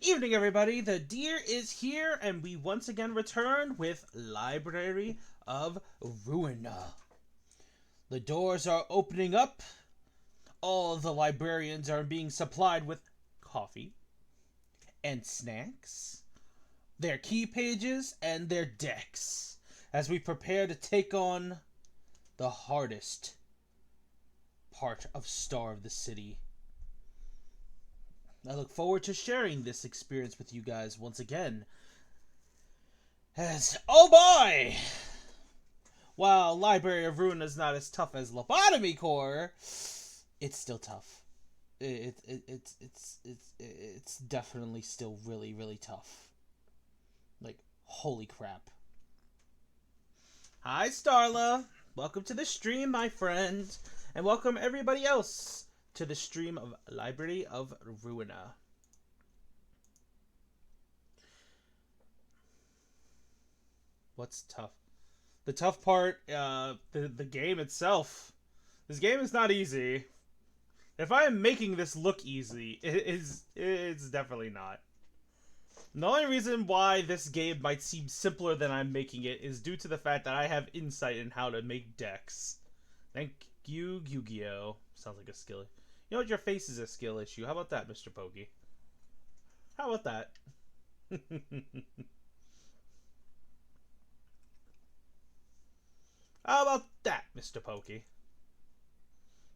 evening, everybody. The deer is here, and we once again return with Library of Ruina. The doors are opening up. All the librarians are being supplied with coffee and snacks, their key pages, and their decks as we prepare to take on the hardest part of Starve the City. I look forward to sharing this experience with you guys once again. Oh boy! While Library of Ruin is not as tough as Lobotomy Core, it's still tough. It's definitely still really, really tough. Like, holy crap. Hi, Starla. Welcome to the stream, my friend. And welcome everybody else to the stream of Library of Ruina. What's tough? The tough part, the game itself. This game is not easy. If I am making this look easy, it's definitely not. The only reason why this game might seem simpler than I'm making it is due to the fact that I have insight in how to make decks. Thank you, Yu-Gi-Oh! Sounds like a skill. You know what? Your face is a skill issue. How about that, Mr. Pokey? How about that? How about that, Mr. Pokey?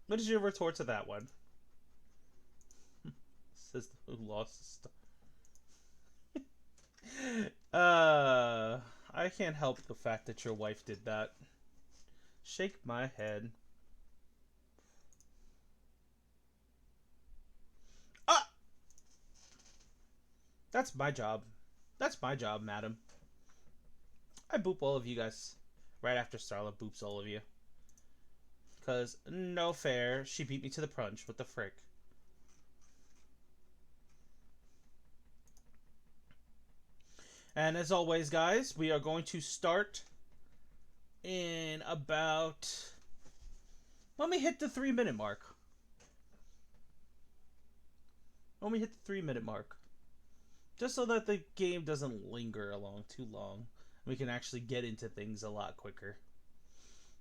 What is your retort to that one? Says who lost his stuff. I can't help the fact that your wife did that. Shake my head. That's my job. That's my job, madam. I boop all of you guys right after Starla boops all of you. Because, no fair, she beat me to the punch. What the frick? And as always, guys, we are going to start in about... When we hit the 3-minute mark. When we hit the 3-minute mark. Just so that the game doesn't linger along too long. We can actually get into things a lot quicker.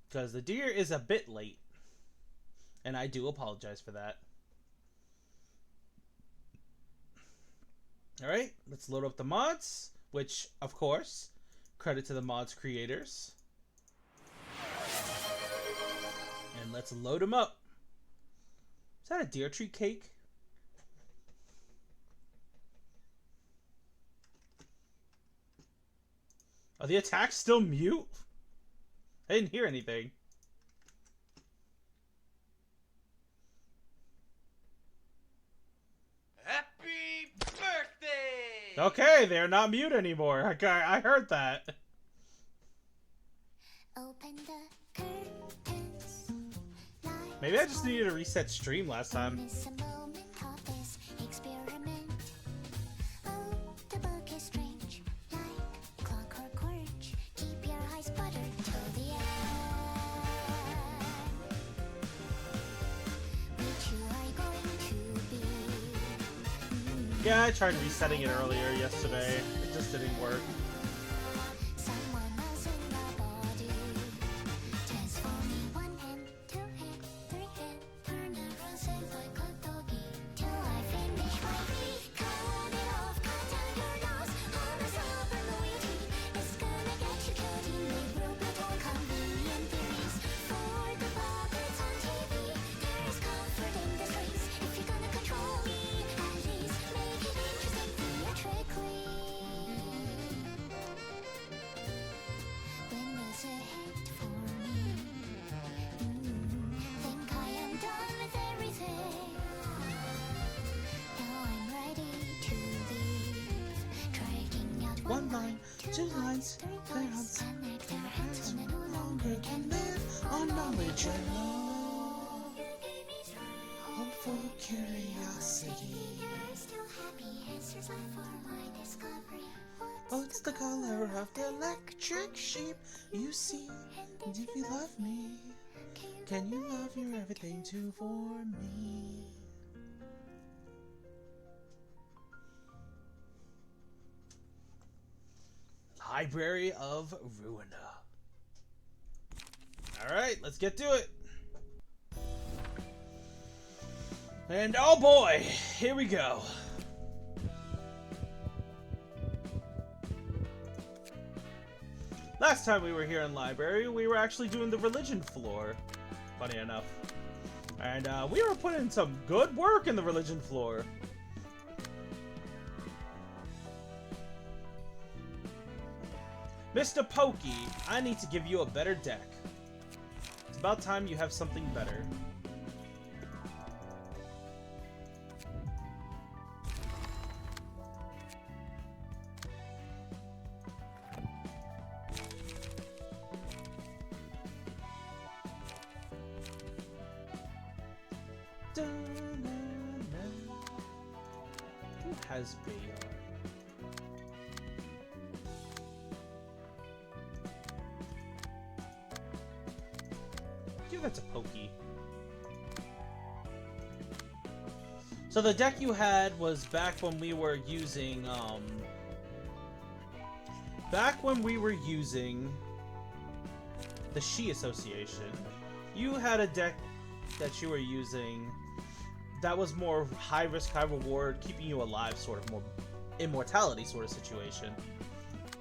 Because the deer is a bit late. And I do apologize for that. Alright, let's load up the mods. Which, of course, credit to the mods creators. And let's load them up. Is that a deer tree cake? Are the attacks still mute? I didn't hear anything. Happy birthday! Okay, they're not mute anymore. I heard that. Open the curtains, Maybe I just needed to reset stream last time. miss a moment of this experiment. Oh, the book is strange, like clockwork orange. Keep your eyes buttered till the end. Which you are going to be. Yeah, I tried resetting it earlier yesterday. It just didn't work. Someone else in the body. Transforming one hand, 2 hand, 3 hand. Turn around, say like a doggy. Till I finish my feet. Cut it off, cut down your nose. Honor, sober loyalty. It's gonna get you killed in brutal convenient theories. For the puppets on TV, there is comfort in the streets. If you're gonna control me, at least make it interesting theatrically. When there's a hit for me, think I am done with everything. Now I'm ready to leave. Dragging out One line, 2 lines, 3 lines, connect our hands when I no longer can live on knowledge alone. Hopeful curiosity. Still happy answers left for my discovery. What's the color of the electric sheep you see? And if you love me, can you love your everything too for me? Library of Ruina. Alright, let's get to it. And oh boy, here we go. Last time we were here in library, we were actually doing the religion floor. Funny enough. And we were putting in some good work in the religion floor. Mr. Pokey, I need to give you a better deck. It's about time you have something better. Who has Bayard? Give that to Pokey. So the deck you had was back when we were using the Shi Association. You had a deck that you were using that was more high risk, high reward, keeping you alive, sort of more immortality sort of situation.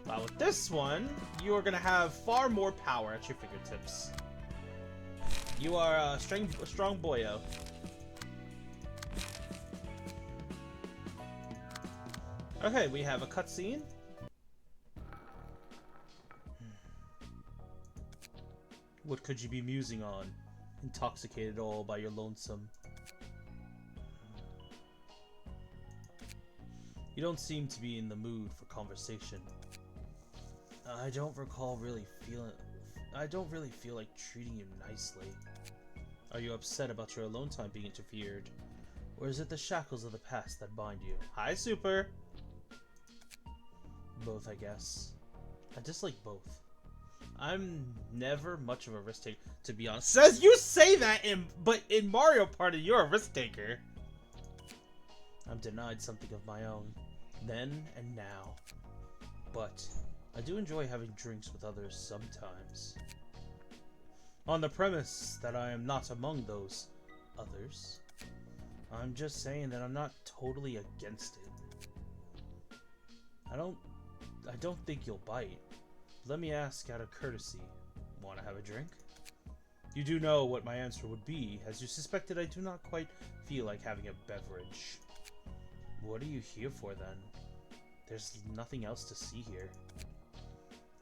But with this one, you are going to have far more power at your fingertips. You are a strong boyo. Okay, we have a cutscene. What could you be musing on? Intoxicated all by your lonesome. You don't seem to be in the mood for conversation. I don't really feel like treating you nicely. Are you upset about your alone time being interfered? Or is it the shackles of the past that bind you? Hi, Super! Both, I guess. I dislike both. I'm never much of a risk taker, to be honest. Says you say that, but in Mario Party, you're a risk taker. I'm denied something of my own, then and now. But I do enjoy having drinks with others sometimes. On the premise that I am not among those others, I'm just saying that I'm not totally against it. I don't think you'll bite. Let me ask out of courtesy, want to have a drink? You do know what my answer would be, as you suspected I do not quite feel like having a beverage. What are you here for then? There's nothing else to see here.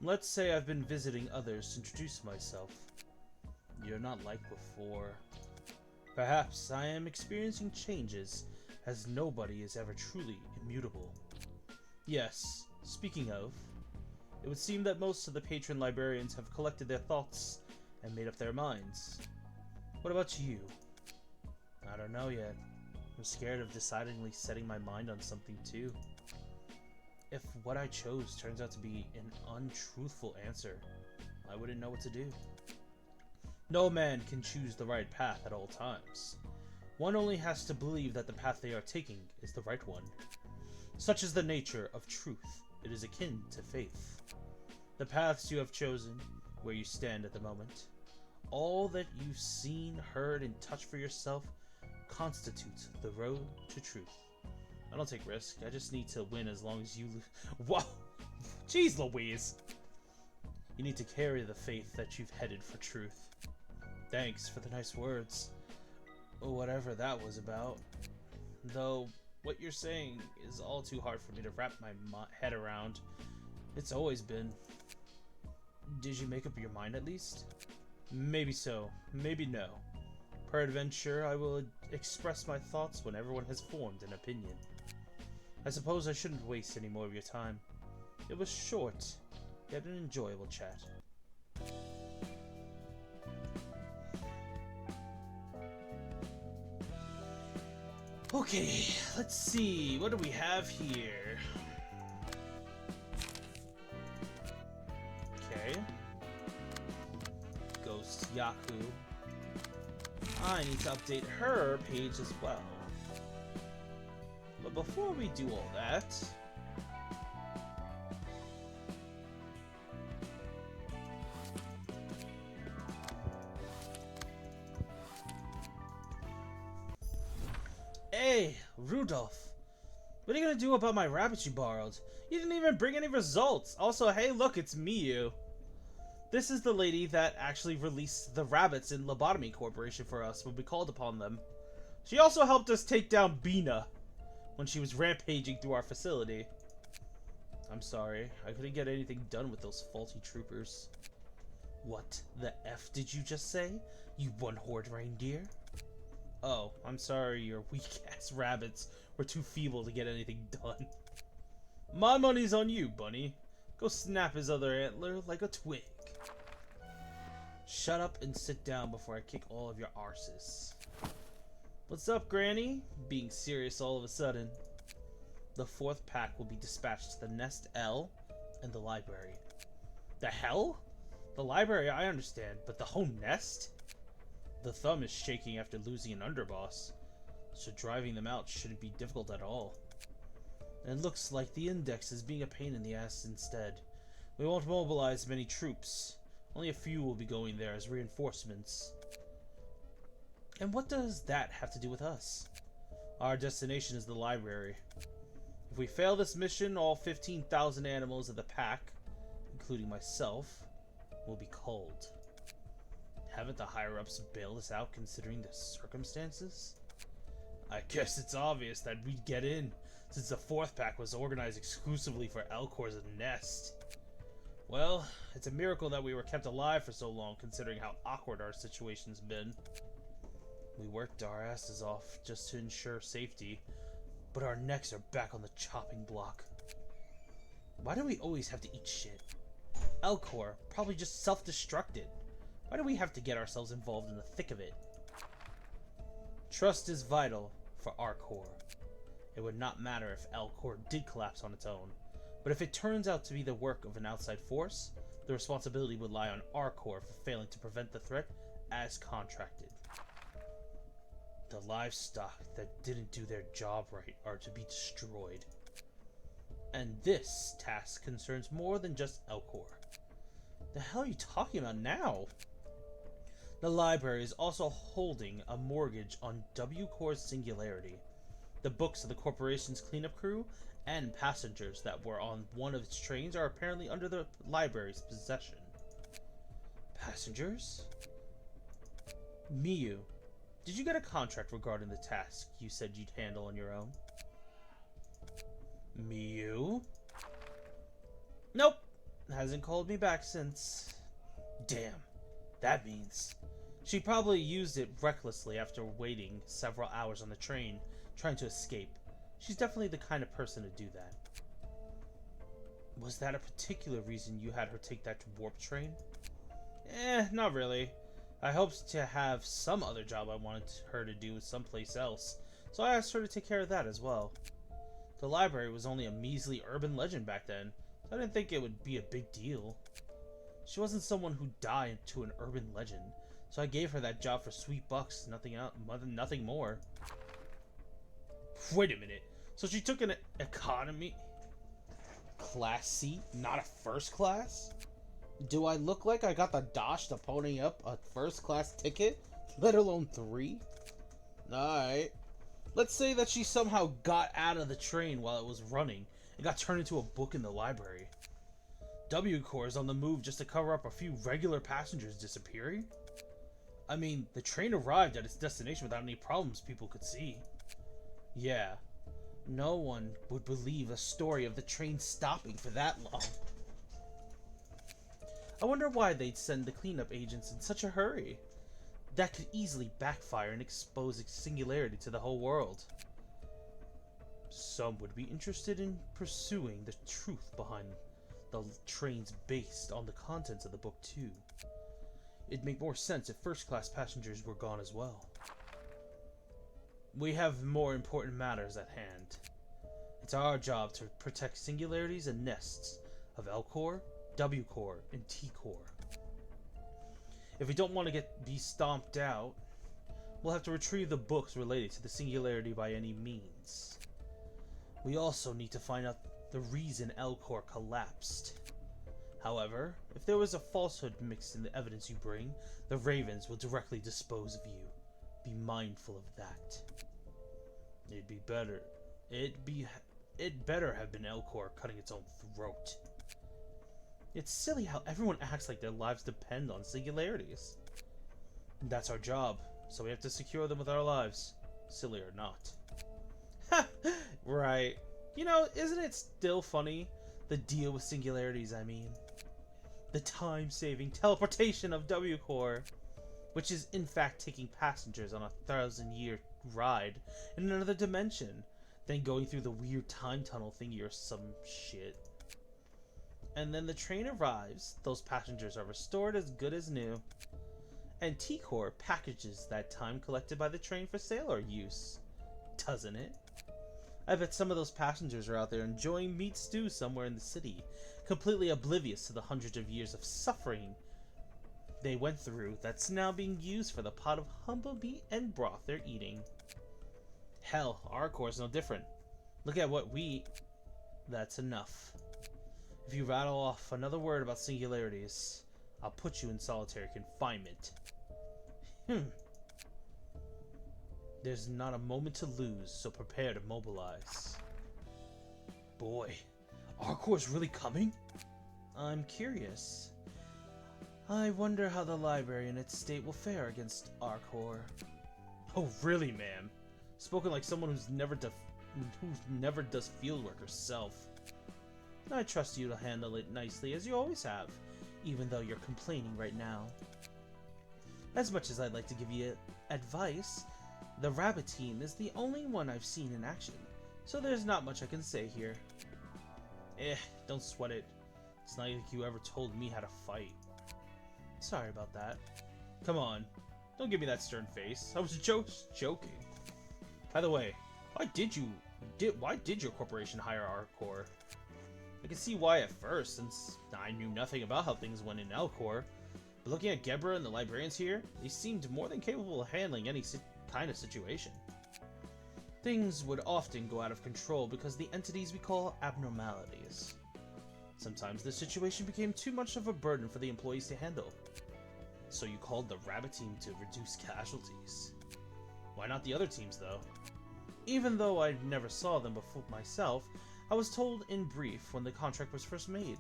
Let's say I've been visiting others to introduce myself. You're not like before. Perhaps I am experiencing changes, as nobody is ever truly immutable. Yes, speaking of, it would seem that most of the patron librarians have collected their thoughts and made up their minds. What about you? I don't know yet. I'm scared of decidedly setting my mind on something too. If what I chose turns out to be an untruthful answer, I wouldn't know what to do. No man can choose the right path at all times. One only has to believe that the path they are taking is the right one. Such is the nature of truth. It is akin to faith. The paths you have chosen, where you stand at the moment, all that you've seen, heard, and touched for yourself constitutes the road to truth. I don't take risks. I just need to win as long as you... Whoa! Jeez Louise! You need to carry the faith that you've headed for truth. Thanks for the nice words. Whatever that was about. Though, what you're saying is all too hard for me to wrap my head around. It's always been. Did you make up your mind at least? Maybe so, maybe no. Peradventure, I will express my thoughts when everyone has formed an opinion. I suppose I shouldn't waste any more of your time. It was short, yet an enjoyable chat. Okay, let's see, what do we have here? Okay. Ghost Yaku. I need to update her page as well. But before we do all that... Hey, Rudolph. What are you gonna do about my rabbits you borrowed? You didn't even bring any results. Also, hey, look, it's Miyu. This is the lady that actually released the rabbits in Lobotomy Corporation for us when we called upon them. She also helped us take down Bina when she was rampaging through our facility. I'm sorry, I couldn't get anything done with those faulty troopers. What the F did you just say, you one-horned reindeer? Oh, I'm sorry, your weak-ass rabbits were too feeble to get anything done. My money's on you, Bunny. Go snap his other antler like a twig. Shut up and sit down before I kick all of your arses. What's up, Granny? Being serious all of a sudden. The 4th pack will be dispatched to the Nest L and the library. The hell? The library I understand, but the whole nest? The thumb is shaking after losing an underboss, so driving them out shouldn't be difficult at all. And it looks like the Index is being a pain in the ass instead. We won't mobilize many troops. Only a few will be going there as reinforcements. And what does that have to do with us? Our destination is the library. If we fail this mission, all 15,000 animals of the pack, including myself, will be culled. Haven't the higher-ups bailed us out considering the circumstances? I guess it's obvious that we'd get in, since the 4th pack was organized exclusively for Elcor's nest. Well, it's a miracle that we were kept alive for so long, considering how awkward our situation's been. We worked our asses off just to ensure safety, but our necks are back on the chopping block. Why do we always have to eat shit? Elcor probably just self-destructed. Why do we have to get ourselves involved in the thick of it? Trust is vital for our core. It would not matter if Elcor did collapse on its own, but if it turns out to be the work of an outside force, the responsibility would lie on our core for failing to prevent the threat as contracted. The livestock that didn't do their job right are to be destroyed. And this task concerns more than just Elcor. The hell are you talking about now? The library is also holding a mortgage on W Corps Singularity. The books of the corporation's cleanup crew and passengers that were on one of its trains are apparently under the library's possession. Passengers? Miyu, did you get a contract regarding the task you said you'd handle on your own? Miyu? Nope. Hasn't called me back since. Damn. That means she probably used it recklessly after waiting several hours on the train, trying to escape. She's definitely the kind of person to do that. Was that a particular reason you had her take that warp train? Not really. I hoped to have some other job I wanted her to do someplace else, so I asked her to take care of that as well. The library was only a measly urban legend back then, so I didn't think it would be a big deal. She wasn't someone who died to an urban legend, so I gave her that job for sweet bucks, nothing more. Wait a minute, so she took an economy class seat, not a first class? Do I look like I got the dosh to pony up a first class ticket, let alone 3? Alright. Let's say that she somehow got out of the train while it was running and got turned into a book in the library. W Corps is on the move just to cover up a few regular passengers disappearing? I mean, the train arrived at its destination without any problems people could see. Yeah, no one would believe a story of the train stopping for that long. I wonder why they'd send the cleanup agents in such a hurry. That could easily backfire and expose its singularity to the whole world. Some would be interested in pursuing the truth behind the trains based on the contents of the book too. It'd make more sense if first-class passengers were gone as well. We have more important matters at hand. It's our job to protect singularities and nests of Elcor, W Corps, and T Corps. If we don't want to be stomped out, we'll have to retrieve the books related to the singularity by any means. We also need to find out the reason Elcor collapsed. However, if there was a falsehood mixed in the evidence you bring, the Ravens will directly dispose of you. Be mindful of that. It'd be better. It better have been Elcor cutting its own throat. It's silly how everyone acts like their lives depend on singularities. That's our job, so we have to secure them with our lives, silly or not. Ha! Right. You know, isn't it still funny? The deal with singularities, I mean. The time-saving teleportation of W-Core, which is in fact taking passengers on a 1,000-year ride in another dimension, then going through the weird time tunnel thingy or some shit. And then the train arrives, those passengers are restored as good as new, and T-Core packages that time collected by the train for sailor use. Doesn't it? I bet some of those passengers are out there enjoying meat stew somewhere in the city, completely oblivious to the hundreds of years of suffering they went through that's now being used for the pot of humble meat and broth they're eating. Hell, our core's no different. Look at what we eat. That's enough. If you rattle off another word about singularities, I'll put you in solitary confinement. There's not a moment to lose, so prepare to mobilize. Boy, Arcor's really coming? I'm curious. I wonder how the library in its state will fare against Arcor. Oh, really, ma'am? Spoken like someone who's never does fieldwork herself. I trust you to handle it nicely as you always have, even though you're complaining right now. As much as I'd like to give you advice, the rabbit team is the only one I've seen in action, so there's not much I can say here. Don't sweat it. It's not like you ever told me how to fight. Sorry about that. Come on, don't give me that stern face. I was just joking. By the way, why did your corporation hire Arcor? I can see why at first, since I knew nothing about how things went in Elcor. But looking at Gebra and the librarians here, they seemed more than capable of handling any kind of situation. Things would often go out of control because the entities we call abnormalities. Sometimes the situation became too much of a burden for the employees to handle. So you called the rabbit team to reduce casualties. Why not the other teams, though? Even though I never saw them before myself, I was told in brief when the contract was first made.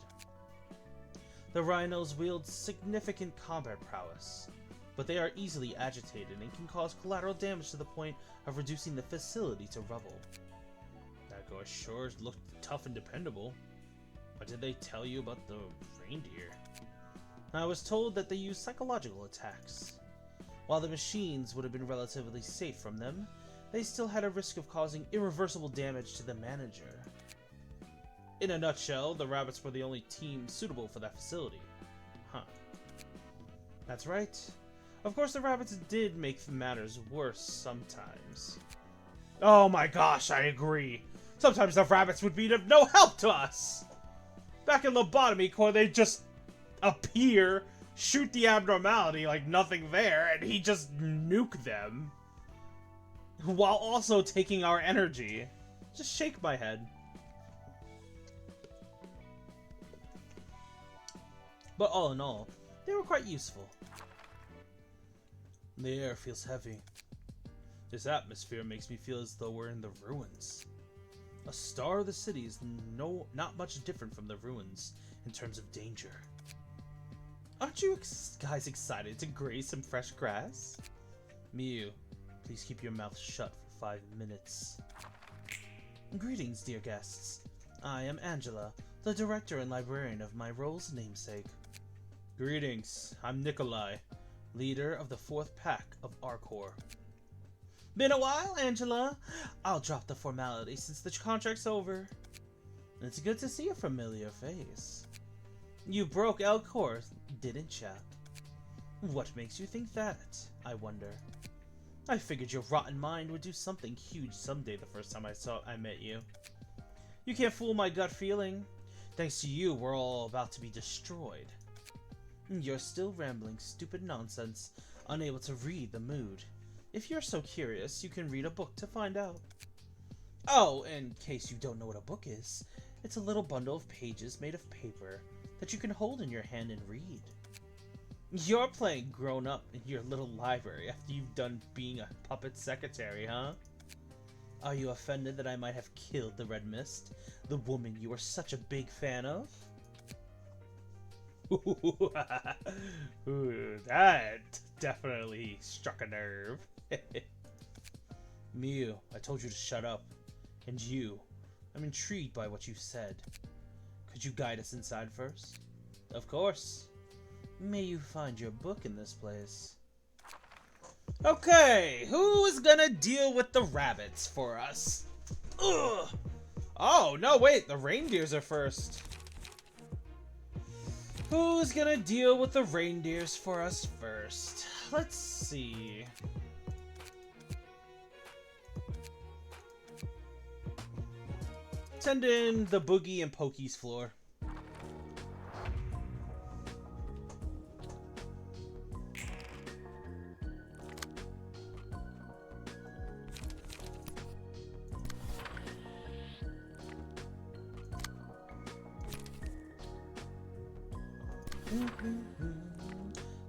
The rhinos wield significant combat prowess, but they are easily agitated and can cause collateral damage to the point of reducing the facility to rubble. That guy sure looked tough and dependable. What did they tell you about the reindeer? I was told that they use psychological attacks. While the machines would have been relatively safe from them, they still had a risk of causing irreversible damage to the manager. In a nutshell, the rabbits were the only team suitable for that facility. Huh. That's right. Of course, the rabbits did make matters worse sometimes. Oh my gosh, I agree. Sometimes the rabbits would be of no help to us. Back in Lobotomy Core, they just appear, shoot the abnormality like nothing there, and he just nuke them. While also taking our energy. Just shake my head. But all in all, they were quite useful. The air feels heavy. This atmosphere makes me feel as though we're in the ruins. A star of the city is not much different from the ruins in terms of danger. Aren't you guys excited to graze some fresh grass? Miu, please keep your mouth shut for 5 minutes. Greetings, dear guests. I am Angela, the director and librarian of my role's namesake. Greetings, I'm Nikolai, leader of the 4th pack of Arcor. Been a while, Angela. I'll drop the formality since the contract's over. It's good to see a familiar face. You broke Elcor, didn't ya? What makes you think that, I wonder? I figured your rotten mind would do something huge someday the first time I met you. You can't fool my gut feeling. Thanks to you, we're all about to be destroyed. You're still rambling stupid nonsense, unable to read the mood. If you're so curious, you can read a book to find out. Oh, in case you don't know what a book is, it's a little bundle of pages made of paper that you can hold in your hand and read. You're playing grown-up in your little library after you've done being a puppet secretary, huh? Are you offended that I might have killed the Red Mist, the woman you were such a big fan of? Ooh, that definitely struck a nerve. Miu, I told you to shut up. And you, I'm intrigued by what you said. Could you guide us inside first? Of course. May you find your book in this place. Okay, who is gonna deal with the rabbits for us? Ugh. Oh, no, wait, the reindeers are first. Who's gonna deal with the reindeers for us first? Let's see. Send in the Boogie and Pokey's floor.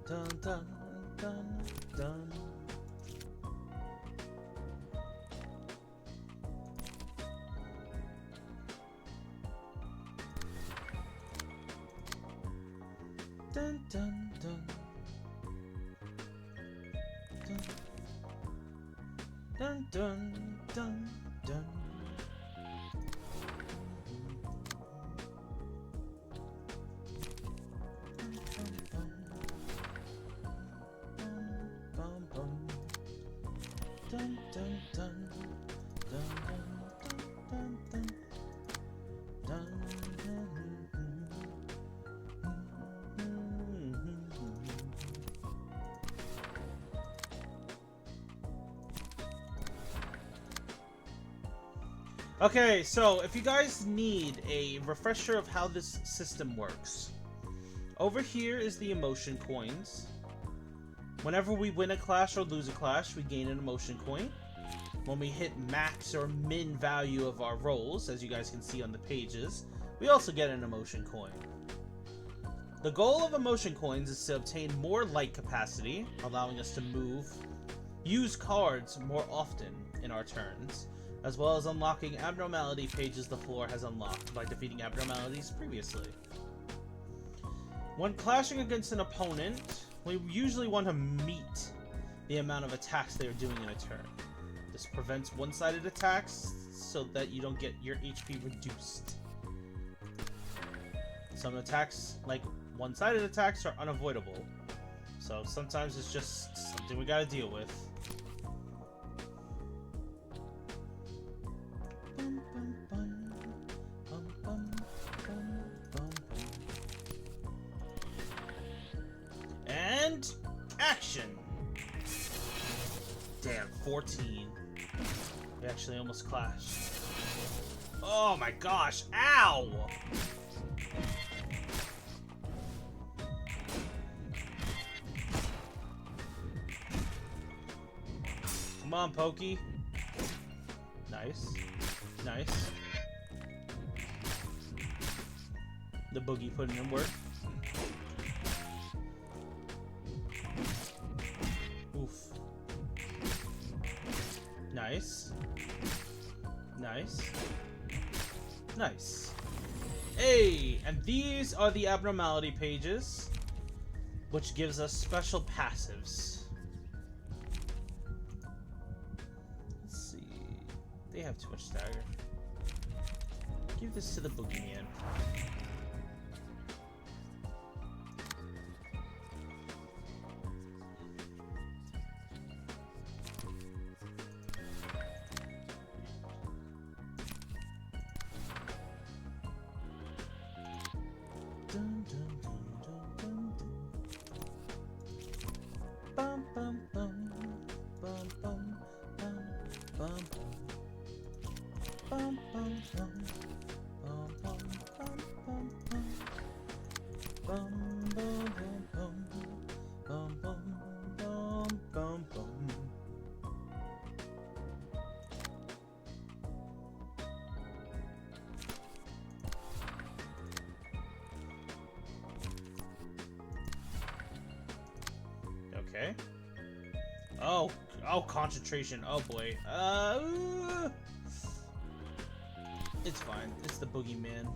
Dun dun dun dun. Dun dun dun. Dun dun dun dun. Dun dun dun dun dun dun dun Okay, so if you guys need a refresher of how this system works, over here is the emotion coins. Whenever we win a clash or lose a clash, we gain an emotion coin. When we hit max or min value of our rolls, as you guys can see on the pages, we also get an emotion coin. The goal of emotion coins is to obtain more light capacity, allowing us to use cards more often in our turns, as well as unlocking abnormality pages the floor has unlocked by defeating abnormalities previously. When clashing against an opponent, we usually want to meet the amount of attacks they are doing in a turn. This prevents one-sided attacks so that you don't get your HP reduced. Some attacks, like one-sided attacks, are unavoidable, so sometimes it's just something we gotta deal with. And action! Damn, 14. We actually almost clashed. Oh my gosh, ow! Come on, Pokey. Nice. Nice. The Boogie putting in work. Oof. Nice. Nice. Nice. Hey! And these are the abnormality pages, which gives us special passives. Let's see. They have too much stagger. Give this to the Boogeyman. Dun, dun, dun, dun, dun, dun. Bum, bum, bum. Bum, bum, bum, bum, bum. Bum, bum, bum. Bum, bum, bum, bum, bum. Bum, bum, bum, bum. Bum, bum, bum, bum, bum. Okay. Oh, concentration. Oh boy. It's fine. It's the boogeyman.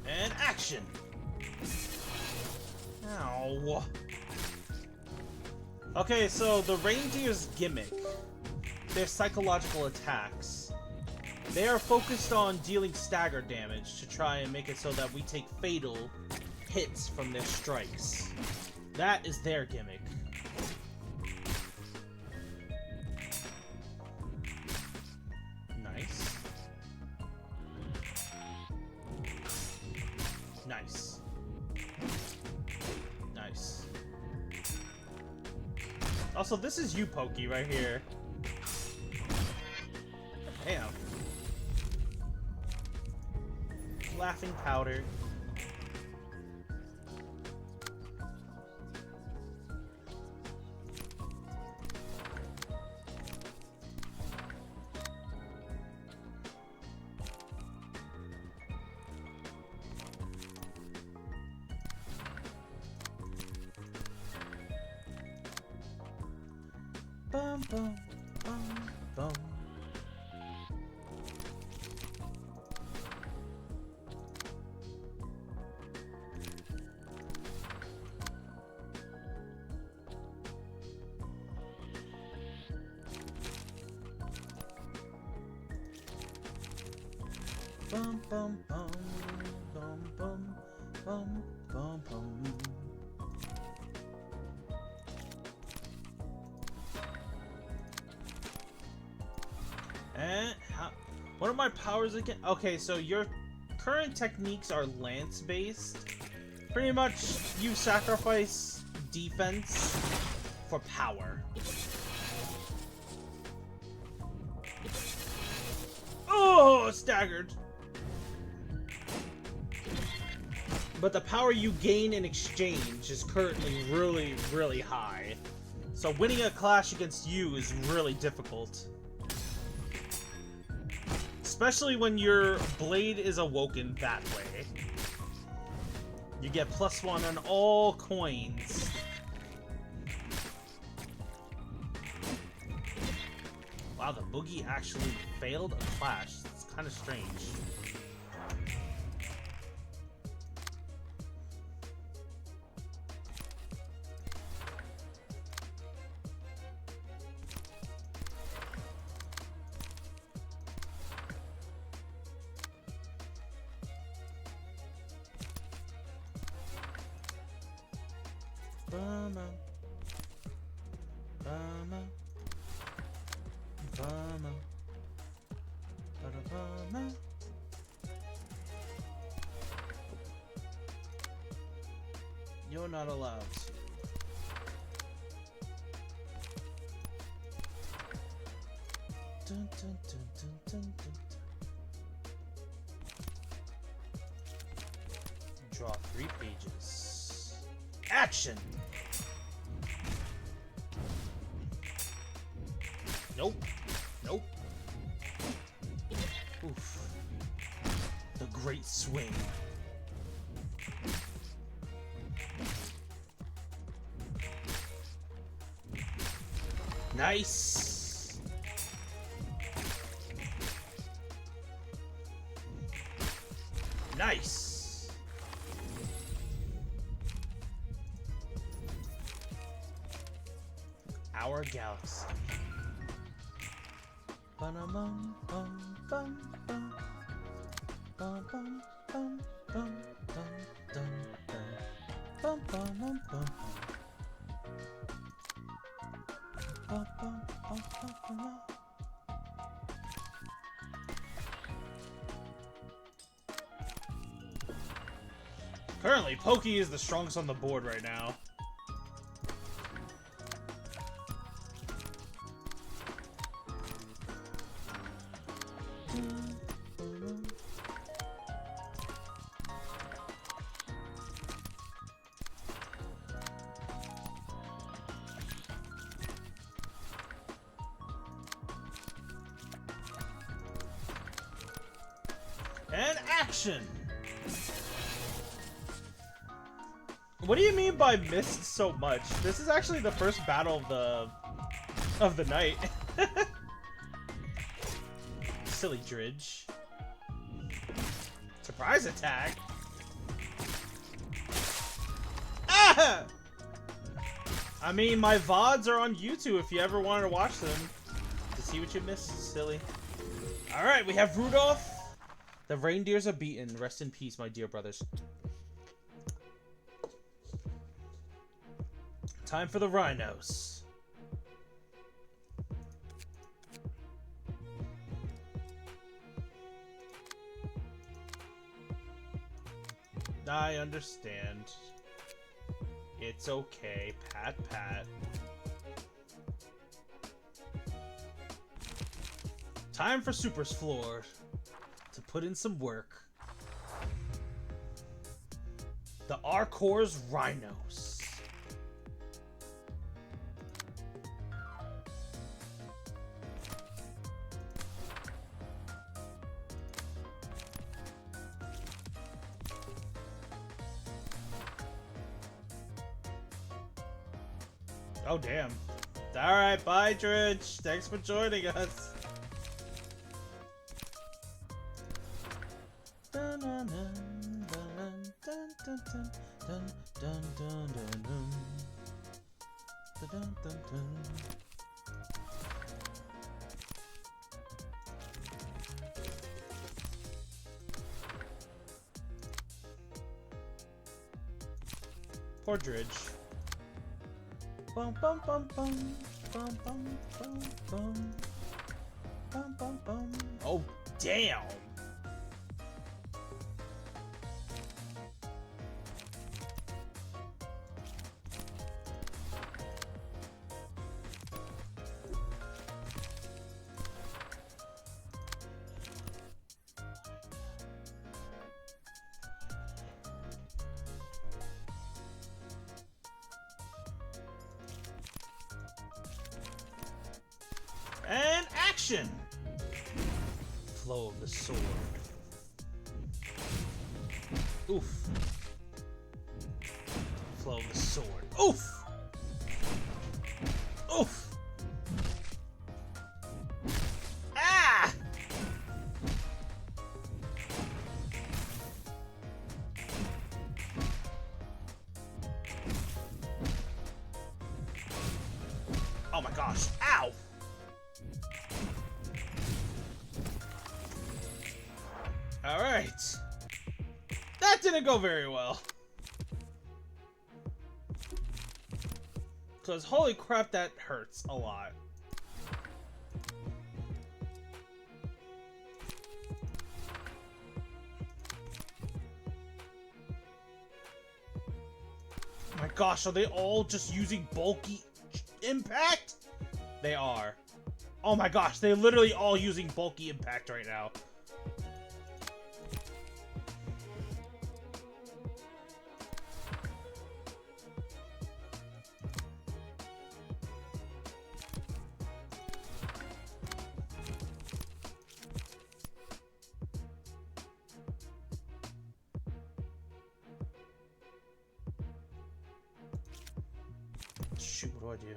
And action! Ow. Okay, so the reindeer's gimmick, their psychological attacks, they are focused on dealing stagger damage to try and make it so that we take fatal hits from their strikes. That is their gimmick. Nice. Nice. Nice. Also, this is you, Pokey, right here. Damn. Laughing powder. Bum bum bum bum. Bum bum bum bum bum bum bum bum. And what are my powers again? Okay, so your current techniques are lance based. Pretty much you sacrifice defense for power. Oh, staggered. But the power you gain in exchange is currently really, really high. So winning a clash against you is really difficult. Especially when your blade is awoken that way. You get +1 on all coins. Wow, the boogie actually failed a clash. It's kind of strange. Bama, bama, bama, bama. You're not allowed to. Dun, dun, dun, dun, dun, dun. Draw 3 pages. Action! Nope. Nope. Oof. The great swing. Nice. Nice. Our galaxy. Ba-dum-bum, bum, bum, bum. Bum, bum, bum, bum, bum, dum, dum. Bum, bum, bum, bum. Bum, bum, bum, bum, bum. Currently, Pokey is the strongest on the board right now. And action! What do you mean by missed so much? This is actually the first battle of the night. Silly Dridge. Surprise attack. Ah! I mean, my VODs are on YouTube if you ever wanted to watch them. To see what you missed, silly. Alright, we have Rudolph. The reindeers are beaten. Rest in peace, my dear brothers. Time for the rhinos. I understand. It's okay. Pat, pat. Time for Super's floor to put in some work. The Arcor's rhinos. Oh, damn. Alright, bye, Dridge. Thanks for joining us. Poor Dridge. Bum bum bum bum bum bum bum bum bum bum bum. Oh damn! And action! Flow of the sword. Oof. Flow of the sword. Oof! Oof! Ah! Oh my gosh. Ow! Alright. That didn't go very well. Because holy crap, that hurts a lot. Oh my gosh, are they all just using bulky impact? They are. Oh my gosh, they're literally all using bulky impact right now. Shoot, what do I do?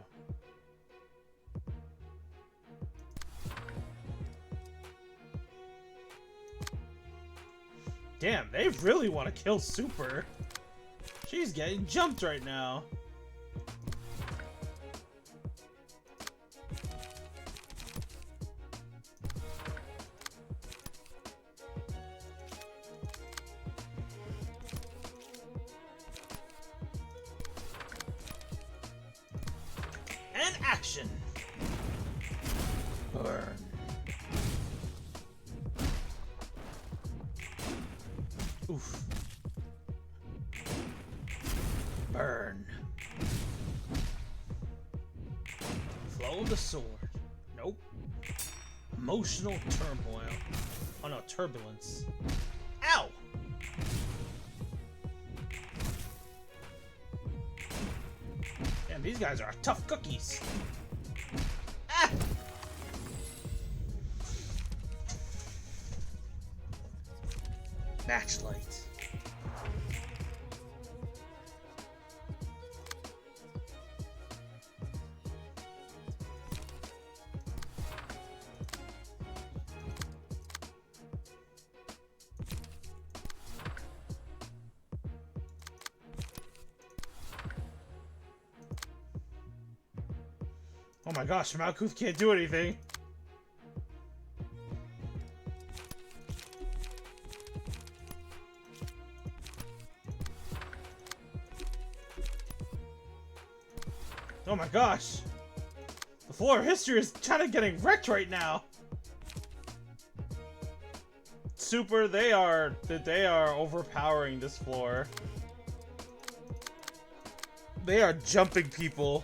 Damn, they really want to kill Super. She's getting jumped right now. And action. Burn. Oof. Burn. Flow of the sword. Nope. Emotional turmoil. Oh no, turbulence. Ow! Damn, these guys are tough cookies. Ah! Matchlight. Oh my gosh, Malkuth can't do anything. Oh my gosh. The floor of history is kind of getting wrecked right now. Super, they are overpowering this floor. They are jumping people.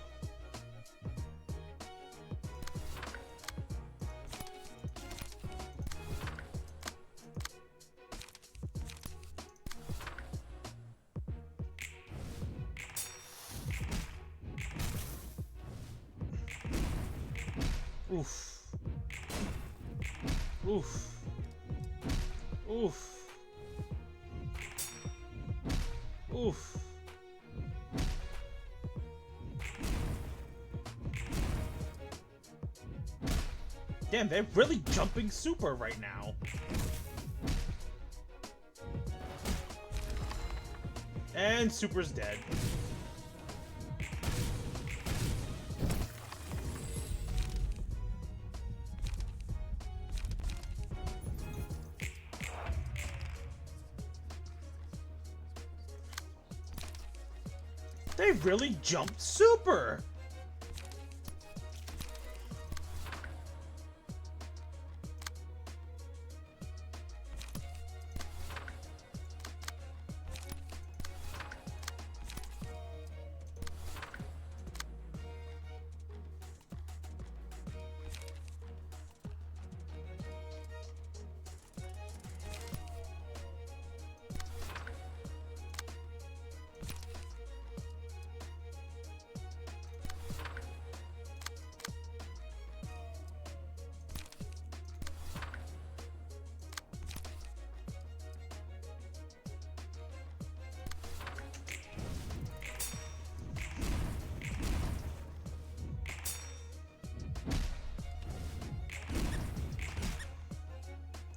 Oof. Oof. Oof. Oof. Damn, they're really jumping super right now. And Super's dead. They really jumped super!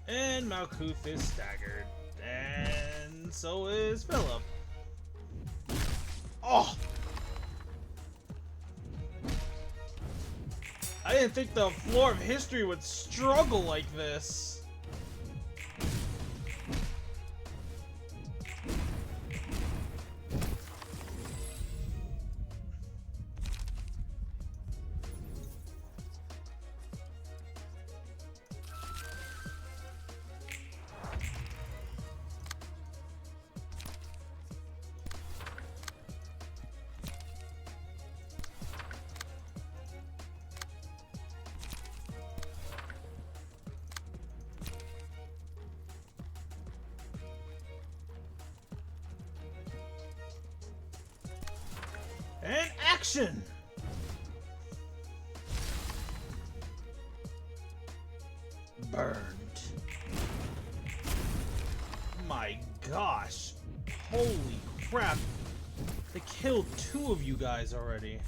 And Malkuth is staggered. And so is Philip. Oh! I didn't think the floor of history would struggle like this. And action! Burned. My gosh. Holy crap. They killed 2 of you guys already.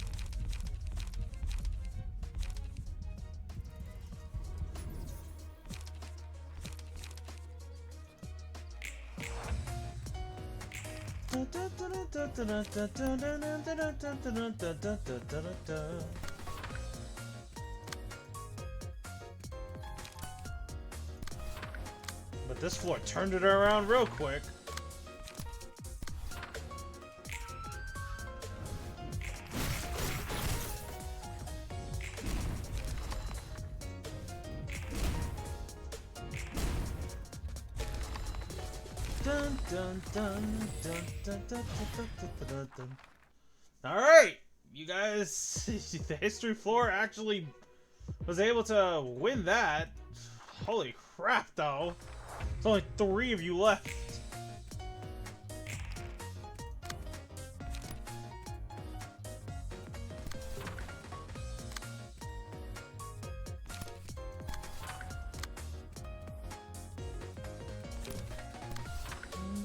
But this floor turned it around real quick. Dun, dun, dun, dun, dun, dun, dun, dun, dun. All right, you guys, the history floor actually was able to win that. Holy crap, though. There's only 3 of you left.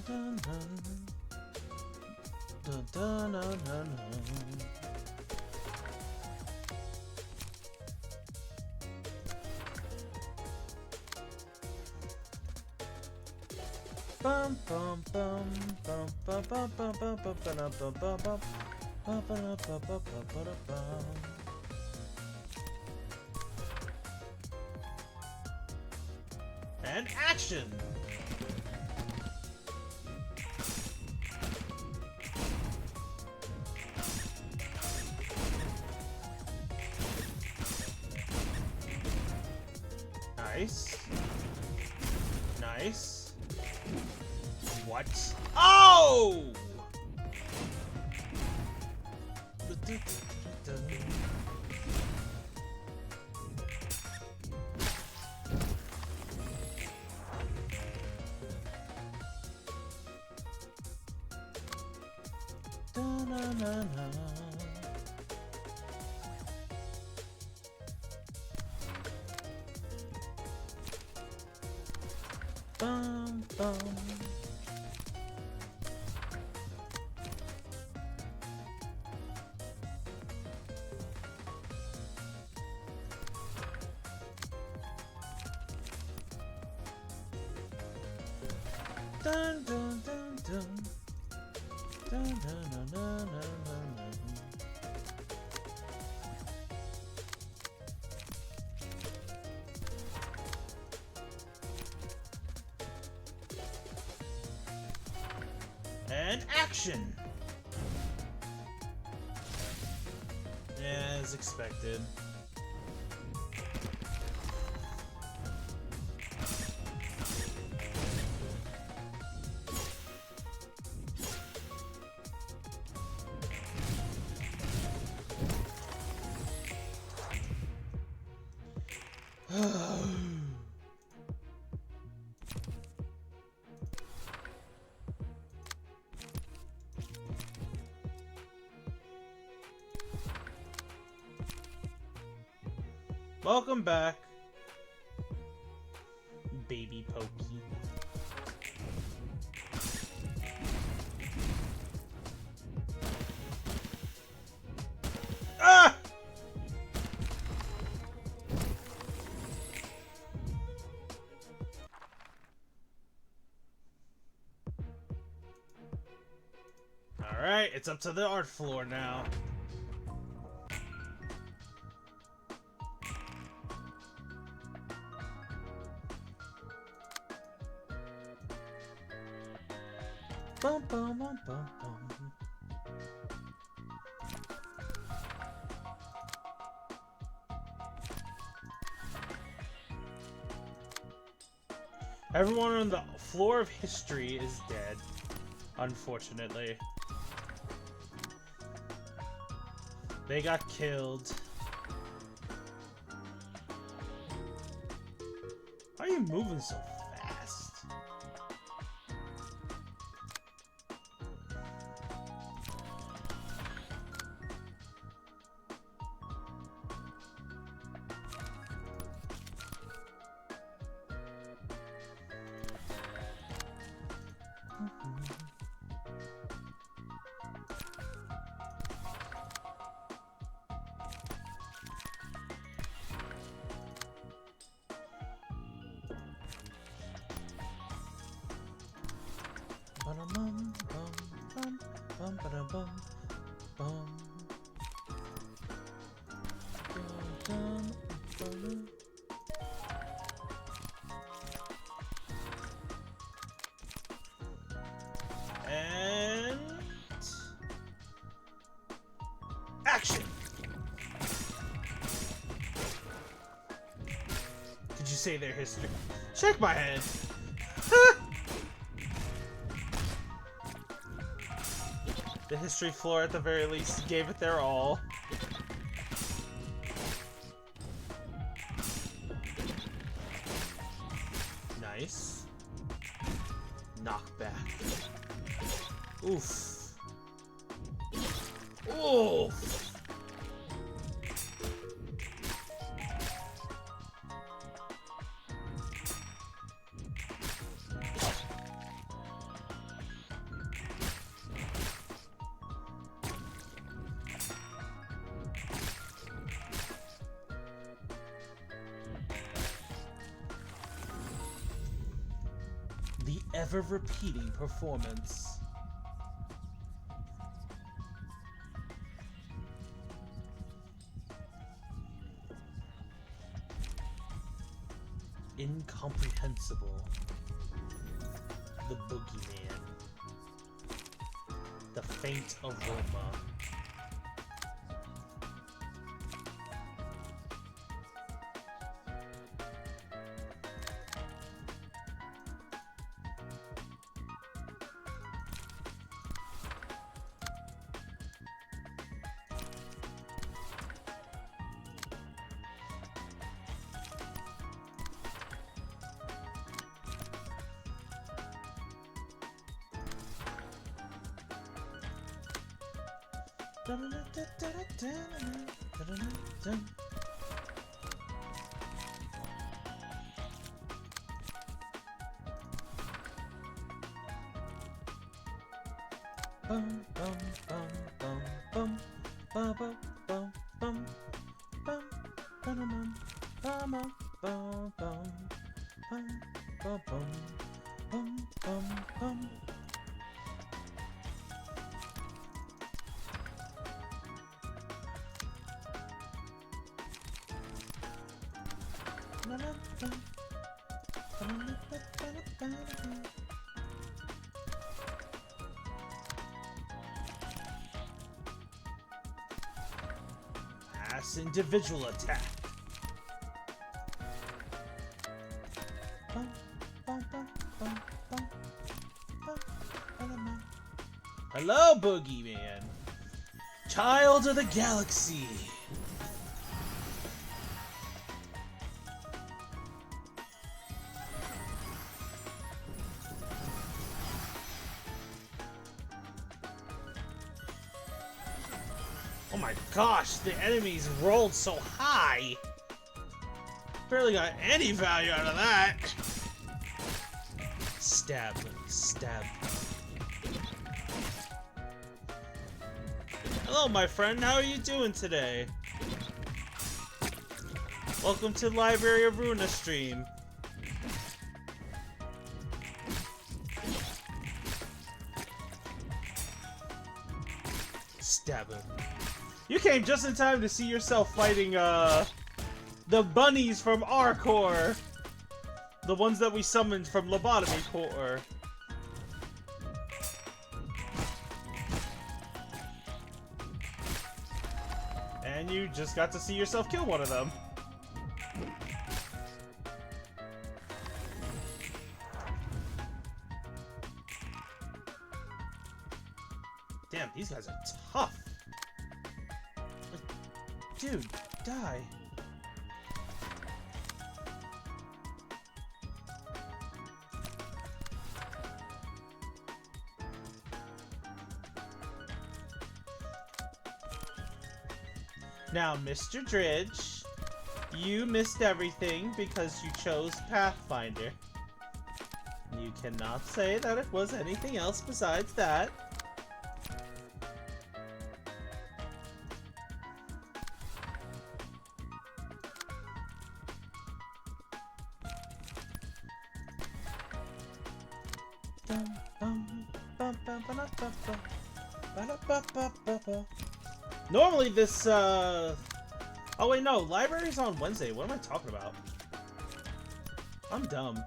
Dun, dun, dun, dun, dun, dun. Bum bum bum bum bum bum bum bum bum bum bum bum bum bum bum bum bum bum bum. And action! Nice. Nice. What? Oh! Da-na-na-na. Bum, bum. Dun dun dun dun. Dun dun dun dun dun dun. And action! As expected. Welcome back, baby Pokey. Ah! All right, it's up to the art floor now. Bum, bum, bum, bum, bum. Everyone on the floor of history is dead, unfortunately. They got killed. Why are you moving so fast? Ba-dum-bum, bum, bum, ba-dum-bum, bum. Dum, dum, and action! Did you say their history? Shake my head! The history floor, at the very least, gave it their all. Nice. Knockback. Oof. Oof. The ever-repeating performance. incomprehensible. The boogeyman. The faint aroma. Bum bum bum bum bum bum bum bum bum bum bum bum bum bum bum bum. Mass individual attack. Hello, Boogeyman. Child of the Galaxy. Oh my gosh, the enemies rolled so high. Barely got any value out of that. Stab, stab. Hello, my friend. How are you doing today? Welcome to Library of Ruina stream. Stab him. You came just in time to see yourself fighting, the bunnies from Arcor. The ones that we summoned from Lobotomy Core. And you just got to see yourself kill one of them. Damn, these guys are tough. Like, dude, die. Now, Mr. Dridge, you missed everything because you chose Pathfinder. You cannot say that it was anything else besides that. Normally this, oh wait, no, library's on Wednesday. What am I talking about? I'm dumb.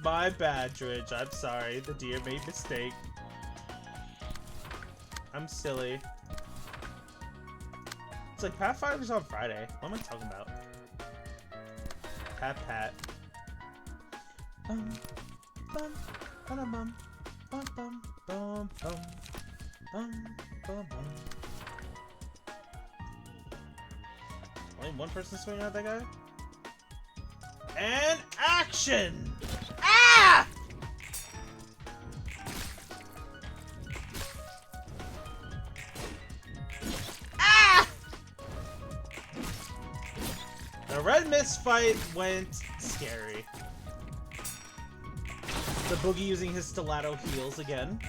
My bad, Dridge. I'm sorry. The deer made mistake. I'm silly. It's like Pathfinder's on Friday. What am I talking about? Pat. Bum, bum, bum, bum, bum, bum, bum, bum. Only one person swinging at that guy? And action! Ah! Ah! The red mist fight went scary. The Boogie using his stiletto heels again.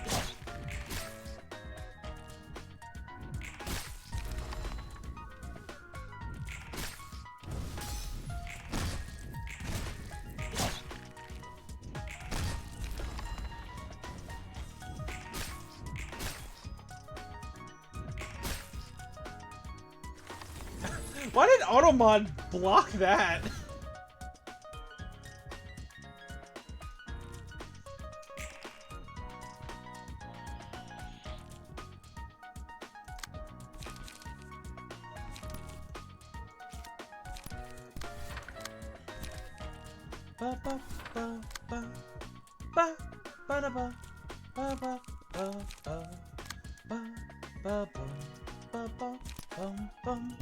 Why did Automon block that? Ba ba ba ba ba ba da ba ba ba ba ba ba ba ba ba bum bum.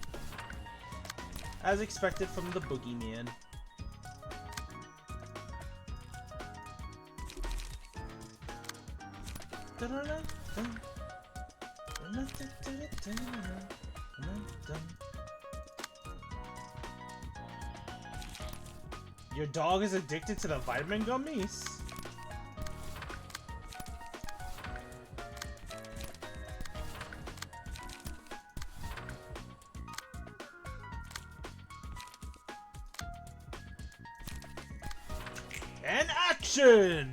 As expected from the boogeyman. Your dog is addicted to the vitamin gummies? And action!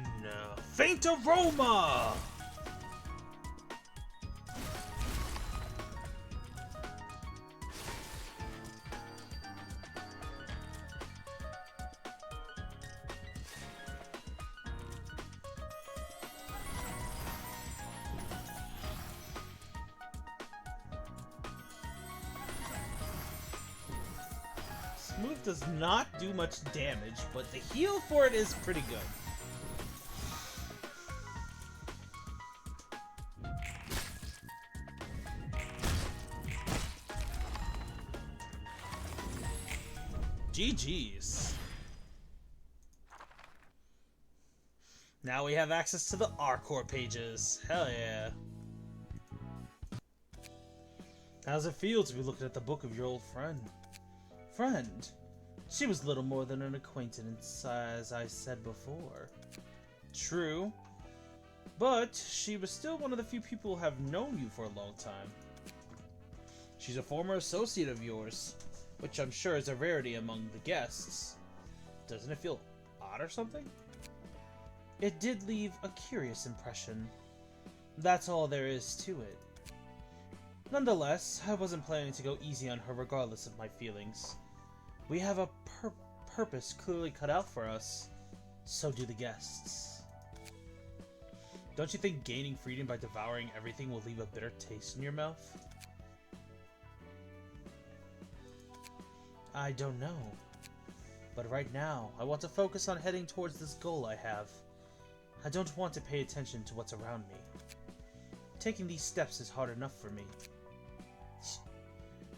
Faint aroma! Smooth does not do much damage, but the heal for it is pretty good. GG's. Now we have access to the R-Core pages. Hell yeah. How's it feel to be looking at the book of your old friend? Friend? She was little more than an acquaintance, as I said before. True. But she was still one of the few people who have known you for a long time. She's a former associate of yours, which I'm sure is a rarity among the guests. Doesn't it feel odd or something? It did leave a curious impression. That's all there is to it. Nonetheless, I wasn't planning to go easy on her regardless of my feelings. We have a purpose clearly cut out for us. So do the guests. Don't you think gaining freedom by devouring everything will leave a bitter taste in your mouth? I don't know. But right now, I want to focus on heading towards this goal I have. I don't want to pay attention to what's around me. Taking these steps is hard enough for me.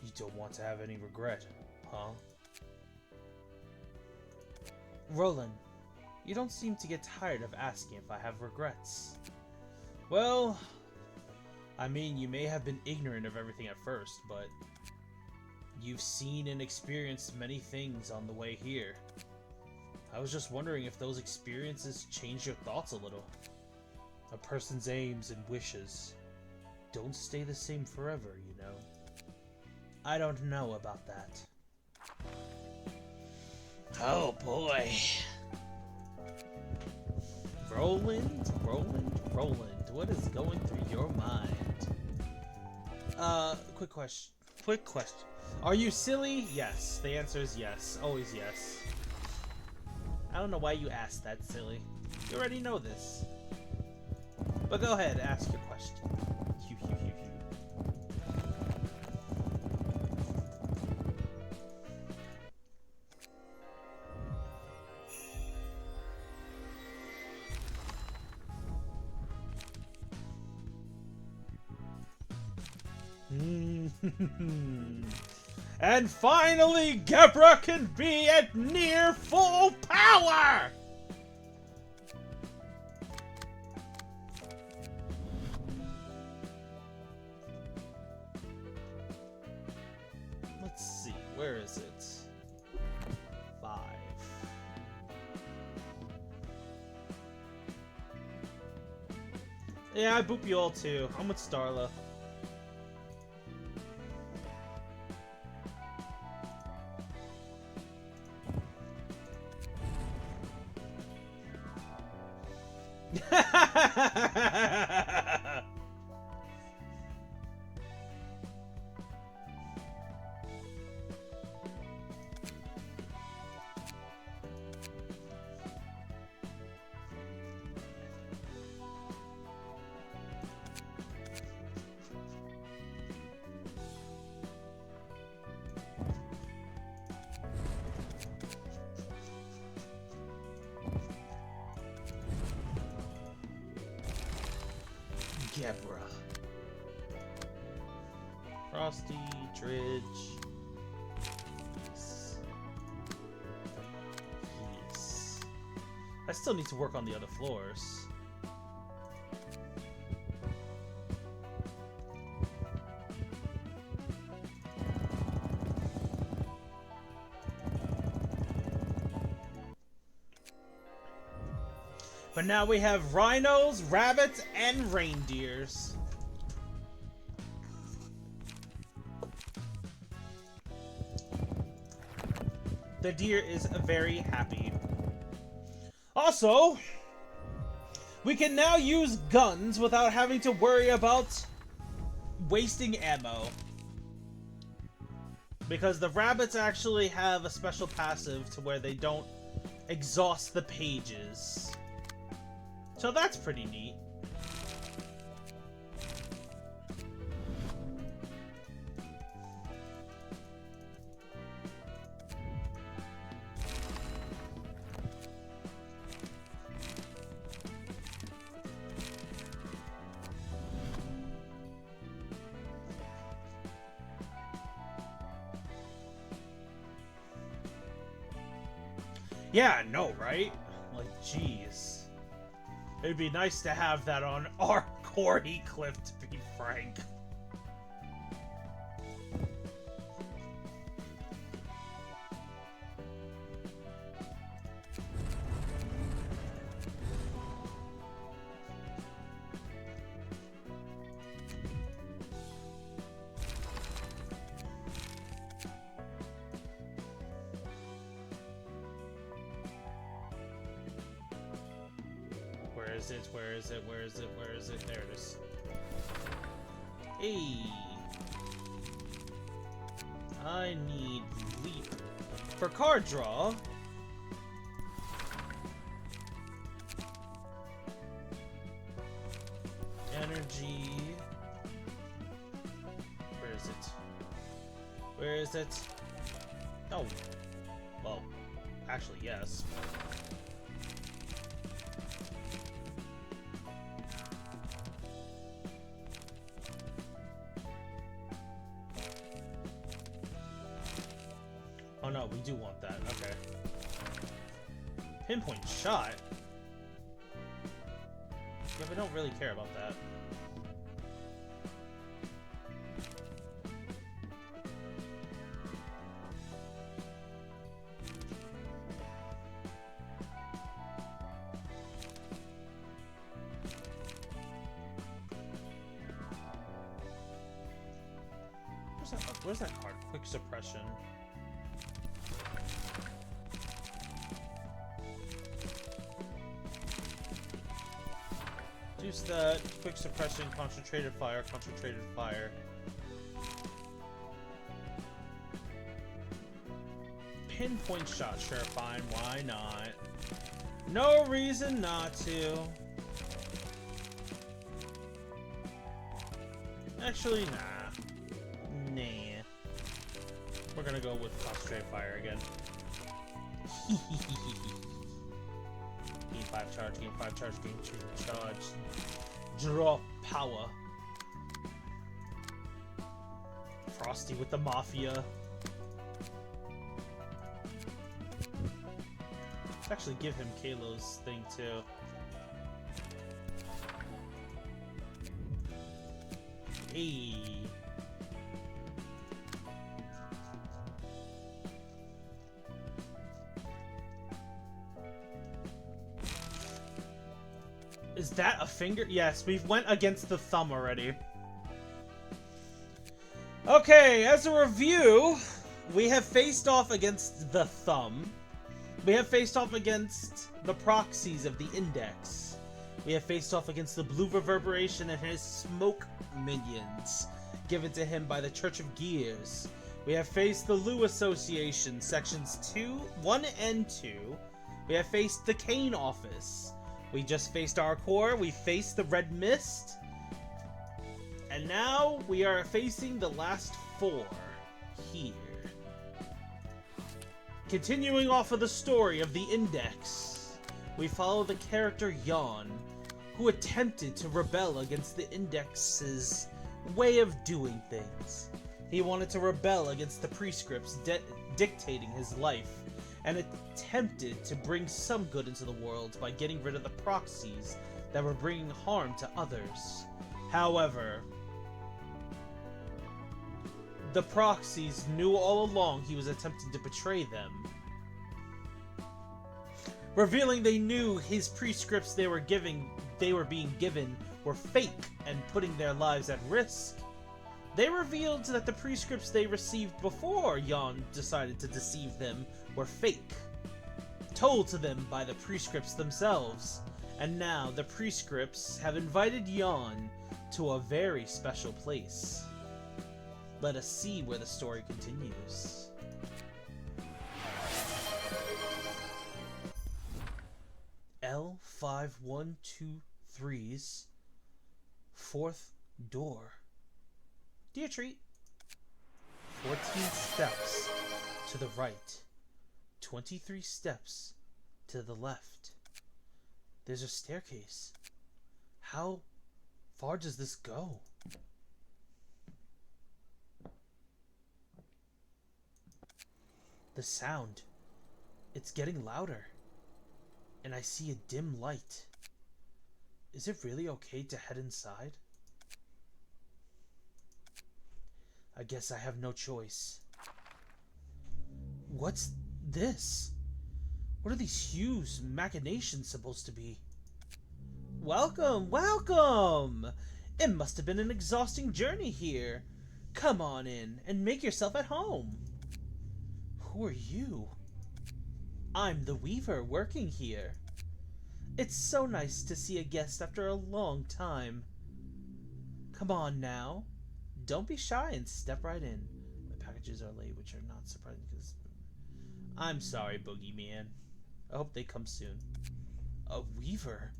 You don't want to have any regret, huh? Roland, you don't seem to get tired of asking if I have regrets. Well, I mean, you may have been ignorant of everything at first, but you've seen and experienced many things on the way here. I was just wondering if those experiences changed your thoughts a little. A person's aims and wishes don't stay the same forever, you know. I don't know about that. Oh boy. Roland, what is going through your mind? Quick question. Are you silly? Yes. The answer is yes. Always yes. I don't know why you asked that, silly. You already know this. But go ahead, ask your question. And finally, Gebra can be at near full power! Let's see, where is it? 5. Yeah, I boop you all too. I'm with Starla. Algebra. Frosty, Dridge. Yes. Yes. I still need to work on the other floors. But now we have rhinos, rabbits, and reindeers. The deer is very happy. Also, we can now use guns without having to worry about wasting ammo. Because the rabbits actually have a special passive to where they don't exhaust the pages. So that's pretty neat. Yeah, I know, right? Like, jeez. It'd be nice to have that on our corny clip, to be frank. Where is it? Where is it? Where is it? Where is it? There it is. Hey! I need leap. For card draw... Energy... Where is it? Where is it? Oh. Well, actually, yes. Oh no, we do want that. Okay. Pinpoint shot? Yeah, we don't really care about that. Where's that card? Quick suppression. Use that. Quick suppression, concentrated fire, concentrated fire. Pinpoint shot, sure, fine, why not? No reason not to. Actually, nah. Nah. We're gonna go with concentrated fire again. Gain 5 charge, gain 5 charge, gain 2 charge. Draw power. Frosty with the Mafia. Let's actually give him Kalo's thing too. Hey. Is that a finger? Yes, we've went against the thumb already. Okay, as a review, we have faced off against the thumb. We have faced off against the proxies of the index. We have faced off against the blue reverberation and his smoke minions, given to him by the Church of Gears. We have faced the Lou Association, sections 1 and 2. We have faced the Kane office. We just faced our core, we faced the Red Mist, and now we are facing the last 4 here. Continuing off of the story of the Index, we follow the character Yawn, who attempted to rebel against the Index's way of doing things. He wanted to rebel against the prescripts dictating his life, and attempted to bring some good into the world by getting rid of the proxies that were bringing harm to others. However, the proxies knew all along he was attempting to betray them. Revealing they knew his prescripts they were being given were fake and putting their lives at risk. They revealed that the prescripts they received before Yon decided to deceive them were fake, told to them by the prescripts themselves, and now the prescripts have invited Yon to a very special place. Let us see where the story continues. L5123's fourth door. Dear treat. 14 steps to the right. 23 steps to the left. There's a staircase. How far does this go? The sound. It's getting louder. And I see a dim light. Is it really okay to head inside? I guess I have no choice. What's this? What are these huge machinations supposed to be? Welcome, welcome! It must have been an exhausting journey here. Come on in and make yourself at home. Who are you? I'm the Weaver working here. It's so nice to see a guest after a long time. Come on now. Don't be shy and step right in. My packages are late, which are not surprising because... I'm sorry, Boogeyman. I hope they come soon. A Weaver?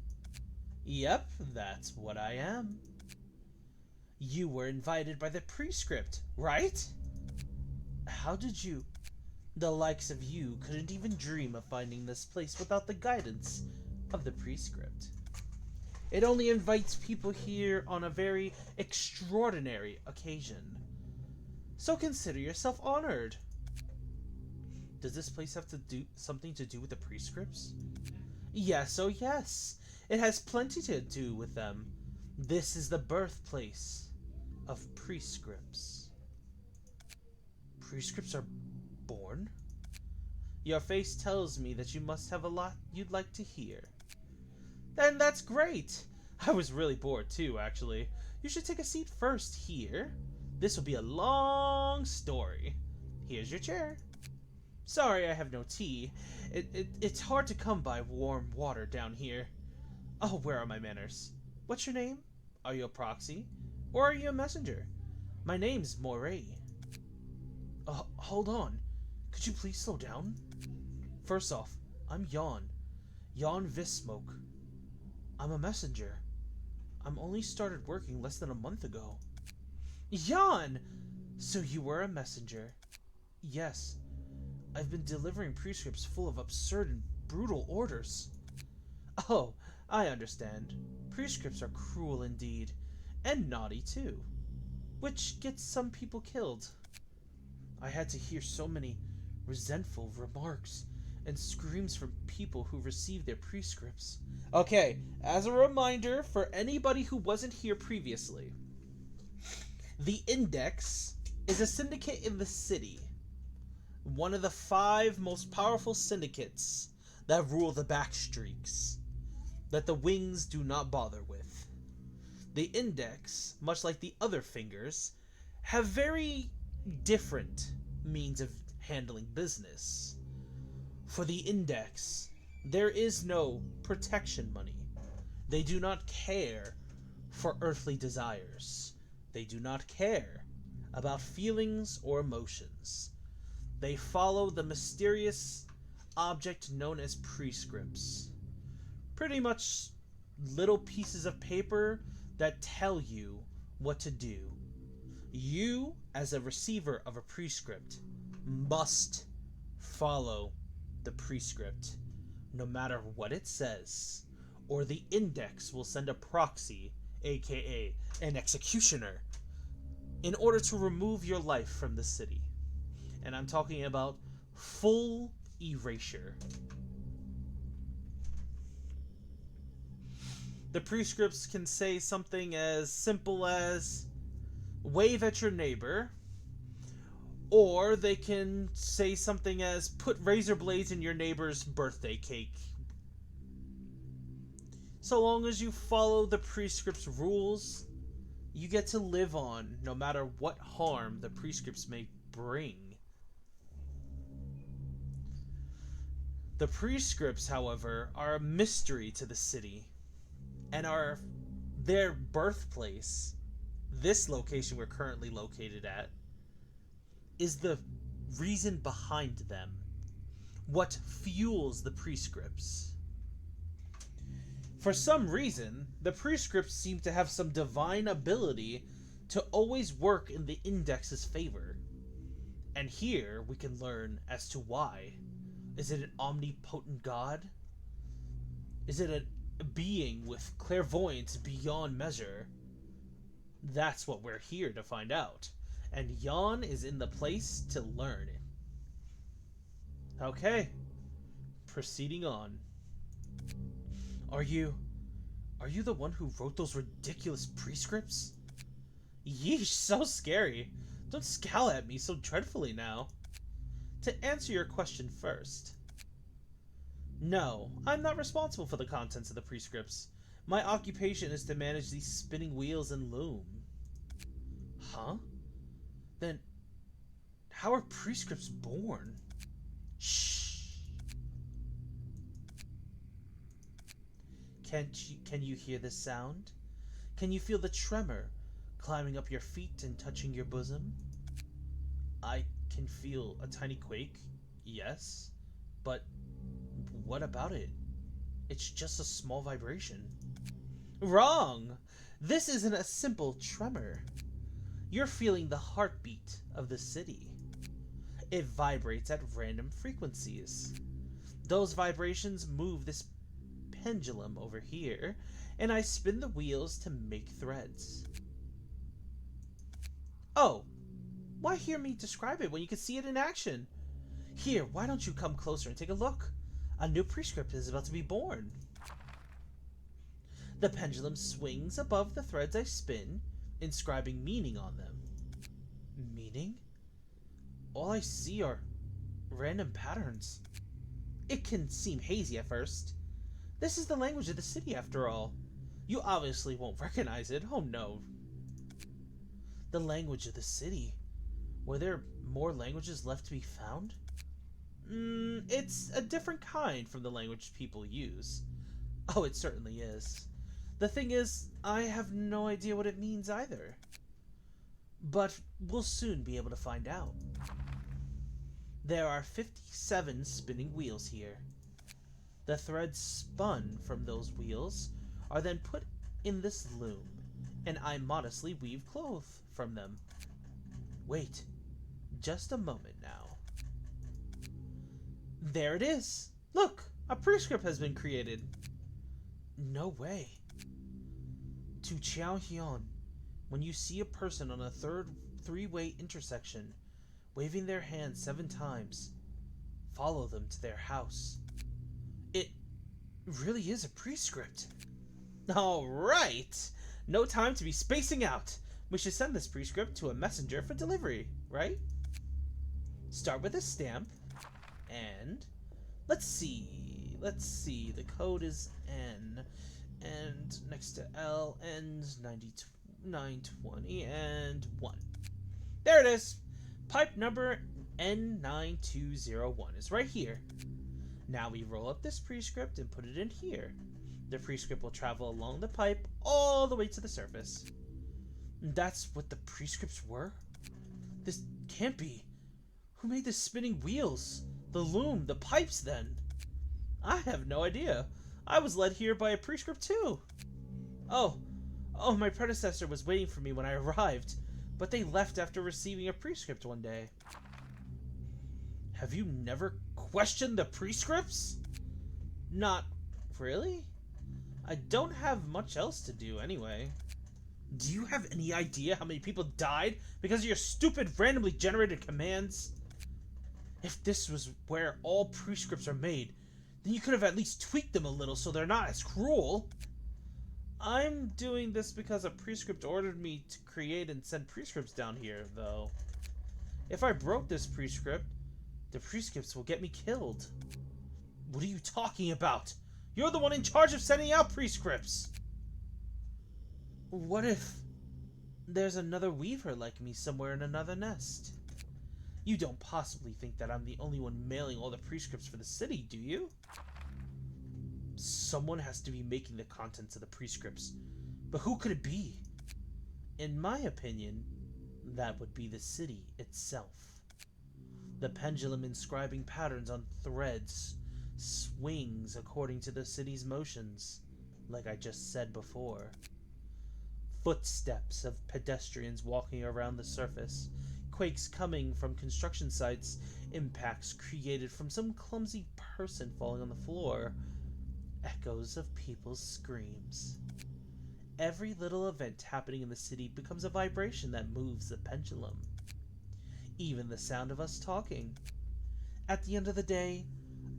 Yep, that's what I am. You were invited by the prescript, right? How did you... The likes of you couldn't even dream of finding this place without the guidance of the prescript. It only invites people here on a very extraordinary occasion. So consider yourself honored. Does this place have to do something to do with the prescripts? Yes, oh yes. It has plenty to do with them. This is the birthplace of prescripts. Prescripts are born? Your face tells me that you must have a lot you'd like to hear. Then that's great. I was really bored too, actually. You should take a seat first here. This will be a long story. Here's your chair. Sorry I have no tea. It's hard to come by warm water down here. Oh, where are my manners? What's your name? Are you a proxy? Or are you a messenger? My name's Moray. Hold on. Could you please slow down? First off, I'm Yon Vismoke. I'm a messenger. I'm only started working less than a month ago. Yon! So you were a messenger? Yes. I've been delivering prescripts full of absurd and brutal orders. Oh, I understand. Prescripts are cruel indeed. And naughty too. Which gets some people killed. I had to hear so many resentful remarks and screams from people who received their prescripts. Okay, as a reminder for anybody who wasn't here previously, the Index is a syndicate in the city. One of the 5 most powerful syndicates that rule the backstreaks, that the Wings do not bother with. The Index, much like the other fingers, have very different means of handling business. For the Index, there is no protection money. They do not care for earthly desires. They do not care about feelings or emotions. They follow the mysterious object known as prescripts. Pretty much little pieces of paper that tell you what to do. You, as a receiver of a prescript, must follow the prescript, no matter what it says or the Index will send a proxy, aka an executioner, in order to remove your life from the city. And I'm talking about full erasure. The prescripts can say something as simple as wave at your neighbor, or they can say something as put razor blades in your neighbor's birthday cake. So long as you follow the prescript's rules, you get to live on no matter what harm the prescripts may bring. The prescripts, however, are a mystery to the city, and are their birthplace, this location we're currently located at, is the reason behind them. What fuels the prescripts. For some reason, the prescripts seem to have some divine ability to always work in the Index's favor. And here we can learn as to why. Is it an omnipotent god? Is it a being with clairvoyance beyond measure? That's what we're here to find out. And Jan is in the place to learn. Okay. Proceeding on. Are you the one who wrote those ridiculous prescripts? Yeesh, so scary. Don't scowl at me so dreadfully now. To answer your question first. No, I'm not responsible for the contents of the prescripts. My occupation is to manage these spinning wheels and loom. Huh? Then, how are prescripts born? Shh. Can you hear the sound? Can you feel the tremor climbing up your feet and touching your bosom? I can feel a tiny quake, yes, but what about it? It's just a small vibration. Wrong! This isn't a simple tremor. You're feeling the heartbeat of the city. It vibrates at random frequencies. Those vibrations move this pendulum over here, and I spin the wheels to make threads. Oh, why hear me describe it when you can see it in action? Here, why don't you come closer and take a look? A new prescript is about to be born. The pendulum swings above the threads I spin, inscribing meaning on them. Meaning? All I see are random patterns. It can seem hazy at first. This is the language of the city, after all. You obviously won't recognize it. Oh no. The language of the city. Were there more languages left to be found? It's a different kind from the language people use. Oh, it certainly is. The thing is, I have no idea what it means either. But we'll soon be able to find out. There are 57 spinning wheels here. The threads spun from those wheels are then put in this loom, and I modestly weave cloth from them. Wait, just a moment now. There it is! Look, a prescript has been created. No way. To Chiao Hyun, when you see a person on a three-way intersection, waving their hand 7 times, follow them to their house. It really is a prescript. Alright! No time to be spacing out. We should send this prescript to a messenger for delivery, right? Start with a stamp, and let's see, the code is N, and next to L, and 920, and 1. There it is! Pipe number N9201 is right here. Now we roll up this prescript and put it in here. The prescript will travel along the pipe all the way to the surface. That's what the prescripts were? This can't be. Who made the spinning wheels? The loom, the pipes then? I have no idea. I was led here by a prescript too. Oh, my predecessor was waiting for me when I arrived, but they left after receiving a prescript one day. Have you never questioned the prescripts? Not really? I don't have much else to do anyway. Do you have any idea how many people died because of your stupid randomly generated commands? If this was where all prescripts are made, then you could have at least tweaked them a little so they're not as cruel. I'm doing this because a prescript ordered me to create and send prescripts down here, though. If I broke this prescript, the prescripts will get me killed. What are you talking about? You're the one in charge of sending out prescripts! What if there's another weaver like me somewhere in another nest? You don't possibly think that I'm the only one mailing all the prescripts for the city, do you? Someone has to be making the contents of the prescripts, but who could it be? In my opinion, that would be the city itself. The pendulum inscribing patterns on threads swings according to the city's motions, like I just said before. Footsteps of pedestrians walking around the surface, quakes coming from construction sites, impacts created from some clumsy person falling on the floor, echoes of people's screams. Every little event happening in the city becomes a vibration that moves the pendulum. Even the sound of us talking. At the end of the day,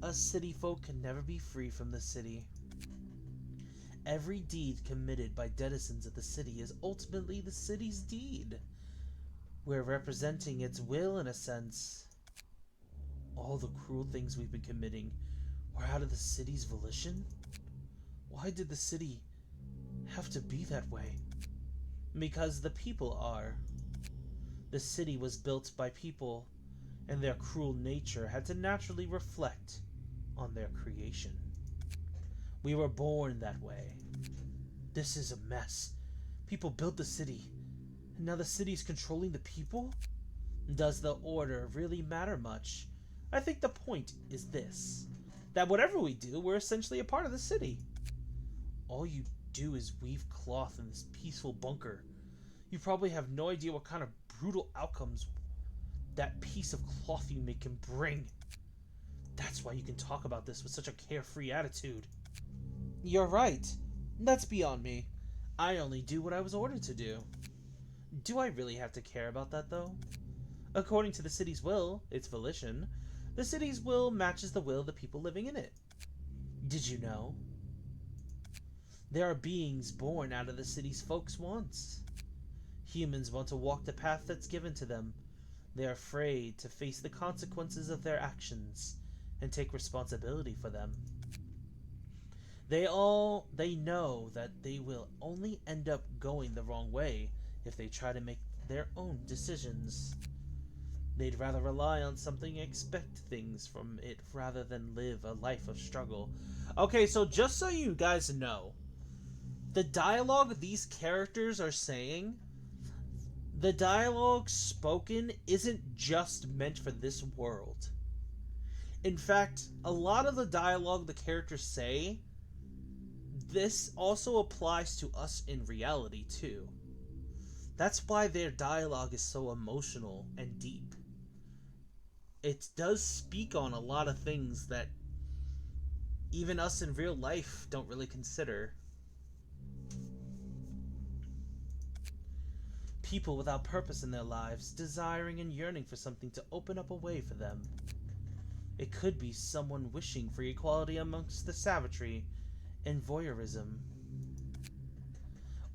us city folk can never be free from the city. Every deed committed by denizens of the city is ultimately the city's deed. We're representing its will in a sense. All the cruel things we've been committing were out of the city's volition? Why did the city have to be that way? Because the people are. The city was built by people, and their cruel nature had to naturally reflect on their creation. We were born that way. This is a mess. People built the city, and now the city's controlling the people? Does the order really matter much? I think the point is this, that whatever we do, we're essentially a part of the city. All you do is weave cloth in this peaceful bunker. You probably have no idea what kind of brutal outcomes that piece of cloth you make can bring. That's why you can talk about this with such a carefree attitude. You're right. That's beyond me. I only do what I was ordered to do. Do I really have to care about that, though? According to the city's will, its volition, the city's will matches the will of the people living in it. Did you know? There are beings born out of the city's folks' wants. Humans want to walk the path that's given to them. They are afraid to face the consequences of their actions and take responsibility for them. They know that they will only end up going the wrong way if they try to make their own decisions. They'd rather rely on something and expect things from it rather than live a life of struggle. Okay, so just so you guys know, the dialogue these characters are saying, the dialogue spoken isn't just meant for this world. In fact, a lot of the dialogue the characters say, this also applies to us in reality too. That's why their dialogue is so emotional and deep. It does speak on a lot of things that even us in real life don't really consider. People without purpose in their lives, desiring and yearning for something to open up a way for them. It could be someone wishing for equality amongst the savagery and voyeurism.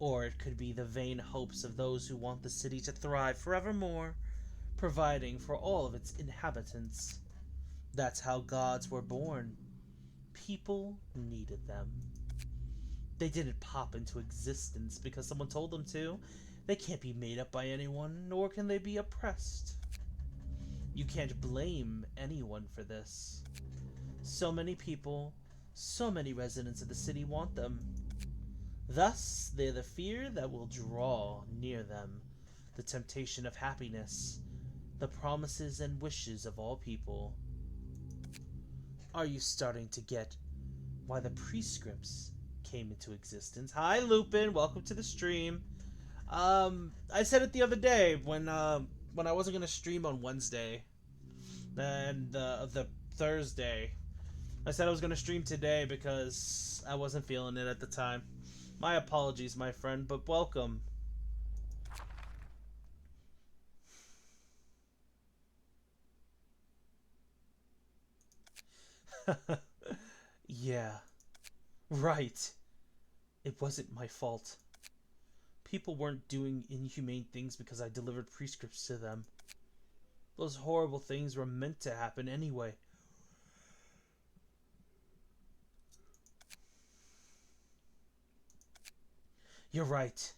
Or it could be the vain hopes of those who want the city to thrive forevermore, providing for all of its inhabitants. That's how gods were born. People needed them. They didn't pop into existence because someone told them to. They can't be made up by anyone, nor can they be oppressed. You can't blame anyone for this. So many people, so many residents of the city want them. Thus, they're the fear that will draw near them, the temptation of happiness, the promises and wishes of all people. Are you starting to get why the prescripts came into existence? Hi, Lupin. Welcome to the stream. I said it the other day when I wasn't gonna stream on Wednesday and the Thursday. I said I was going to stream today because I wasn't feeling it at the time. My apologies, my friend, but welcome. Yeah, right. It wasn't my fault. People weren't doing inhumane things because I delivered prescripts to them. Those horrible things were meant to happen anyway. You're right.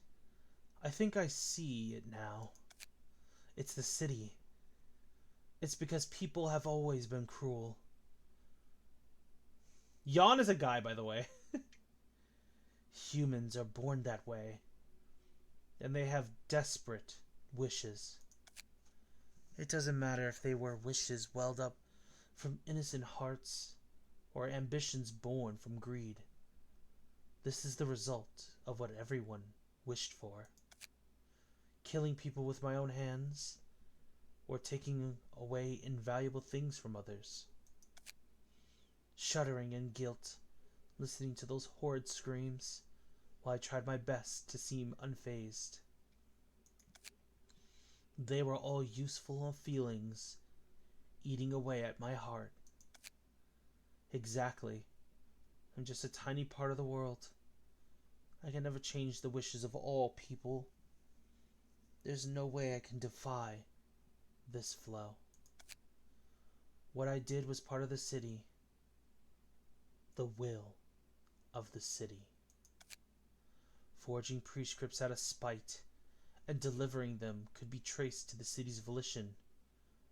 I think I see it now. It's the city. It's because people have always been cruel. Yon is a guy, by the way. Humans are born that way. And they have desperate wishes. It doesn't matter if they were wishes welled up from innocent hearts or ambitions born from greed. This is the result of what everyone wished for. Killing people with my own hands, or taking away invaluable things from others. Shuddering in guilt, listening to those horrid screams, while I tried my best to seem unfazed. They were all useful feelings, eating away at my heart. Exactly. I'm just a tiny part of the world. I can never change the wishes of all people. There's no way I can defy this flow. What I did was part of the city. The will of the city. Forging prescripts out of spite and delivering them could be traced to the city's volition,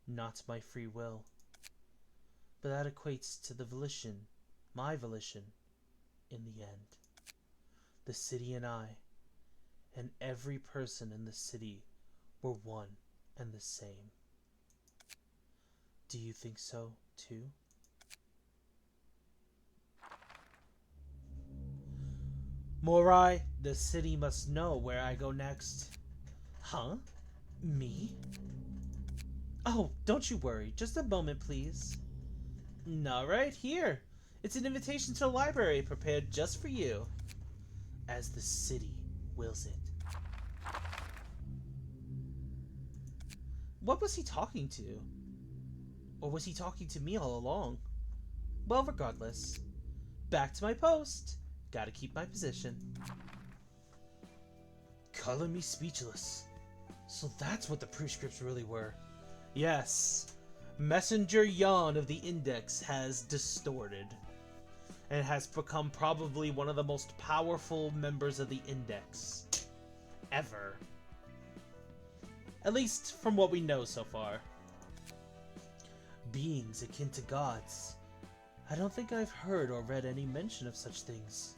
not my free will. But that equates to the volition, my volition, in the end. The city and I, and every person in the city, were one and the same. Do you think so, too? Morai, the city must know where I go next. Huh? Me? Oh, don't you worry. Just a moment, please. No, right here. It's an invitation to the library prepared just for you. As the city wills it. What was he talking to? Or was he talking to me all along? Well, regardless. Back to my post. Gotta keep my position. Color me speechless. So that's what the prescripts really were. Yes. Messenger Yon of the Index has distorted. And has become probably one of the most powerful members of the Index. Ever. At least from what we know so far. Beings akin to gods. I don't think I've heard or read any mention of such things.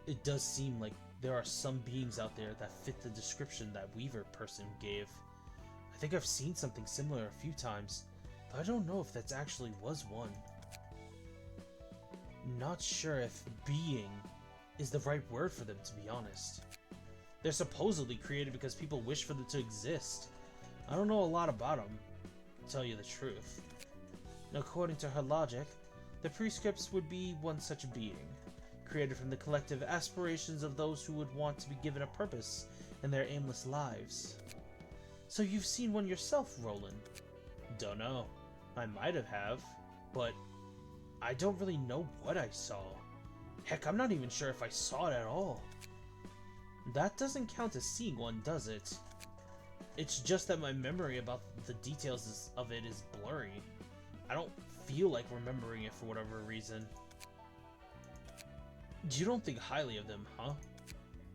It does seem like there are some beings out there that fit the description that Weaver person gave. I think I've seen something similar a few times, but I don't know if that actually was one. Not sure if being is the right word for them, to be honest. They're supposedly created because people wish for them to exist. I don't know a lot about them, to tell you the truth. According to her logic, the prescripts would be one such being, created from the collective aspirations of those who would want to be given a purpose in their aimless lives. So you've seen one yourself, Roland? Don't know. I might have, but I don't really know what I saw. Heck, I'm not even sure if I saw it at all. That doesn't count as seeing one, does it? It's just that my memory about the details of it is blurry. I don't feel like remembering it for whatever reason. You don't think highly of them, huh?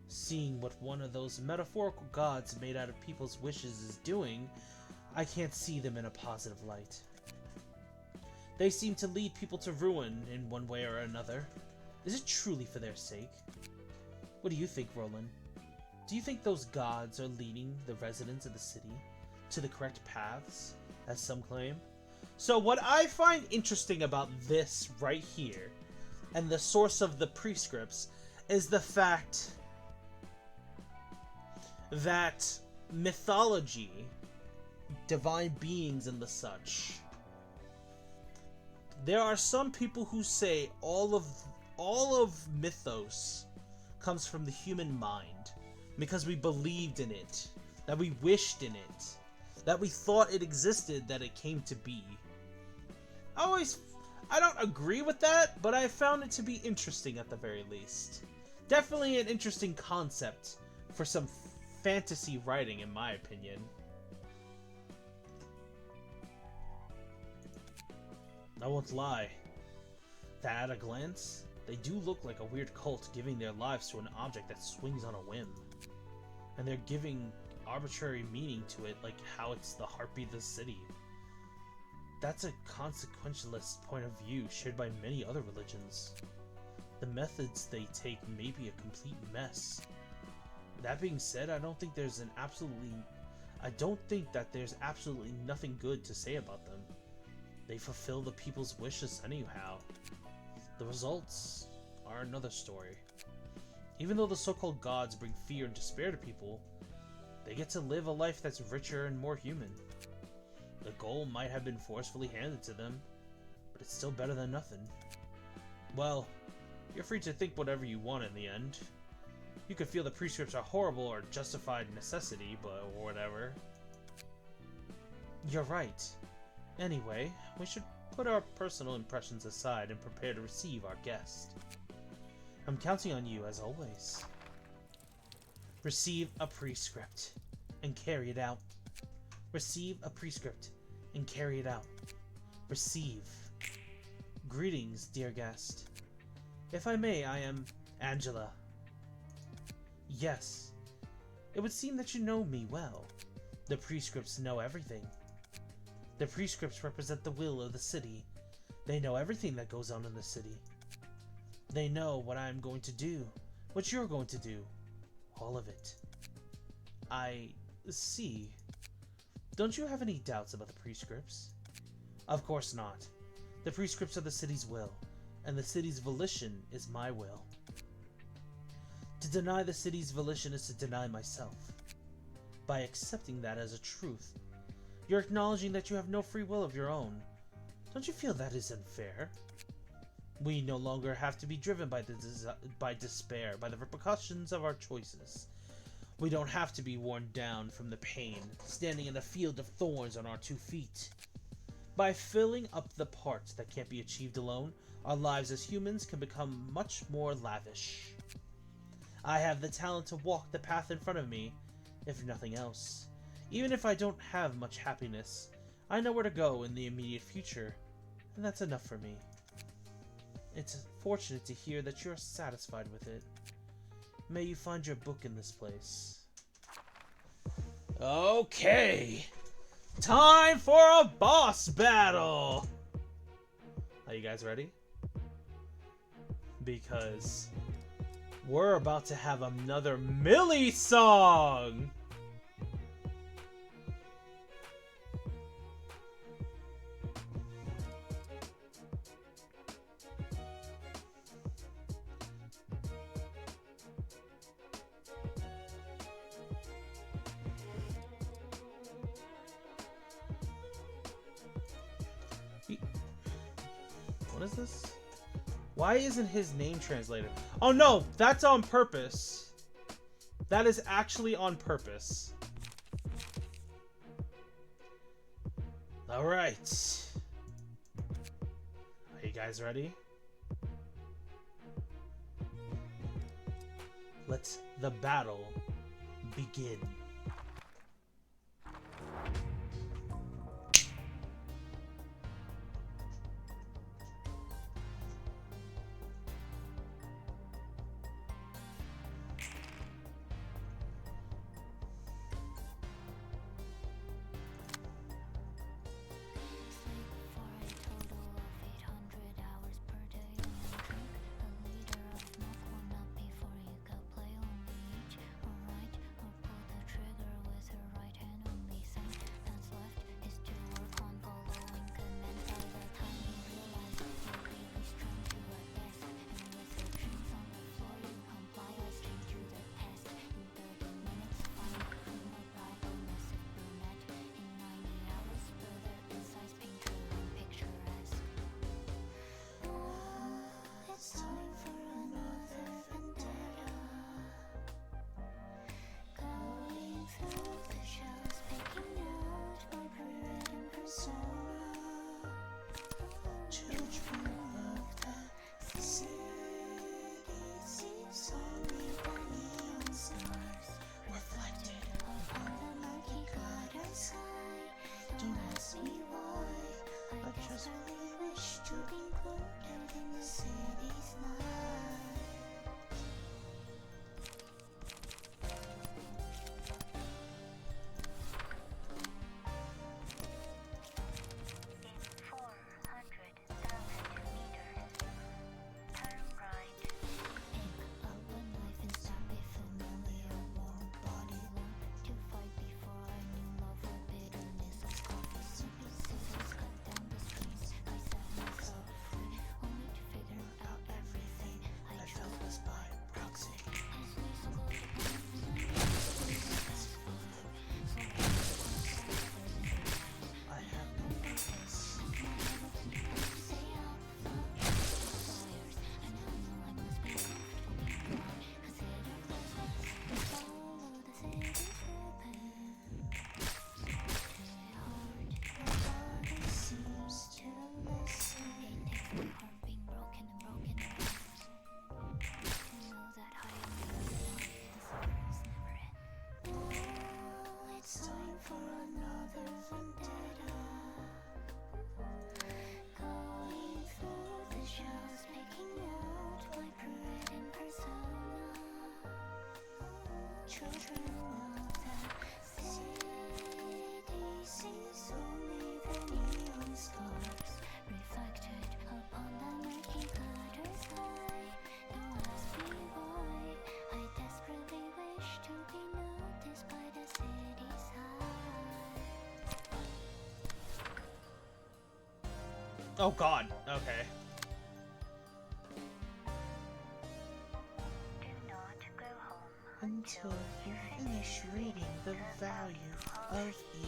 Seeing what one of those metaphorical gods made out of people's wishes is doing, I can't see them in a positive light. They seem to lead people to ruin in one way or another. Is it truly for their sake? What do you think, Roland? Do you think those gods are leading the residents of the city to the correct paths, as some claim? So what I find interesting about this right here, and the source of the prescripts, is the fact that mythology, divine beings and the such, There are some people who say all of mythos comes from the human mind because we believed in it, that we wished in it, that we thought it existed, that it came to be. I don't agree with that, but I found it to be interesting at the very least. Definitely an interesting concept for some fantasy writing, in my opinion. I won't lie, that at a glance, they do look like a weird cult giving their lives to an object that swings on a whim. And they're giving arbitrary meaning to it, like how it's the heartbeat of the city. That's a consequentialist point of view shared by many other religions. The methods they take may be a complete mess. That being said, I don't think that there's absolutely nothing good to say about them. They fulfill the people's wishes anyhow. The results are another story. Even though the so-called gods bring fear and despair to people, they get to live a life that's richer and more human. The goal might have been forcefully handed to them, but it's still better than nothing. Well, you're free to think whatever you want in the end. You could feel the prescripts are horrible or justified necessity, but whatever. You're right. Anyway, we should put our personal impressions aside and prepare to receive our guest. I'm counting on you as always. Receive a prescript and carry it out. Receive a prescript and carry it out. Receive. Greetings, dear guest. If I may, I am Angela. Yes. It would seem that you know me well. The prescripts know everything. The prescripts represent the will of the city. They know everything that goes on in the city. They know what I'm going to do, what you're going to do. All of it. I see. Don't you have any doubts about the prescripts? Of course not. The prescripts are the city's will, and the city's volition is my will. To deny the city's volition is to deny myself. By accepting that as a truth, you're acknowledging that you have no free will of your own. Don't you feel that is unfair? We no longer have to be driven by despair, by the repercussions of our choices. We don't have to be worn down from the pain, standing in a field of thorns on our 2 feet. By filling up the parts that can't be achieved alone, our lives as humans can become much more lavish. I have the talent to walk the path in front of me, if nothing else. Even if I don't have much happiness, I know where to go in the immediate future, and that's enough for me. It's fortunate to hear that you're satisfied with it. May you find your book in this place. Okay! Time for a boss battle! Are you guys ready? Because we're about to have another Millie song! What is this? Why isn't his name translated? Oh no, that's on purpose. That is actually on purpose. Alright. Are you guys ready? Let the battle begin. vendetta. Going through the shells, picking out my pride and persona. Children of the city sees only the neon stars reflected upon the murky gutter sky. Now ask me why I desperately wish to be noticed by the city's eye. Oh god. Okay. Do not go home Until you finish reading the value of E.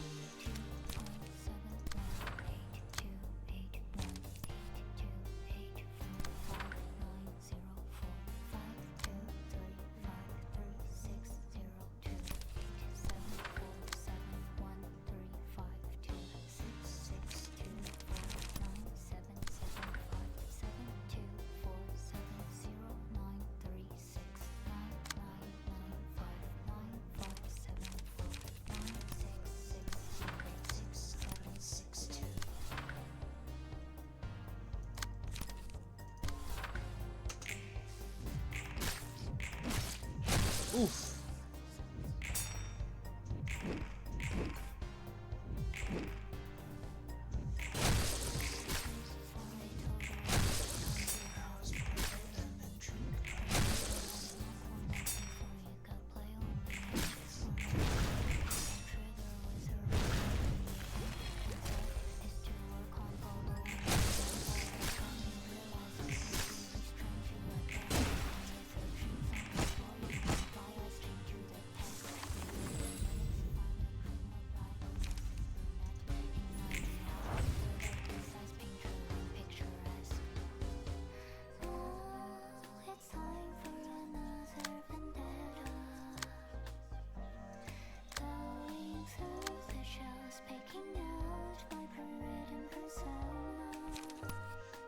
7 Oof.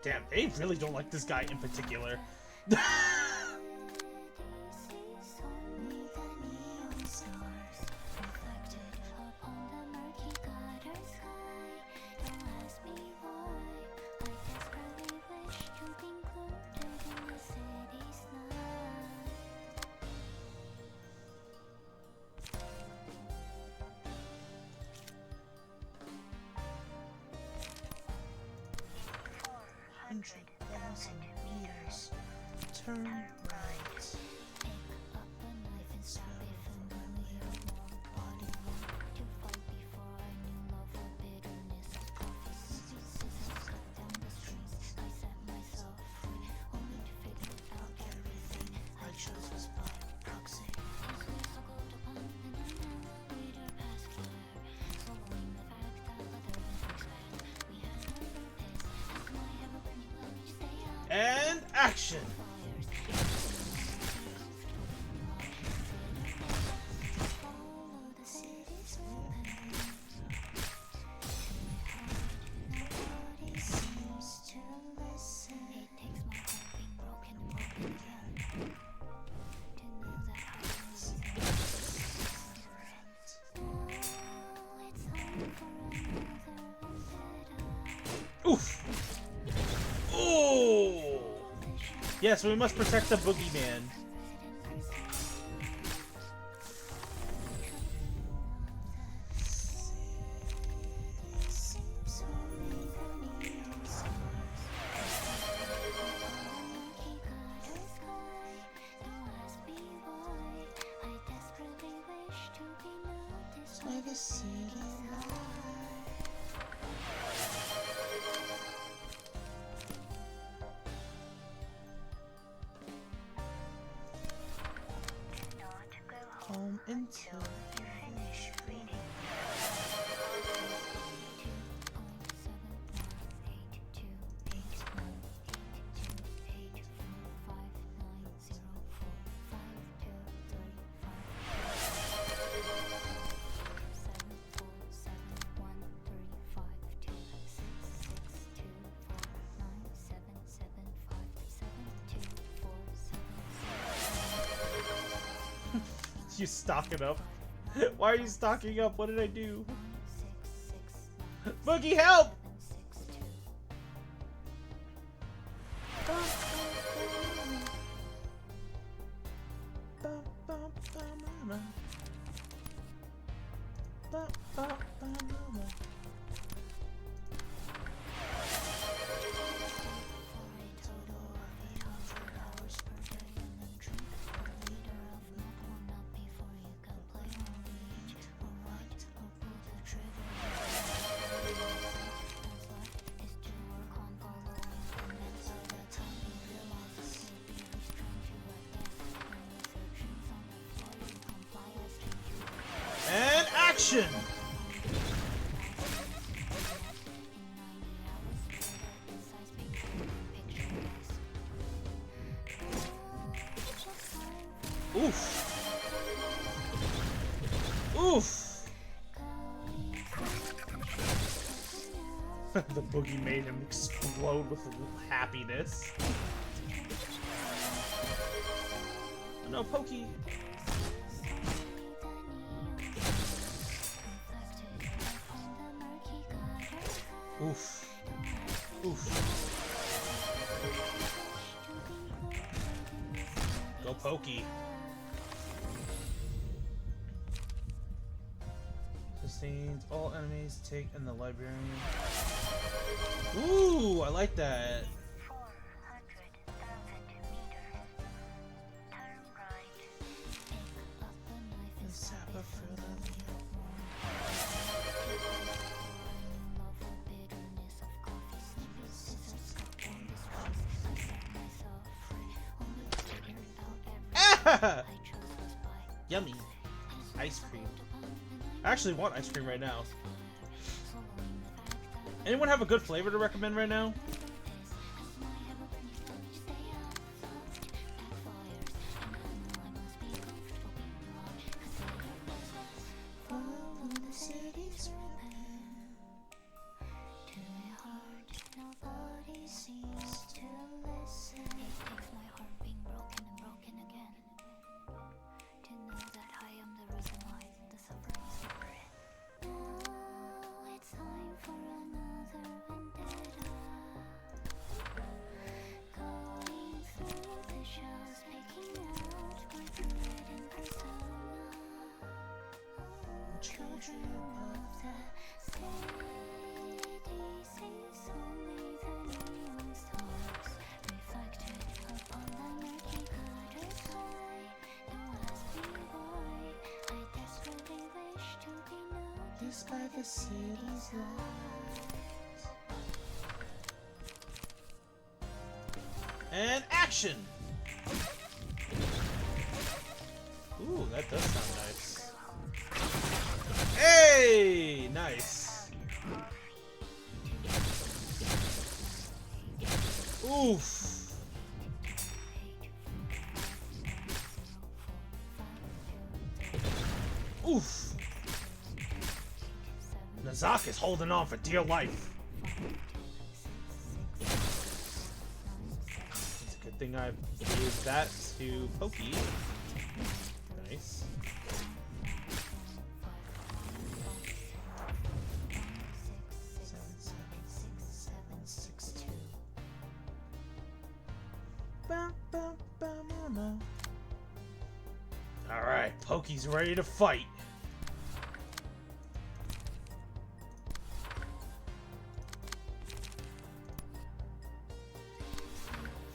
Damn, they really don't like this guy in particular. meters. Turn right. And action! Oof! Oh! Yes, we must protect the boogeyman. By the city light. Home until you finish reading. You stocking up? Why are you stocking up? What did I do? Boogie, help! And action! Oof. Oof. The boogie made him explode with happiness. Oh, no, Pokey. Oof. Oof. Go Pokey. Sustains all enemies take in the librarian. Ooh, I like that. 400,000 meters. Turn right. Pick up the knife and stab it through the needle. Love with bitterness of coffee. Snippy scissors cut down this piece. I set myself free. Only to figure out everything I chose was by. Yummy. Ice cream. I actually want ice cream right now. Anyone have a good flavor to recommend right now? Nobody seems to listen. It takes my heart being broken and broken again to know that I am the reason why the suffering is different. Now it's time for another vendetta. Going through the shells, making out my forbidden persona. Children of the city sees only the neon stars reflected upon the murky gutters high. Now ask me why I desperately wish to be noticed by the city's lights. And action! Ooh, that does sound nice. Hey! Nice. Oof. Oof. Nazak is holding on for dear life. It's a good thing I gave that to Pokey. Nice. Alright, Pokey's ready to fight.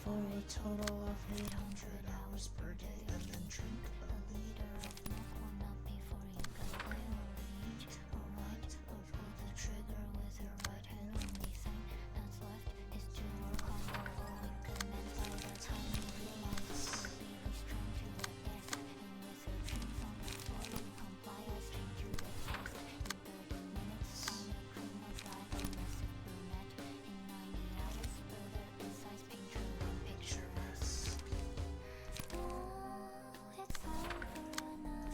For a total of 800 hours per day, and then drink a liter of milk. Warm up before you can play or reach or right or pull the trigger with your right hand. Only thing that's left is to work on following commands by the time you realize you'll be restrained to a death. And with your dreams on the floor, you comply as trained to the task. In 30 minutes, on the cream of life, a massive brunette. In 90 hours, further insights paint true and picturesque. Now it's time for another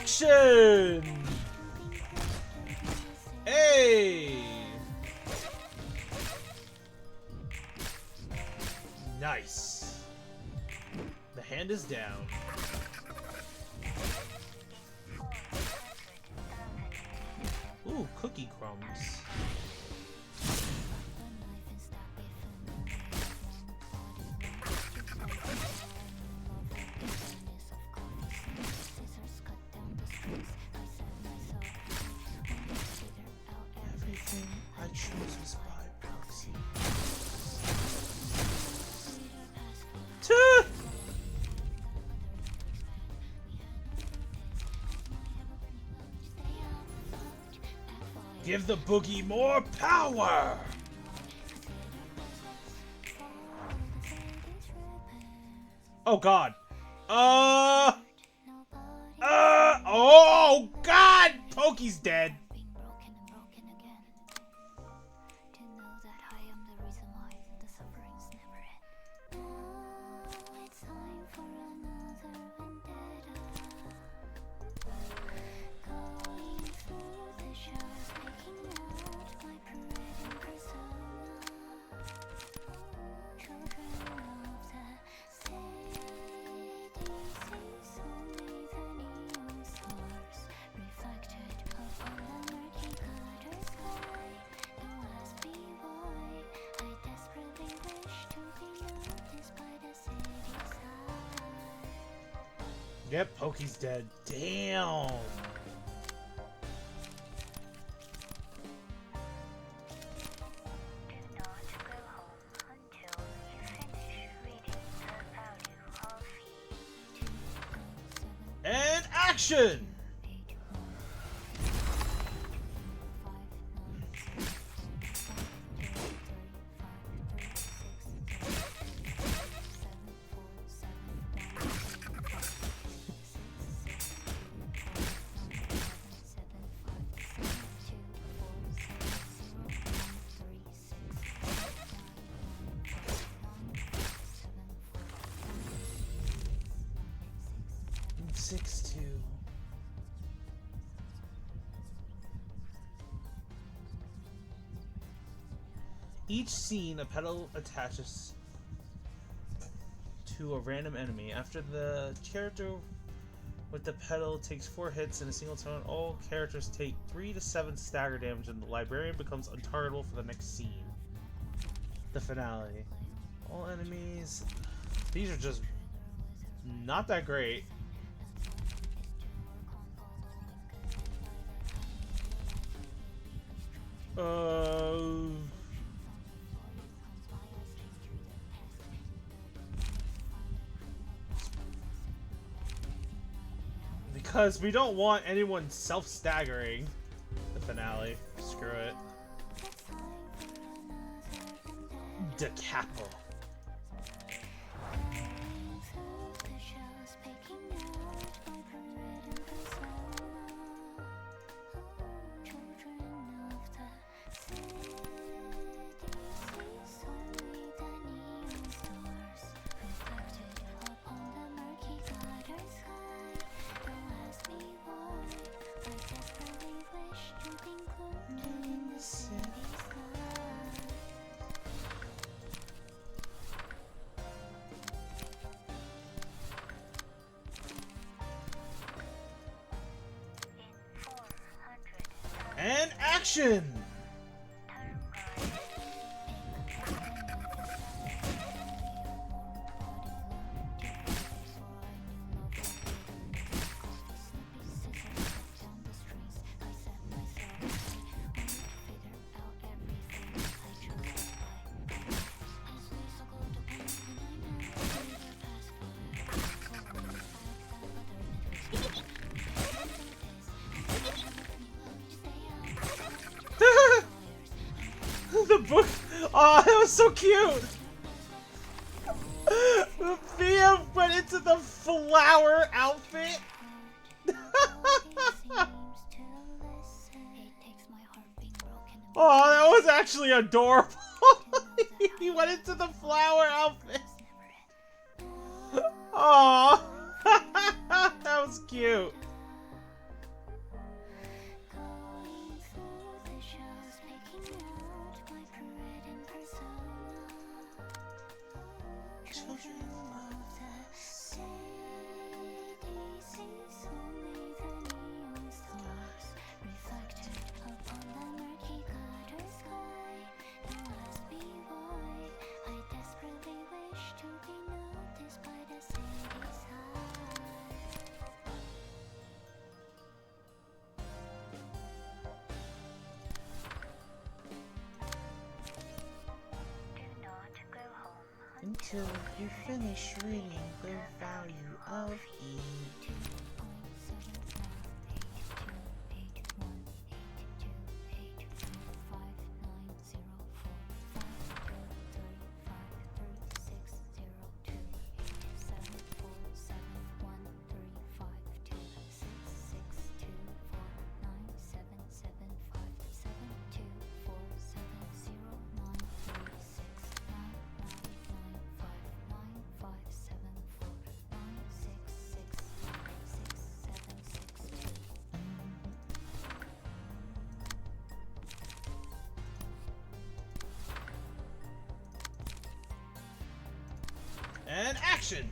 action! Hey! Nice. The hand is down. Ooh, cookie crumbs. Everything I chose was by proxy. Tuh! Give the boogie more power! Oh god. Oh god! Pokey's dead. Yep, Pokey's dead. Damn. And action! Six two. Each scene, a pedal attaches to a random enemy. After the character with the pedal takes 4 hits in a single turn, all characters take 3 to 7 stagger damage, and the librarian becomes untargetable for the next scene. The finale. All enemies. These are just not that great. Because we don't want anyone self-staggering the finale. Screw it. Decapo. And action! The book. Oh, that was so cute. Thea went into the flower outfit. Oh, that was actually adorable. He went into the flower outfit. Oh, that was cute. children of the city sees only the neon stars reflected upon the murky gutter sky. Now ask me why I desperately wish to be noticed by the city's eye. Do not go home Until you finish reading the value of E. And action!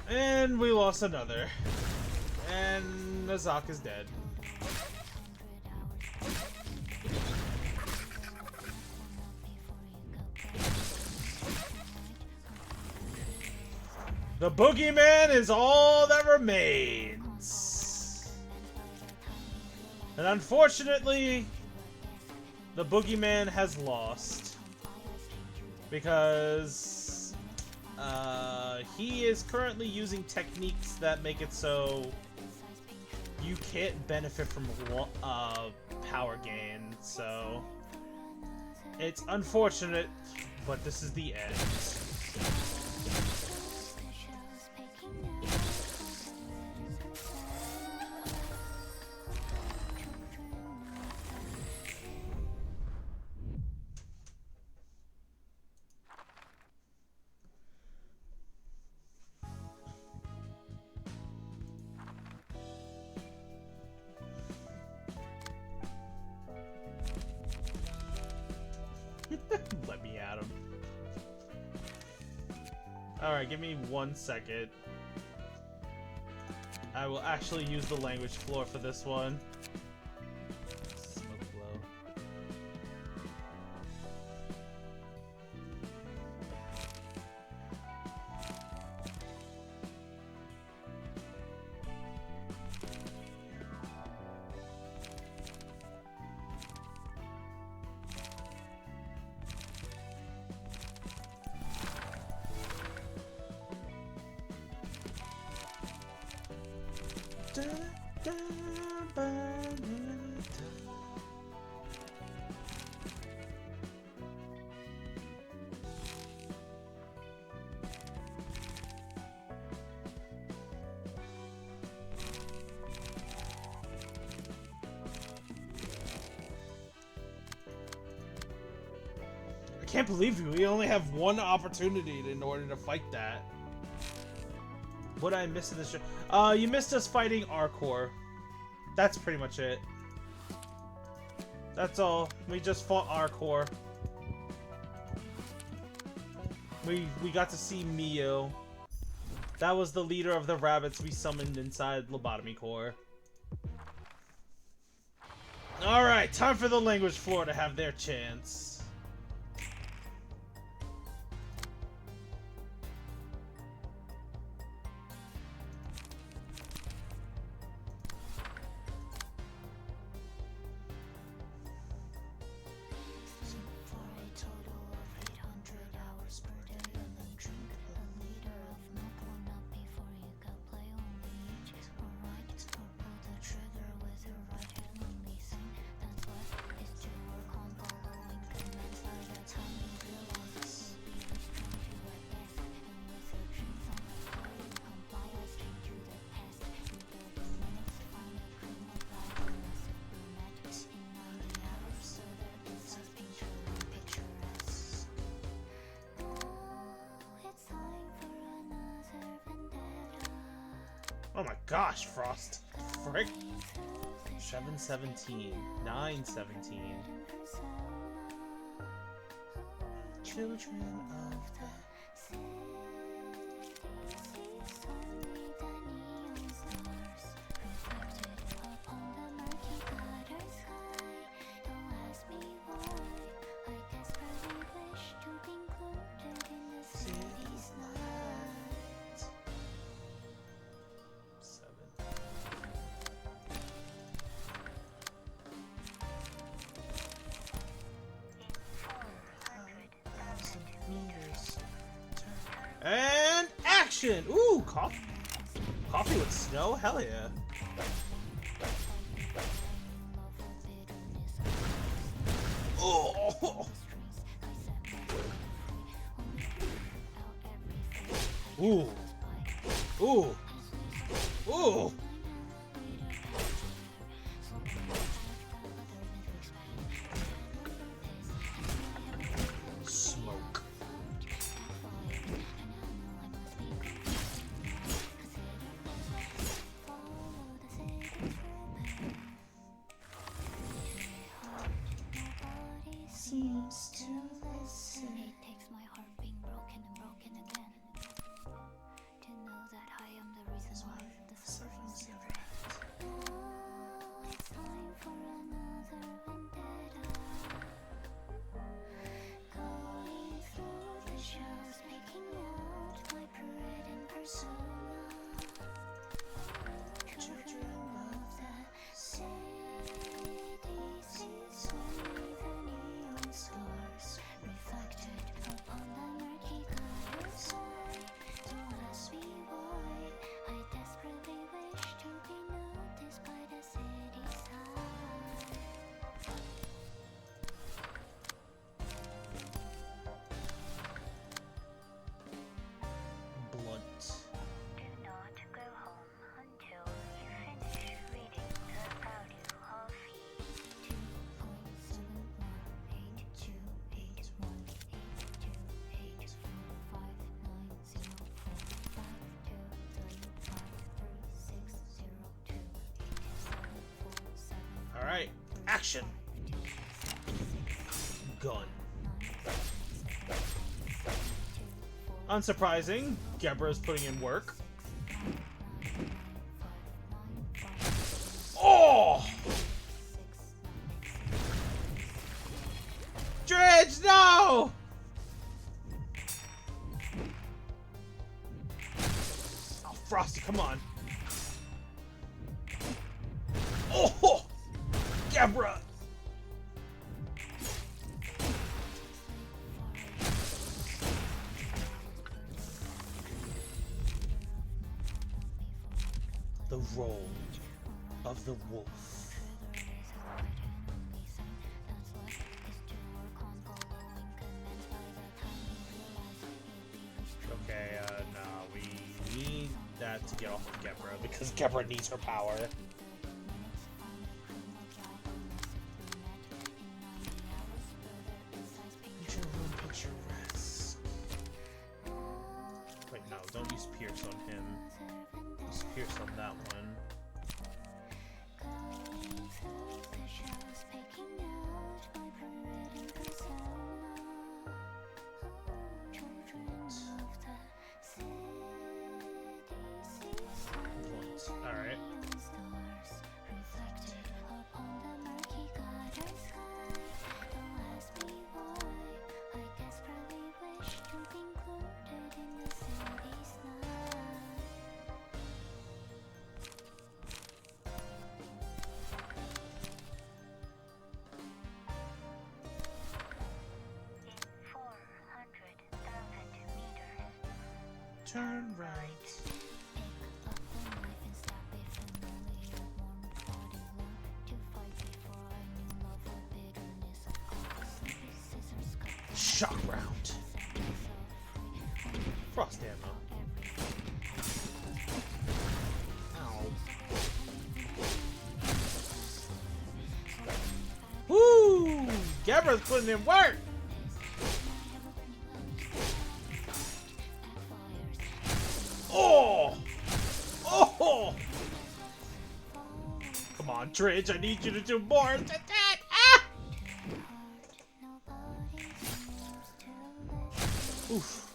And we lost another. And Nazak is dead. The boogeyman is all that remains. And unfortunately, the boogeyman has lost. Because he is currently using techniques that make it so you can't benefit from power gain. So it's unfortunate, but this is the end. Let me at him. Alright, give me 1 second. I will actually use the language floor for this one. Smoke blow. I can't believe we only have one opportunity in order to fight that. What I missed in this show? You missed us fighting Arcor. That's pretty much it. That's all. We just fought Arcor. We got to see Mio. That was the leader of the rabbits we summoned inside Lobotomy Core. Alright, time for the language floor to have their chance. for a total of 800 hours per day, and then drink a liter of milk. Warm up before you go play. Only eat or write or pull the trigger with your right hand. Only thing that's left is to work on following commands. By the time you realize it will be restrained to at best, and with your dreams on the floor, you comply or straight to the past. You go the minutes, find a cream of life, a massive brunette in 90 hours, so that this has been truly picturesque. Now it's time for another vendetta. Oh my gosh, Frost. Frick. 717. 917. children of the city's light. 7. Thousand meters. And action! Ooh, coffee. Coffee with snow? Hell yeah. Oh! Ooh. Ooh. Ooh. Smoke. Seems to listen. It takes my heart being broken and broken again to know that I am the reason why the suffering's never end. Now it's time for another vendetta. Going through the shadows, making out my parade in persona. Children of the city, sees only the neon stars reflected upon the murky gutter side. Don't ask me why, I desperately wish to be noticed by the city side. Blunt. Do not go home until you finish reading the value of heat. 2.818282859360274747. Alright, action! Gun. Unsurprising, Gebra's putting in work. Oh! Dredge, no! Oh, Frosty, come on. Oh! Gebra! The role of the wolf. Okay, nah, we need that to get off of Gebra because Gebra needs her power. Picturesque. Wait, no, don't use Pierce on him. Use Pierce on that one. Alright. Turn right. Shock round. Frost ammo. Ow. Woo! Gebra's putting in work! Oh! Oh! Come on, Tridge, I need you to do more than that! Ah! Oof.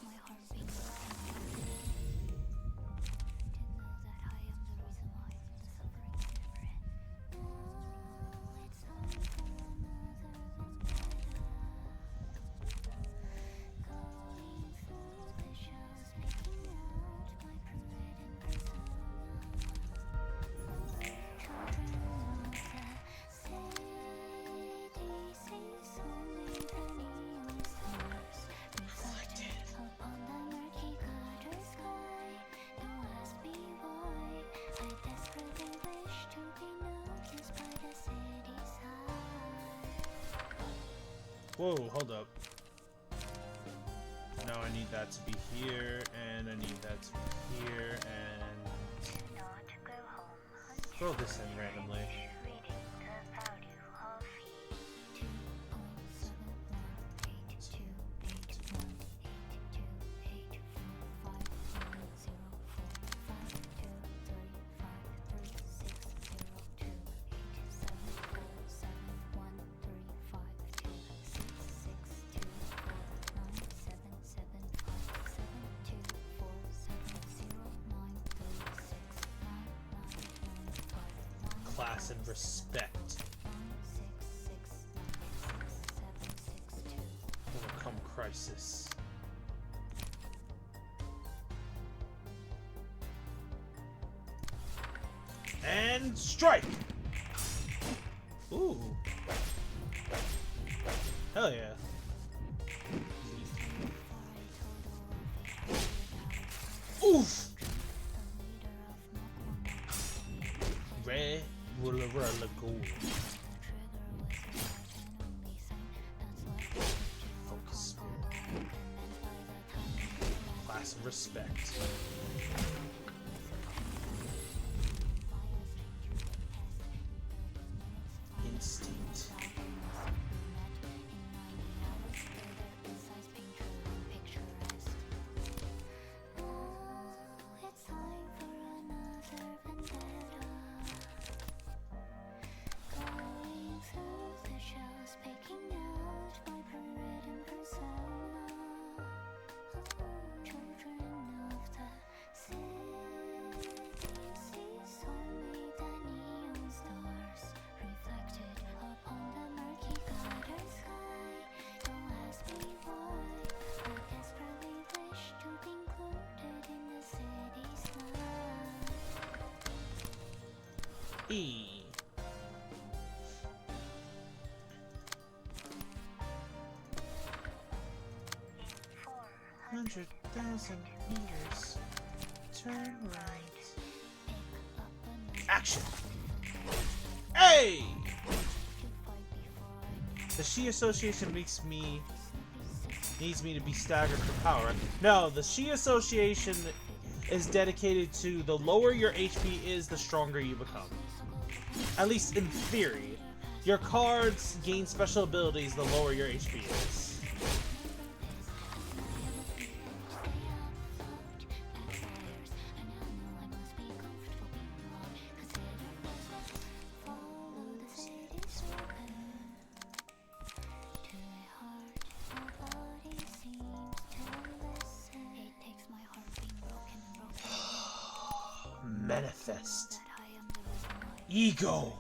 Whoa, hold up. Now I need that to be here, and I need that to be here, and throw this in randomly. Class and respect. Overcome crisis. And strike! Ooh. Hell yeah. Oof! Red will gold. Focus spirit. Class of respect. Instinct. E. 100,000 meters. Turn right. Action. Hey! The Shi Association needs me to be staggered for power. No, the Shi Association is dedicated to the lower your HP is, the stronger you become. At least in theory. Your cards gain special abilities the lower your HP is. Manifest. Ego.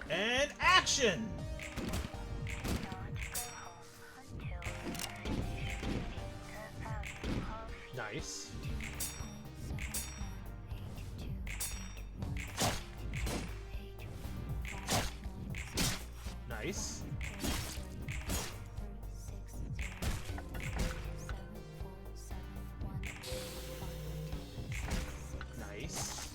And action! Nice. Nice. Nice.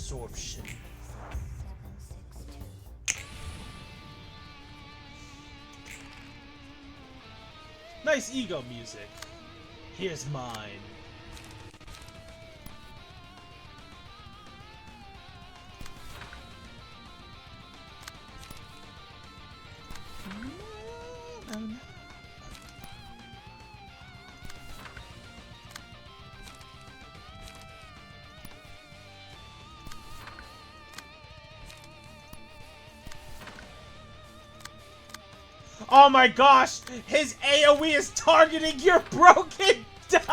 Distortion. Nice ego music. Here's mine. Oh no. Oh my gosh! His AoE is targeting your broken dice!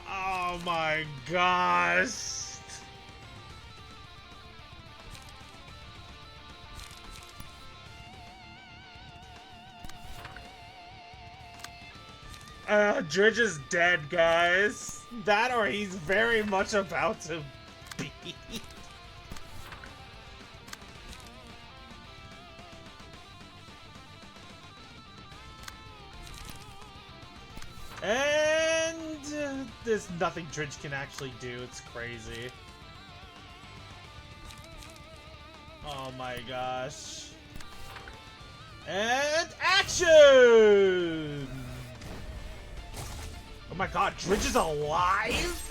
Oh my gosh! Dridge is dead, guys. That or he's very much about to be. And there's nothing Dridge can actually do. It's crazy. Oh my gosh. And action! Oh my god, Dridge is alive?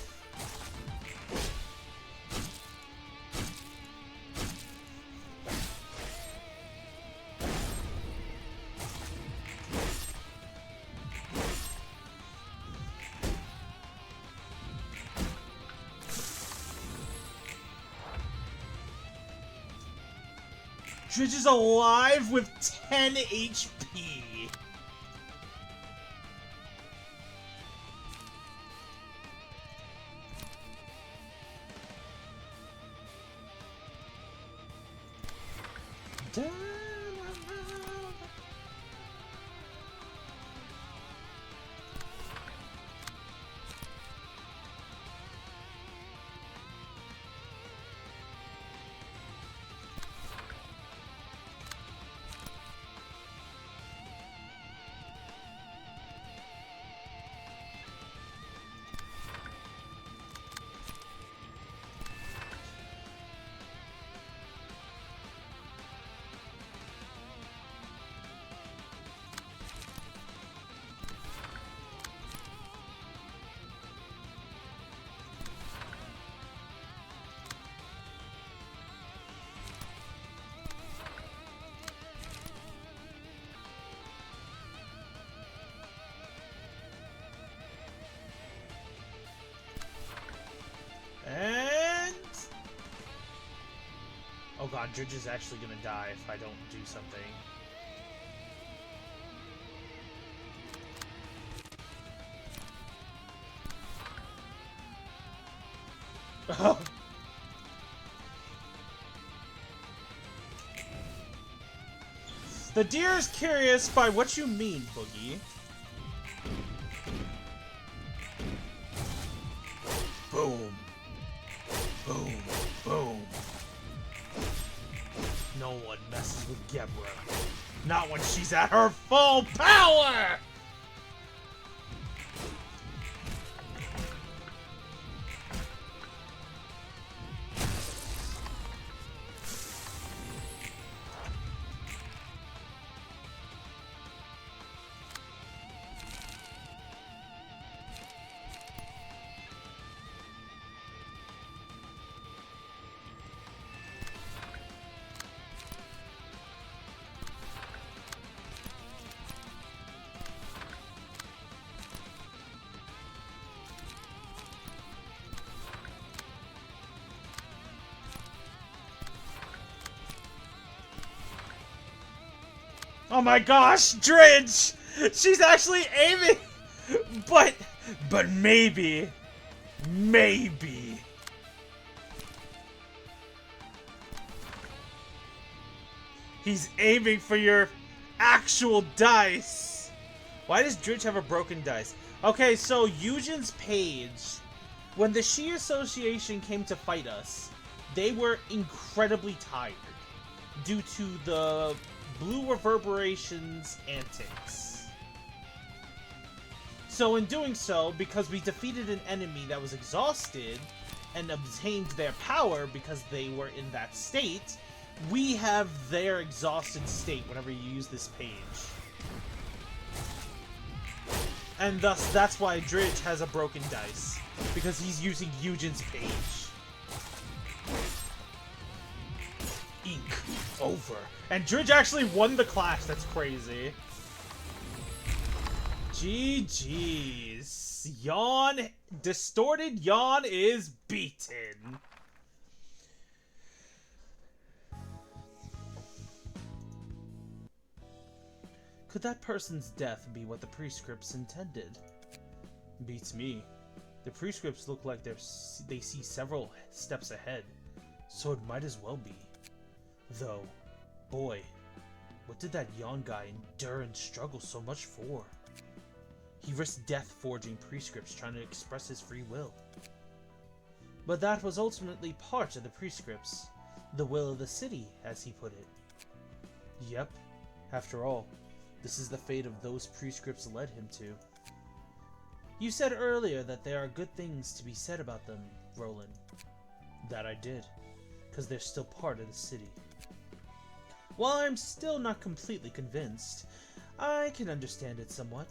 Dridge is alive with 10 HP. And... oh god, Dridge is actually gonna die if I don't do something. The deer is curious by what you mean, Boogie. Boom. Boom. Boom. No one messes with Gebra. Not when she's at her full power! Oh my gosh, Dridge! She's actually aiming! But maybe. Maybe. He's aiming for your actual dice. Why does Dridge have a broken dice? Okay, so Eugen's page, when the Shi Association came to fight us, they were incredibly tired due to the Blue Reverberation's antics. So in doing so, because we defeated an enemy that was exhausted and obtained their power because they were in that state, we have their exhausted state whenever you use this page. And thus, that's why Dridge has a broken dice. Because he's using Eugen's page. Ink. Over. And Dridge actually won the clash. That's crazy. GG's. Yawn. Distorted Yawn is beaten. Could that person's death be what the prescripts intended? Beats me. The prescripts look like they see several steps ahead, so it might as well be. Though, boy, what did that Yawn guy endure and struggle so much for? He risked death forging prescripts trying to express his free will. But that was ultimately part of the prescripts, the will of the city, as he put it. Yep, after all, this is the fate of those prescripts led him to. You said earlier that there are good things to be said about them, Roland. That I did, because they're still part of the city. While I'm still not completely convinced, I can understand it somewhat.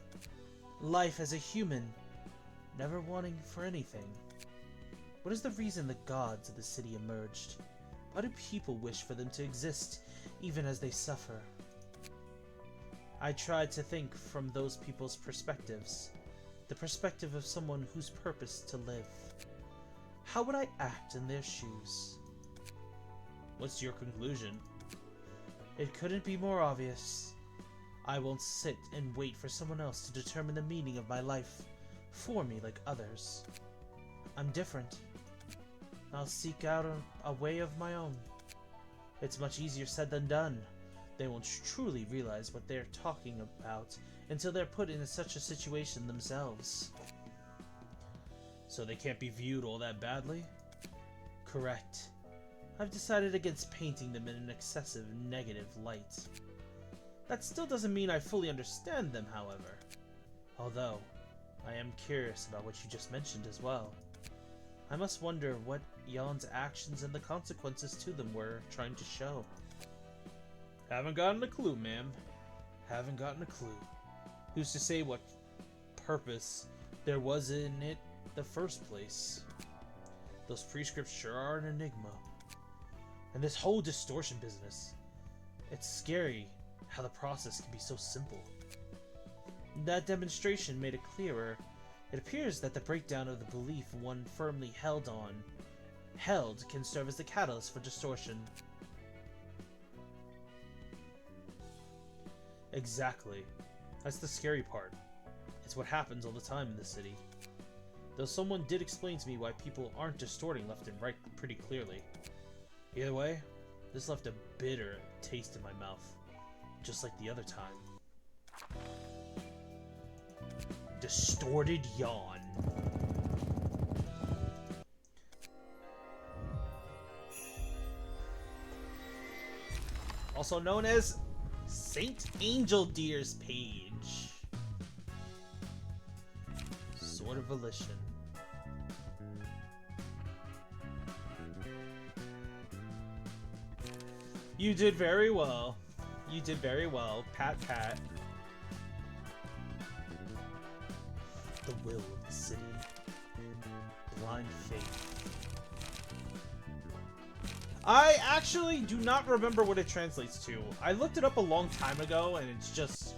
Life as a human, never wanting for anything. What is the reason the gods of the city emerged? Why do people wish for them to exist, even as they suffer? I tried to think from those people's perspectives. The perspective of someone whose purpose to live. How would I act in their shoes? What's your conclusion? It couldn't be more obvious. I won't sit and wait for someone else to determine the meaning of my life for me like others. I'm different. I'll seek out a way of my own. It's much easier said than done. They won't truly realize what they're talking about until they're put in such a situation themselves. So they can't be viewed all that badly? Correct. I've decided against painting them in an excessive negative light. That still doesn't mean I fully understand them, however. Although, I am curious about what you just mentioned as well. I must wonder what Yawn's actions and the consequences to them were trying to show. Haven't gotten a clue, ma'am. Haven't gotten a clue. Who's to say what purpose there was in it the first place? Those prescripts sure are an enigma. And this whole distortion business. It's scary how the process can be so simple. That demonstration made it clearer. It appears that the breakdown of the belief one firmly held can serve as the catalyst for distortion. Exactly. That's the scary part. It's what happens all the time in the city. Though someone did explain to me why people aren't distorting left and right pretty clearly. Either way, this left a bitter taste in my mouth. Just like the other time. Distorted Yawn. Also known as Saint Angel Deer's page. Sword of Volition. You did very well. You did very well. Pat, pat. The will of the city. Blind faith. I actually do not remember what it translates to. I looked it up a long time ago, and it's just...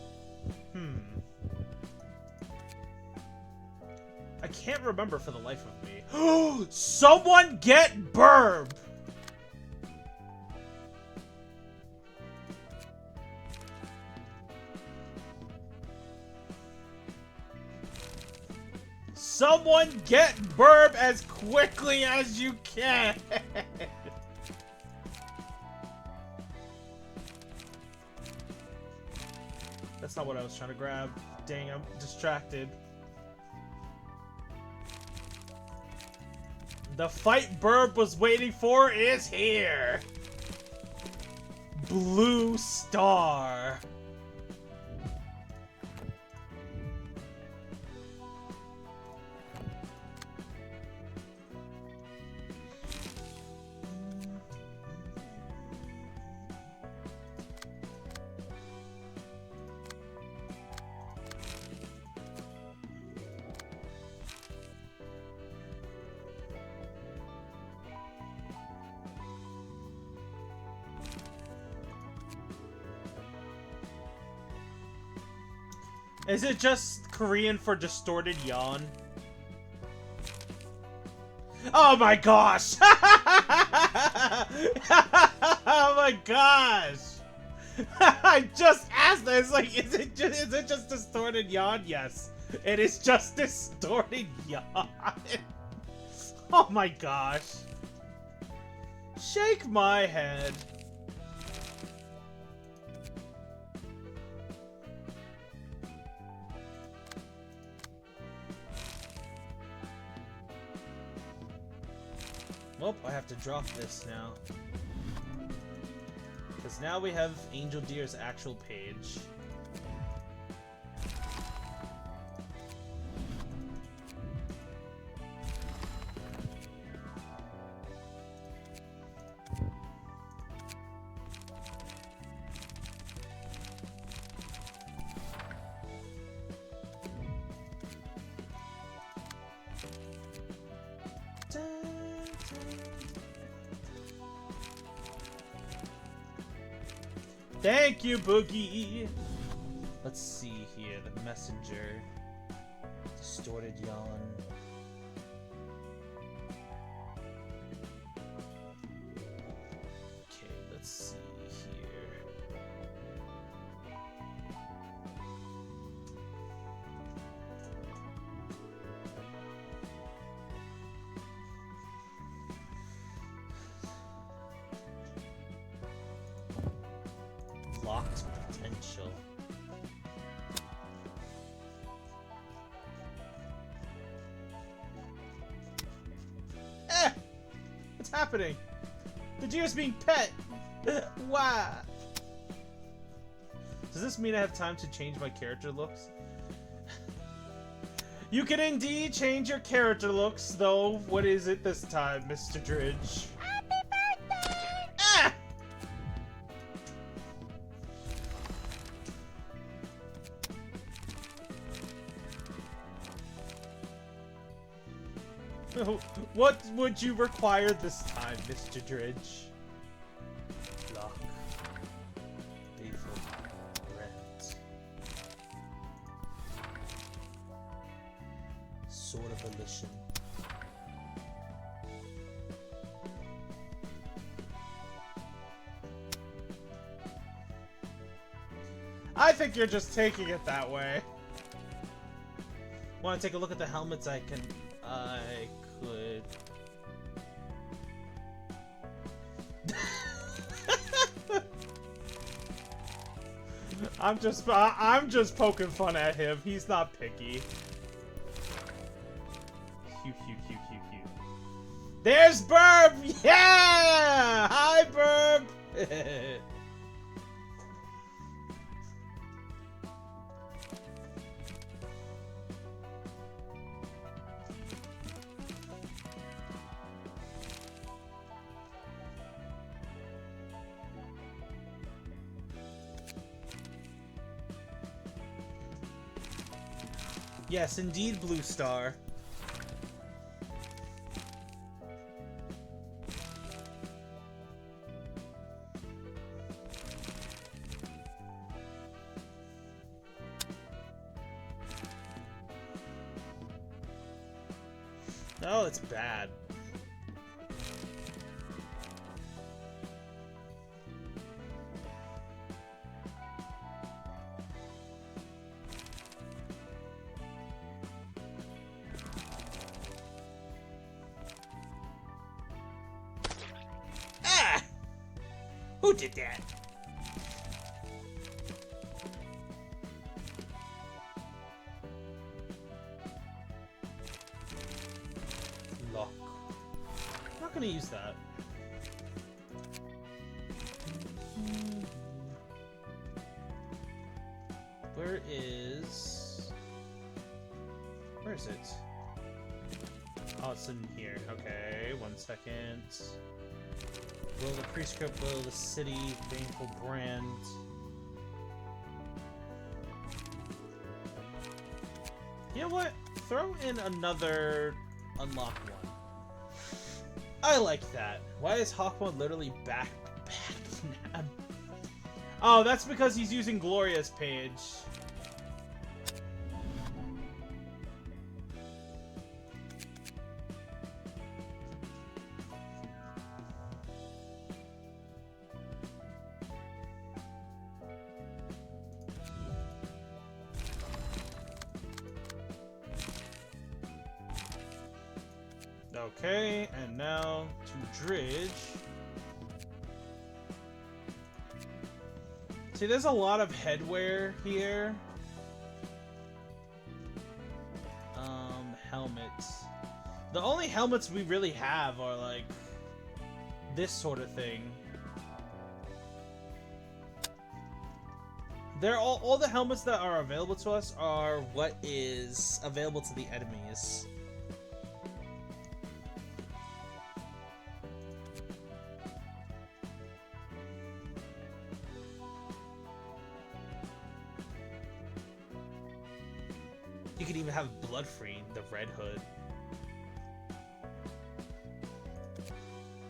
I can't remember for the life of me. Someone get Burb! Someone get Burb as quickly as you can! That's not what I was trying to grab. Dang, I'm distracted. The fight Burb was waiting for is here! Blue Star. Is it just Korean for distorted yawn? Oh my gosh! Oh my gosh! I just asked that. It's like, is it just distorted yawn? Yes, it is just distorted yawn. Oh my gosh! Shake my head. Well, I have to drop this now. Because now we have Angel Deer's actual page. Thank you, Boogie! Let's see here. The messenger. Distorted yawn. Okay, let's see here. Locked potential. What's happening? The deer's being pet! Why? Does this mean I have time to change my character looks? You can indeed change your character looks, though. What is it this time, Mr. Dridge? What would you require this time, Mr. Dridge? Lock. Faithful. Rent. Sword of Volition. I think you're just taking it that way. Want to take a look at the helmets? I could. I'm just poking fun at him. He's not picky. Hugh. There's Burb! Yeah! Hi, Burb! Yes, indeed, Blue Star. Oh, it's bad. Who did that? Lock. I'm not gonna use that. Where is it? Oh, it's in here. Okay, 1 second. Will the prescript, will the city, baneful brand. You know what? Throw in another unlocked one. I like that. Why is Hawkmoon literally back? Oh, that's because he's using Gloria's page. Okay, and now to Dridge. See, there's a lot of headwear here. Helmets. The only helmets we really have are like this sort of thing. They're all the helmets that are available to us are what is available to the enemies. You could even have Bloodfree, the Red Hood.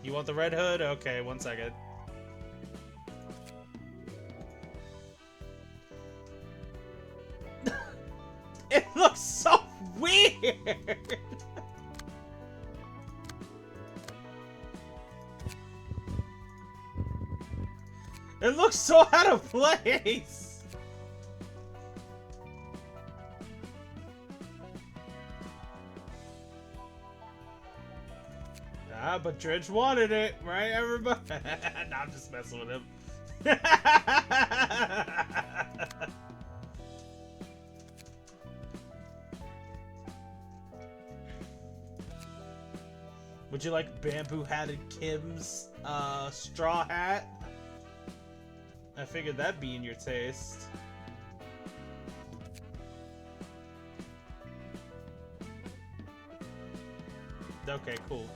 You want the Red Hood? Okay, 1 second. It looks so weird! It looks so out of place! Ah, but Dredge wanted it, right, everybody? Nah, I'm just messing with him. Would you like bamboo-hatted Kim's straw hat? I figured that'd be in your taste. Okay, cool.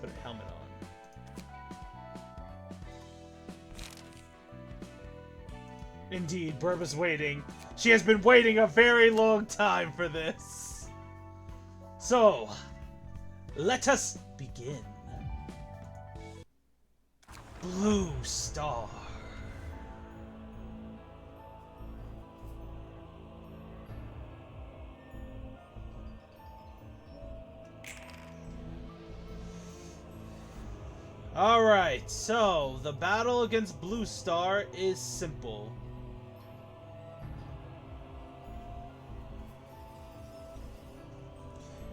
Put a helmet on. Indeed, Burba's waiting. She has been waiting a very long time for this. So, let us begin. Blue Star. Alright, so the battle against Blue Star is simple.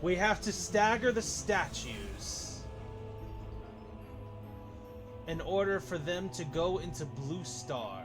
We have to stagger the statues in order for them to go into Blue Star.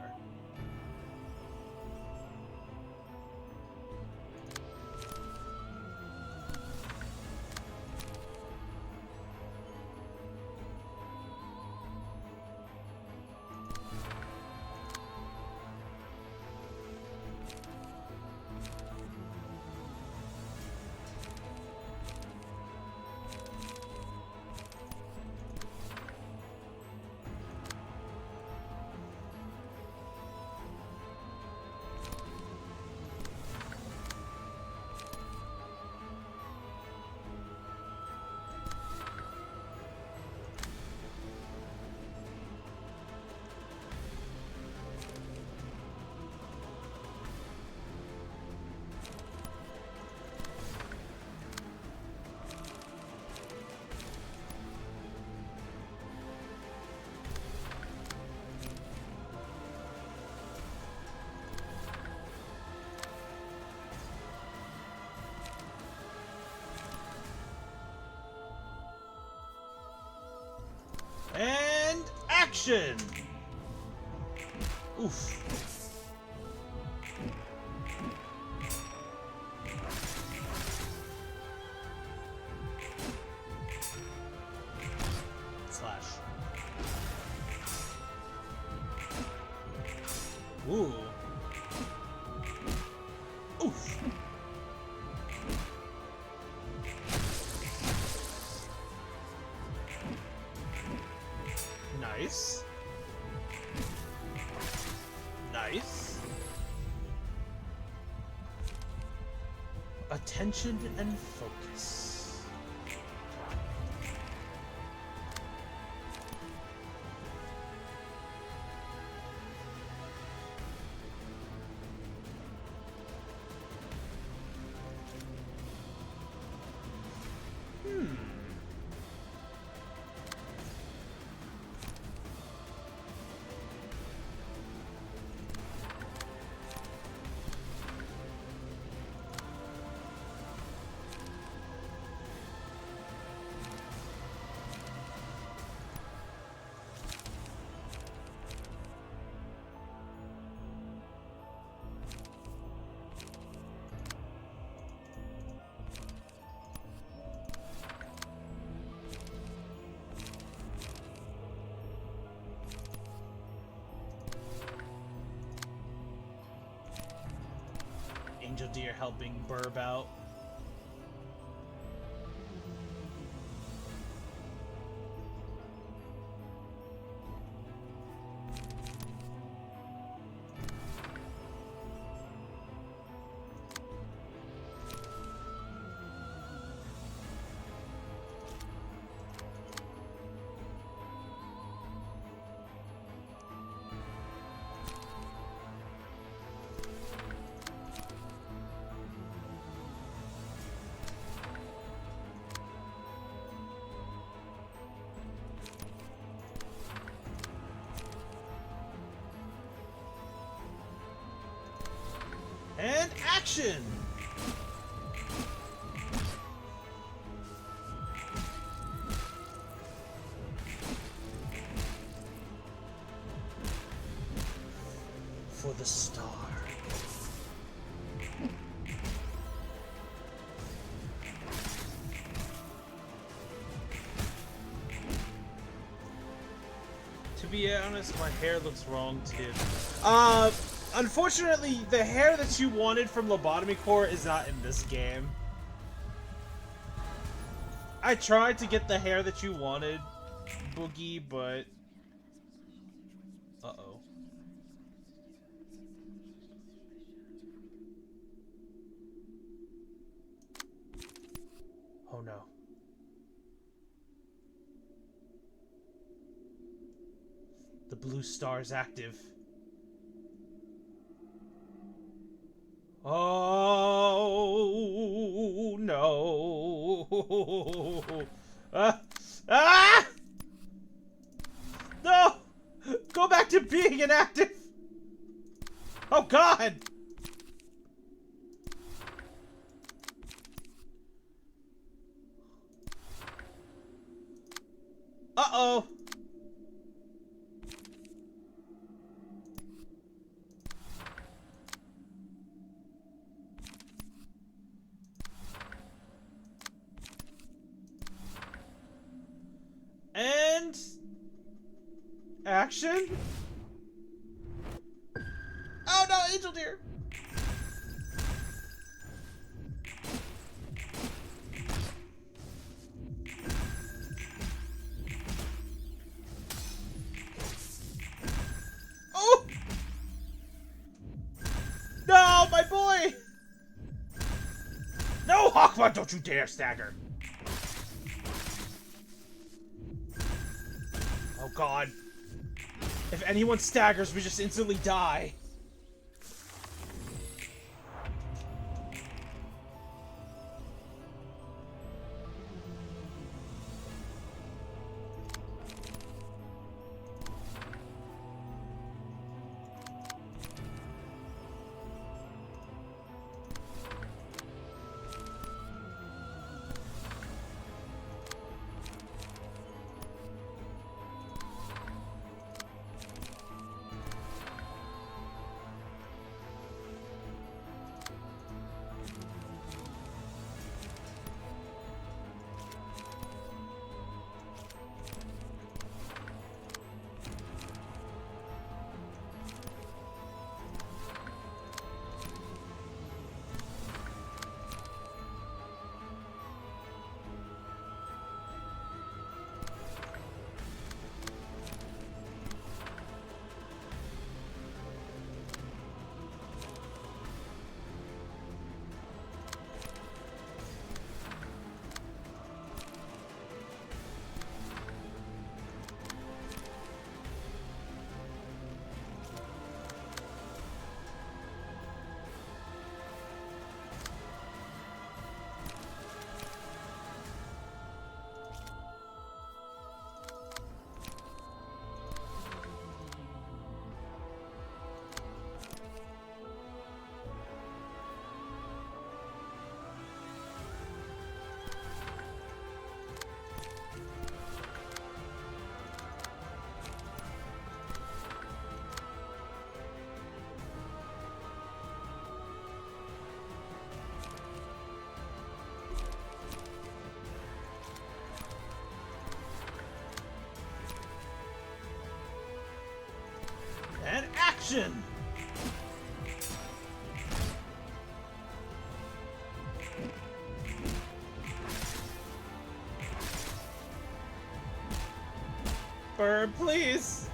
And action! Oof. Slash. Ooh. Oof. Nice. Nice. Attention and focus. Angel Deer helping Burb out. And action! For the star. To be honest, my hair looks wrong too. Unfortunately, the hair that you wanted from Lobotomy Core is not in this game. I tried to get the hair that you wanted, Boogie, but... Uh-oh. Oh no. The blue star is active. Oh no! Ah! No! Go back to being inactive! Oh God! Uh-oh! And action. Oh no, Angel Deer. Oh no, my boy. No, Hawkman, don't you dare stagger. Oh God. If anyone staggers, we just instantly die. And action! Bird, please!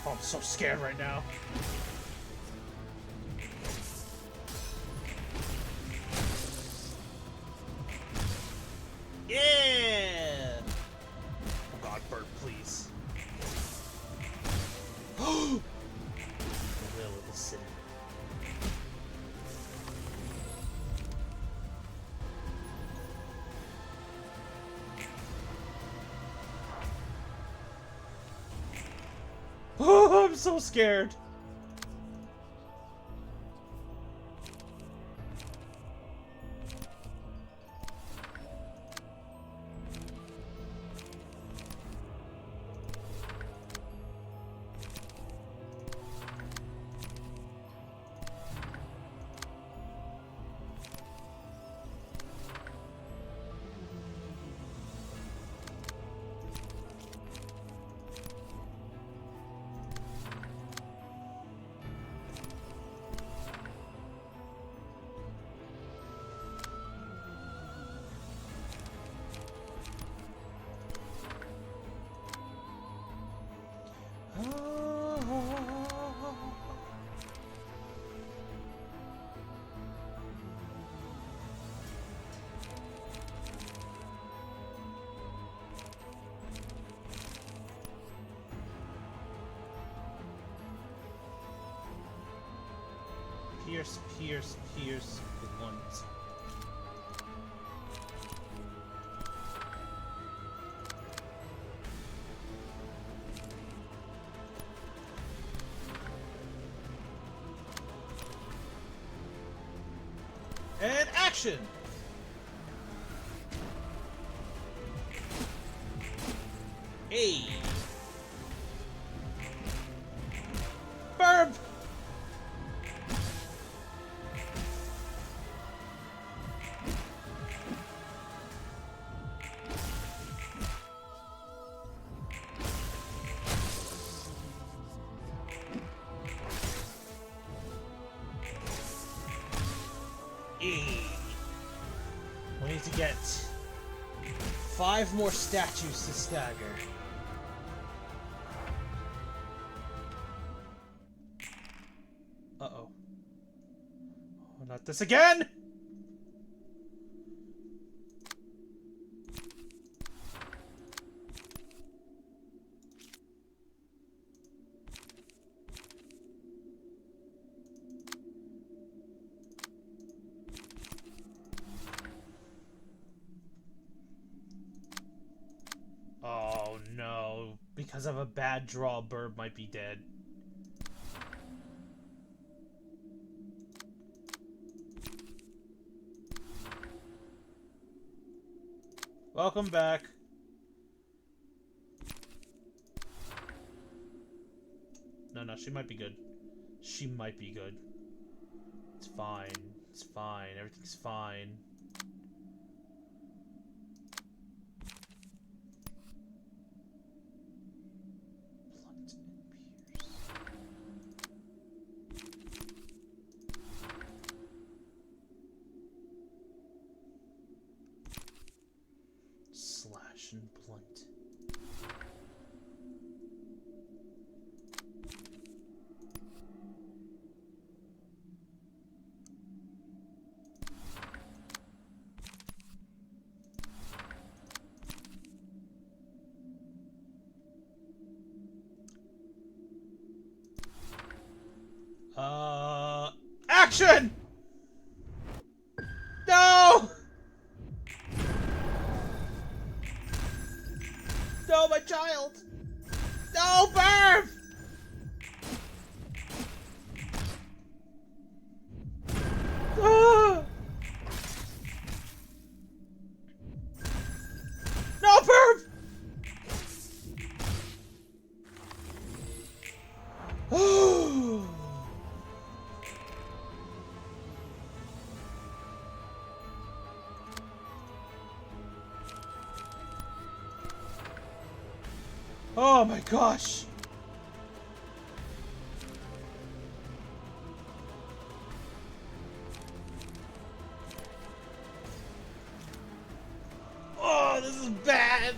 Oh, I'm so scared right now. Yeah! Oh god, Bird, please. The will of the city. Oh, I'm so scared. Pierce, pierce, pierce, blunt. And action! Hey! Burp! We need to get 5 more statues to stagger. Uh-oh. Oh, not this again! Oh no, because of a bad draw, Burb might be dead. Welcome back. No, she might be good. She might be good. It's fine. It's fine. Everything's fine. Blunt and pierce. Slash and blunt. Action! No! No, my child! No, Burb! Ah! No, Burb! Oh my gosh! Oh, this is bad!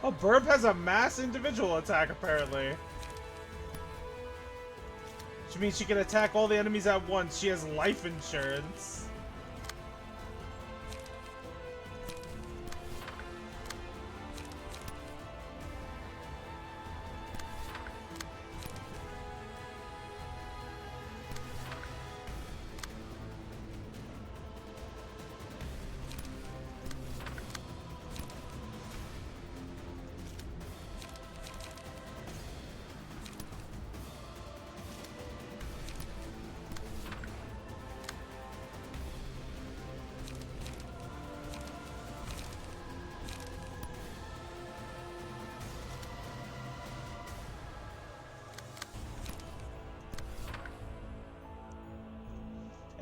Oh, Burp has a mass individual attack, apparently. Which means she can attack all the enemies at once. She has life insurance.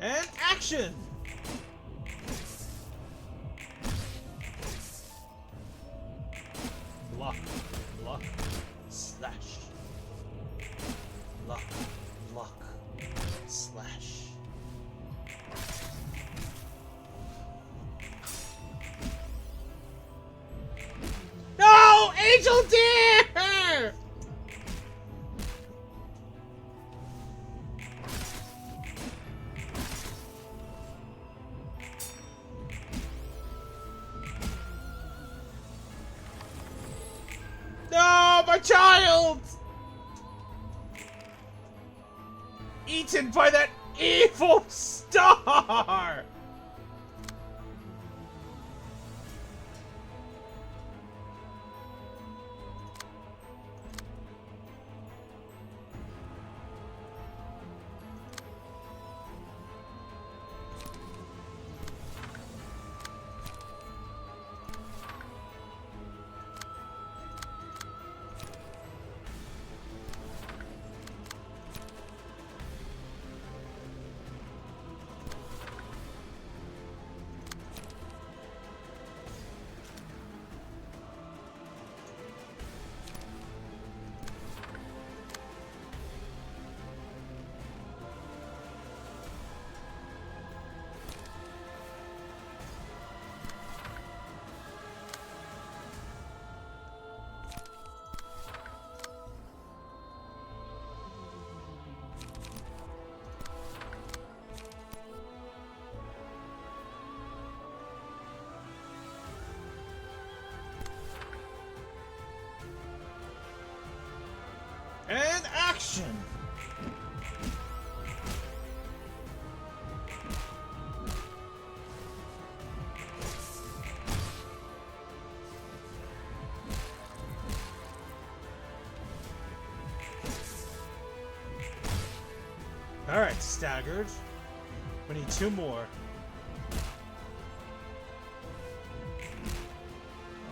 And action! Block, block, slash. Block, block, slash. No! Angel Deer! No, my child! Eaten by that evil star! And action! Alright, staggered. We need 2 more.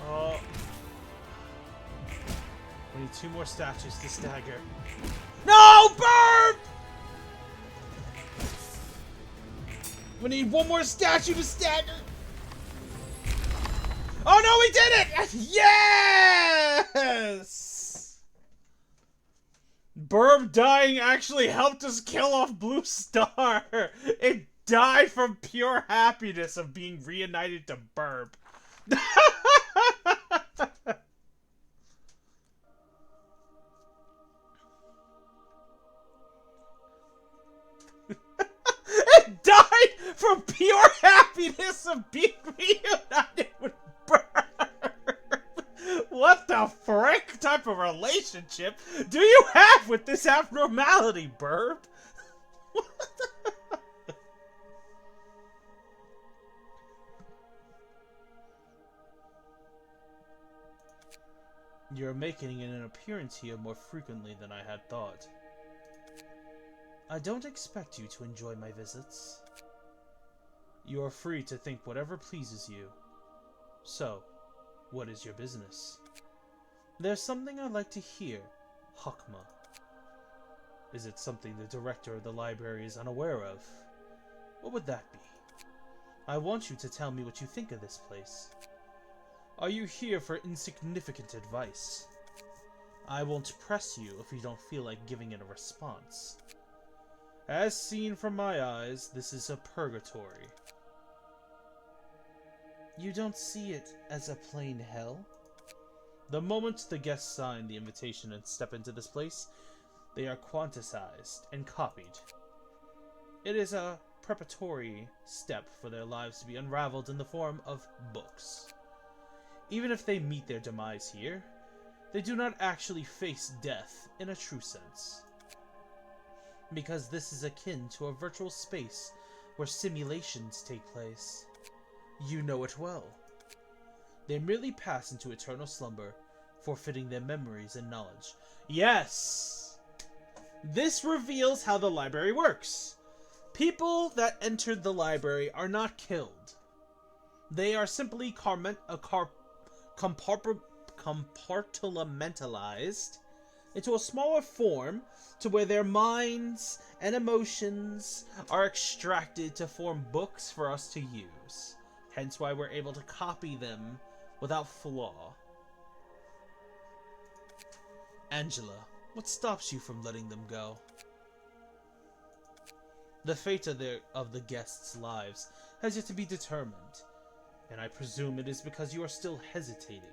Oh. We need 2 more statues to stagger. No! Burp! We need 1 more statue to stagger. Oh no, we did it! Yes! Burb dying actually helped us kill off Blue Star. It died from pure happiness of being reunited to Burb. It died from pure happiness of being reunited with Burb. What the frick type of relationship do you have with this abnormality, Burb? You're making an appearance here more frequently than I had thought. I don't expect you to enjoy my visits. You are free to think whatever pleases you. So, what is your business? There's something I'd like to hear, Hakma. Is it something the director of the library is unaware of? What would that be? I want you to tell me what you think of this place. Are you here for insignificant advice? I won't press you if you don't feel like giving it a response. As seen from my eyes, this is a purgatory. You don't see it as a plain hell? The moment the guests sign the invitation and step into this place, they are quantized and copied. It is a preparatory step for their lives to be unraveled in the form of books. Even if they meet their demise here, they do not actually face death in a true sense. Because this is akin to a virtual space where simulations take place. You know it well. They merely pass into eternal slumber, forfeiting their memories and knowledge. Yes! This reveals how the library works. People that entered the library are not killed. They are simply compartmentalized into a smaller form to where their minds and emotions are extracted to form books for us to use. Hence why we're able to copy them without flaw. Angela, what stops you from letting them go? The fate of the guests' lives has yet to be determined, and I presume it is because you are still hesitating.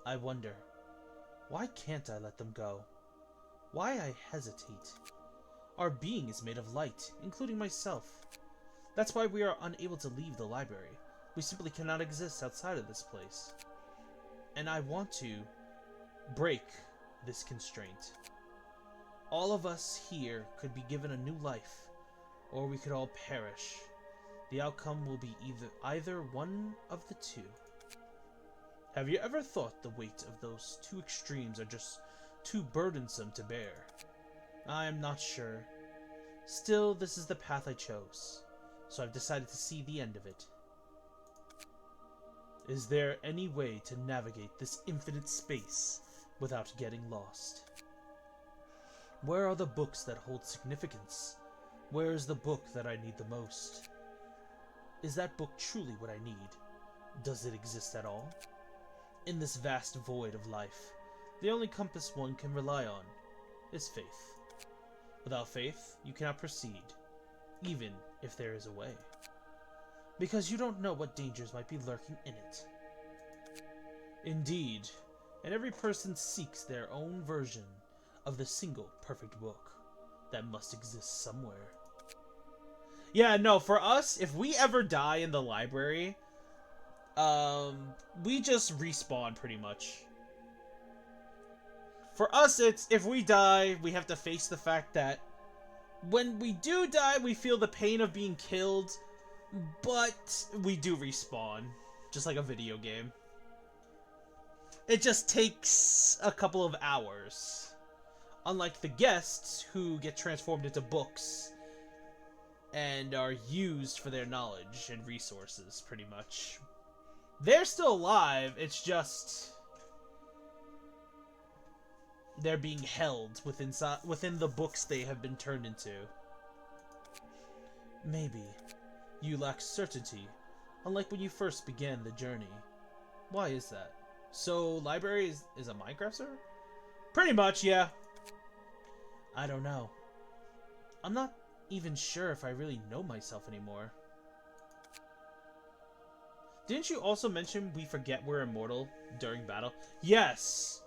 I wonder, why can't I let them go? Why I hesitate? Our being is made of light, including myself. That's why we are unable to leave the library. We simply cannot exist outside of this place. And I want to break this constraint. All of us here could be given a new life, or we could all perish. The outcome will be either one of the two. Have you ever thought the weight of those two extremes are just too burdensome to bear? I am not sure. Still, this is the path I chose, so I've decided to see the end of it. Is there any way to navigate this infinite space without getting lost? Where are the books that hold significance? Where is the book that I need the most? Is that book truly what I need? Does it exist at all? In this vast void of life, the only compass one can rely on is faith. Without faith, you cannot proceed, even if there is a way. Because you don't know what dangers might be lurking in it. Indeed, and every person seeks their own version of the single perfect book that must exist somewhere. Yeah, no, for us, if we ever die in the library, we just respawn pretty much. For us, it's if we die, we have to face the fact that when we do die, we feel the pain of being killed, but we do respawn, just like a video game. It just takes a couple of hours. Unlike the guests, who get transformed into books and are used for their knowledge and resources, pretty much. They're still alive, it's just they're being held within the books they have been turned into. Maybe you lack certainty, unlike when you first began the journey. Why is that? So, library is a Minecraft server? Pretty much, yeah. I don't know. I'm not even sure if I really know myself anymore. Didn't you also mention we forget we're immortal during battle? Yes!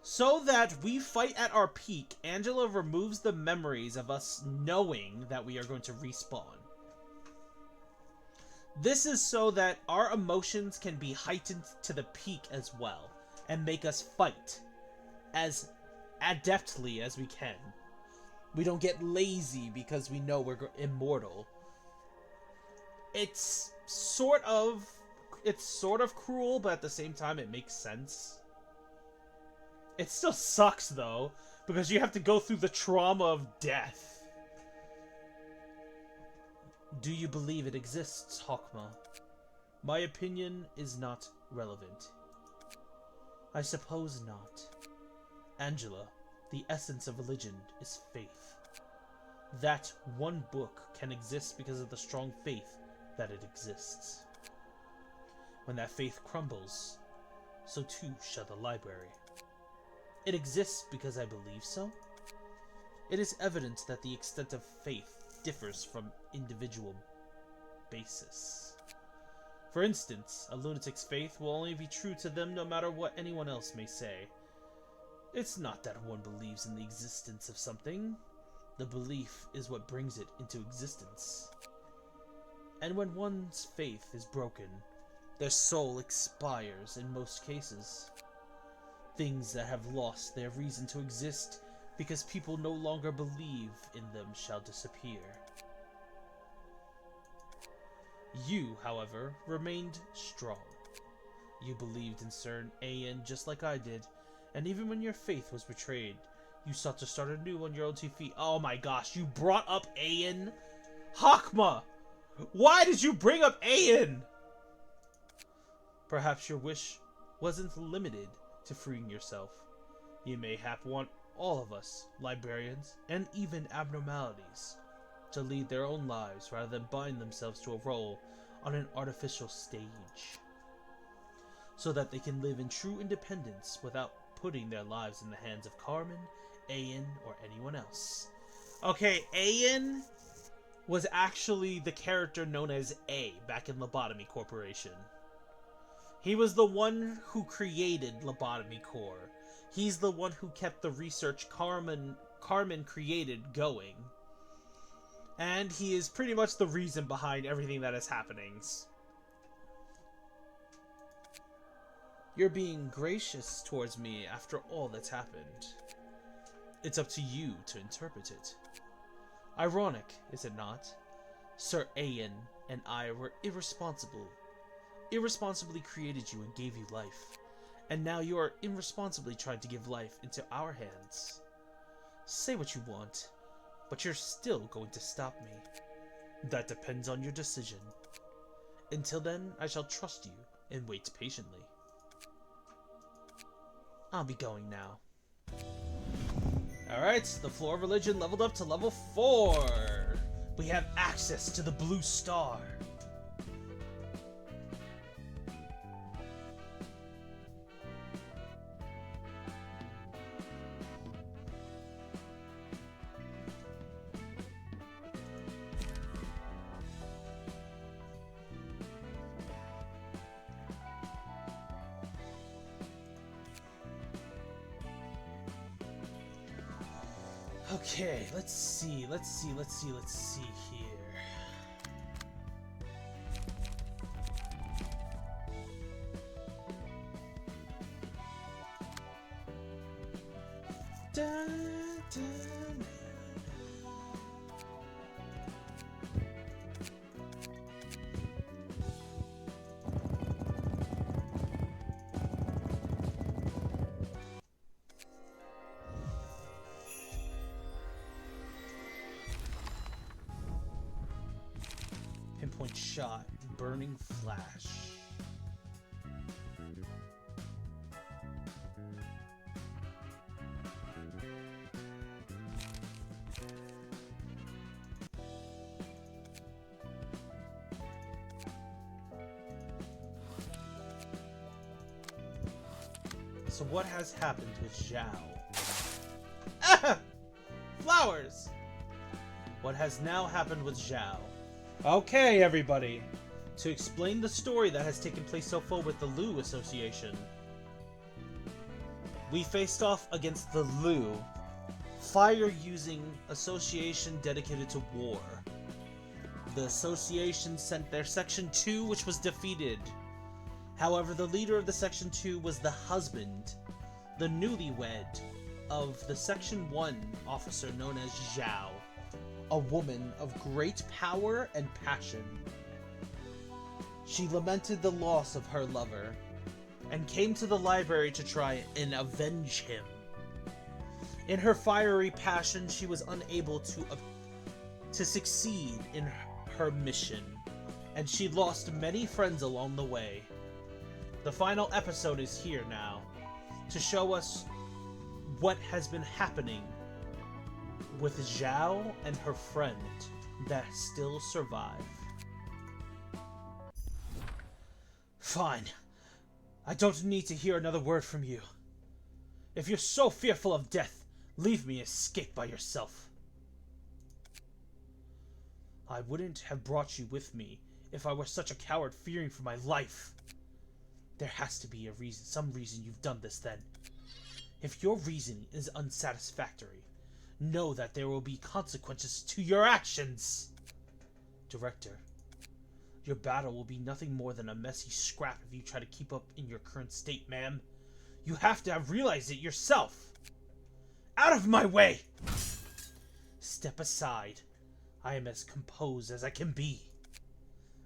So that we fight at our peak, Angela removes the memories of us knowing that we are going to respawn. This is so that our emotions can be heightened to the peak as well, and make us fight as adeptly as we can. We don't get lazy because we know we're immortal. It's sort of cruel, but at the same time it makes sense. It still sucks though, because you have to go through the trauma of death. Do you believe it exists, Hawkma? My opinion is not relevant. I suppose not. Angela, the essence of religion is faith. That one book can exist because of the strong faith that it exists. When that faith crumbles, so too shall the library. It exists because I believe so. It is evident that the extent of faith differs from individual basis. For instance, a lunatic's faith will only be true to them no matter what anyone else may say. It's not that one believes in the existence of something. The belief is what brings it into existence. And when one's faith is broken, their soul expires in most cases. Things that have lost their reason to exist because people no longer believe in them shall disappear. You, however, remained strong. You believed in certain Aeon just like I did, and even when your faith was betrayed, you sought to start anew on your own 2 feet. Oh my gosh, you brought up Aeon? Hakma! Why did you bring up Aeon? Perhaps your wish wasn't limited to freeing yourself. You mayhap want all of us, librarians, and even abnormalities, to lead their own lives rather than bind themselves to a role on an artificial stage, so that they can live in true independence without putting their lives in the hands of Carmen, Aeon, or anyone else. Okay, Aeon was actually the character known as A back in Lobotomy Corporation. He was the one who created Lobotomy Corps. He's the one who kept the research Carmen created going. And he is pretty much the reason behind everything that is happening. You're being gracious towards me after all that's happened. It's up to you to interpret it. Ironic, is it not? Sir Aeon and I were irresponsibly created you and gave you life. And now you are irresponsibly trying to give life into our hands. Say what you want, but you're still going to stop me. That depends on your decision. Until then, I shall trust you and wait patiently. I'll be going now. Alright, the Floor of Religion leveled up to level 4. We have access to the Blue Star. Okay, let's see here. Dun, dun. Pinpoint shot, burning flash. So what has happened with Zhao? Ah! Flowers! What has now happened with Zhao? Okay, everybody. To explain the story that has taken place so far with the Lu Association. We faced off against the Lu, fire-using association dedicated to war. The association sent their Section 2, which was defeated. However, the leader of the Section 2 was the husband, the newlywed, of the Section 1 officer known as Zhao, a woman of great power and passion. She lamented the loss of her lover, and came to the library to try and avenge him. In her fiery passion, she was unable to succeed in her mission, and she lost many friends along the way. The final episode is here now, to show us what has been happening with Zhao and her friend that still survive. Fine. I don't need to hear another word from you. If you're so fearful of death, leave me and escape by yourself. I wouldn't have brought you with me if I were such a coward fearing for my life. There has to be a reason, some reason you've done this then. If your reasoning is unsatisfactory, know that there will be consequences to your actions. Director, your battle will be nothing more than a messy scrap if you try to keep up in your current state, ma'am. You have to have realized it yourself. Out of my way! Step aside. I am as composed as I can be.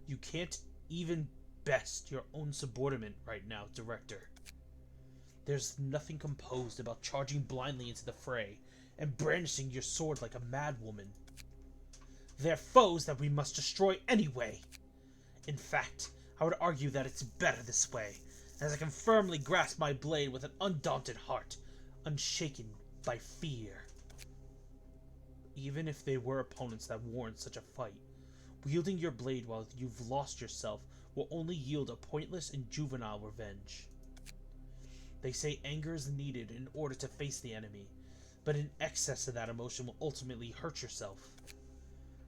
You can't even best your own subordinate right now, Director. There's nothing composed about charging blindly into the fray and brandishing your sword like a madwoman. They're foes that we must destroy anyway. In fact, I would argue that it's better this way, as I can firmly grasp my blade with an undaunted heart, unshaken by fear. Even if they were opponents that warrant such a fight, wielding your blade while you've lost yourself will only yield a pointless and juvenile revenge. They say anger is needed in order to face the enemy, but an excess of that emotion will ultimately hurt yourself.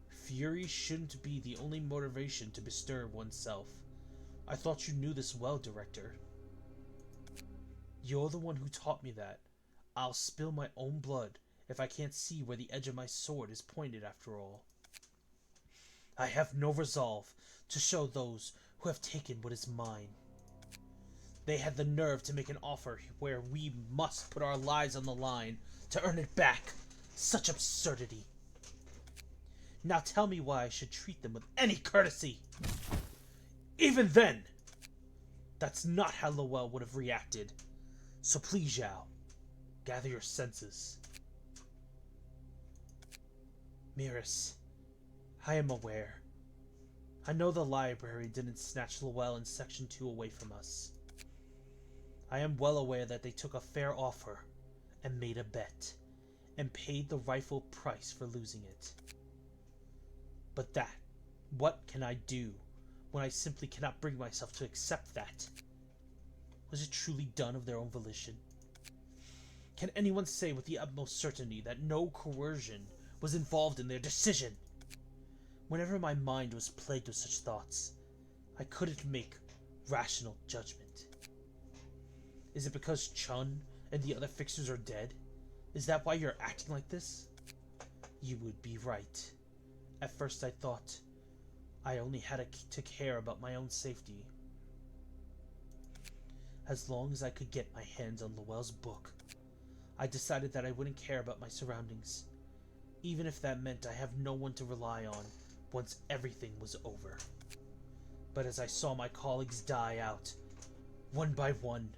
Fury shouldn't be the only motivation to bestir oneself. I thought you knew this well, Director. You're the one who taught me that. I'll spill my own blood if I can't see where the edge of my sword is pointed after all. I have no resolve to show those who have taken what is mine. They had the nerve to make an offer where we must put our lives on the line to earn it back. Such absurdity. Now tell me why I should treat them with any courtesy. Even then, that's not how Lowell would have reacted. So please, Zhao, gather your senses. Miris, I am aware. I know the library didn't snatch Lowell in Section 2 away from us. I am well aware that they took a fair offer and made a bet, and paid the rightful price for losing it. But what can I do when I simply cannot bring myself to accept that? Was it truly done of their own volition? Can anyone say with the utmost certainty that no coercion was involved in their decision? Whenever my mind was plagued with such thoughts, I couldn't make rational judgment. Is it because Chun and the other fixers are dead? Is that why you're acting like this? You would be right. At first I thought I only had to care about my own safety. As long as I could get my hands on Lowell's book, I decided that I wouldn't care about my surroundings, even if that meant I have no one to rely on once everything was over. But as I saw my colleagues die out, one by one,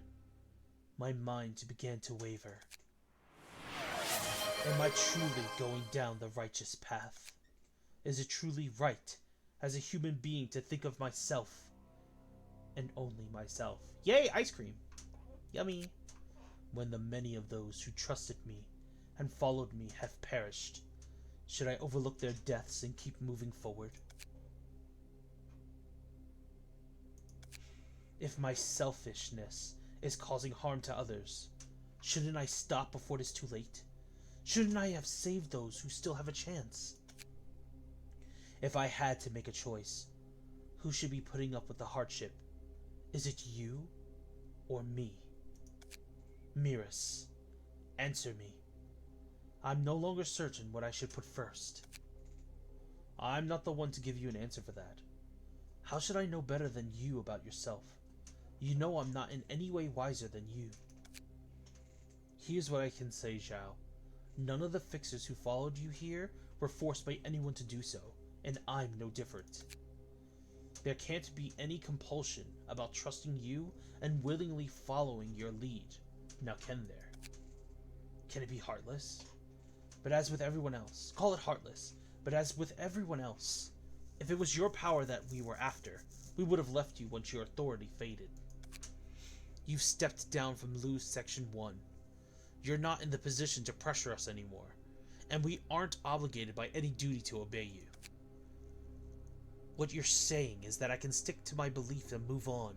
my mind began to waver. Am I truly going down the righteous path? Is it truly right, as a human being, to think of myself, and only myself? Yay, ice cream! Yummy! When the many of those who trusted me and followed me have perished, should I overlook their deaths and keep moving forward? If my selfishness is causing harm to others, shouldn't I stop before it is too late? Shouldn't I have saved those who still have a chance? If I had to make a choice, who should be putting up with the hardship? Is it you or me? Miris, answer me. I'm no longer certain what I should put first. I'm not the one to give you an answer for that. How should I know better than you about yourself? You know I'm not in any way wiser than you. Here's what I can say, Zhao. None of the fixers who followed you here were forced by anyone to do so, and I'm no different. There can't be any compulsion about trusting you and willingly following your lead. Now can there? Can it be heartless? But as with everyone else, call it heartless, but as with everyone else, if it was your power that we were after, we would have left you once your authority faded. You've stepped down from Lu's Section 1. You're not in the position to pressure us anymore, and we aren't obligated by any duty to obey you. What you're saying is that I can stick to my belief and move on,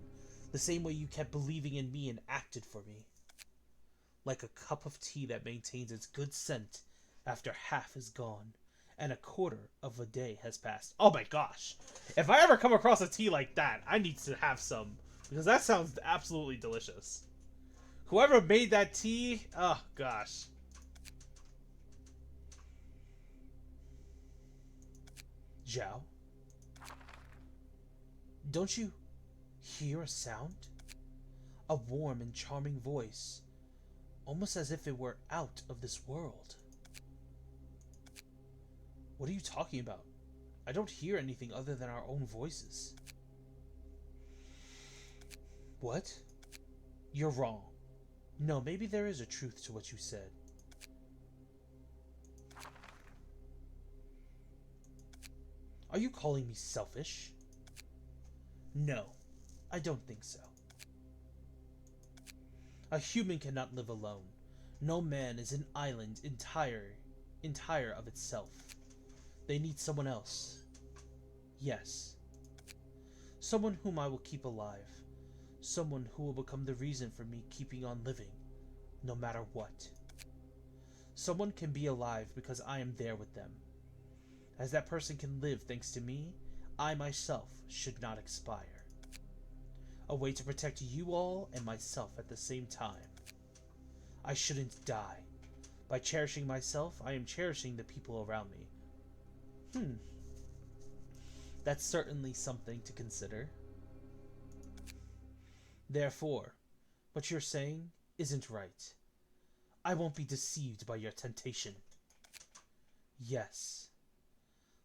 the same way you kept believing in me and acted for me. Like a cup of tea that maintains its good scent after half is gone, and a quarter of a day has passed. Oh my gosh. If I ever come across a tea like that, I need to have some. Because that sounds absolutely delicious. Whoever made that tea, oh gosh. Zhao? Don't you hear a sound? A warm and charming voice. Almost as if it were out of this world. What are you talking about? I don't hear anything other than our own voices. What? You're wrong. No, maybe there is a truth to what you said. Are you calling me selfish? No, I don't think so. A human cannot live alone. No man is an island entire of itself. They need someone else. Yes. Someone whom I will keep alive. Someone who will become the reason for me keeping on living, no matter what. Someone can be alive because I am there with them. As that person can live thanks to me, I myself should not expire. A way to protect you all and myself at the same time. I shouldn't die. By cherishing myself, I am cherishing the people around me. That's certainly something to consider. Therefore, what you're saying isn't right. I won't be deceived by your temptation. Yes.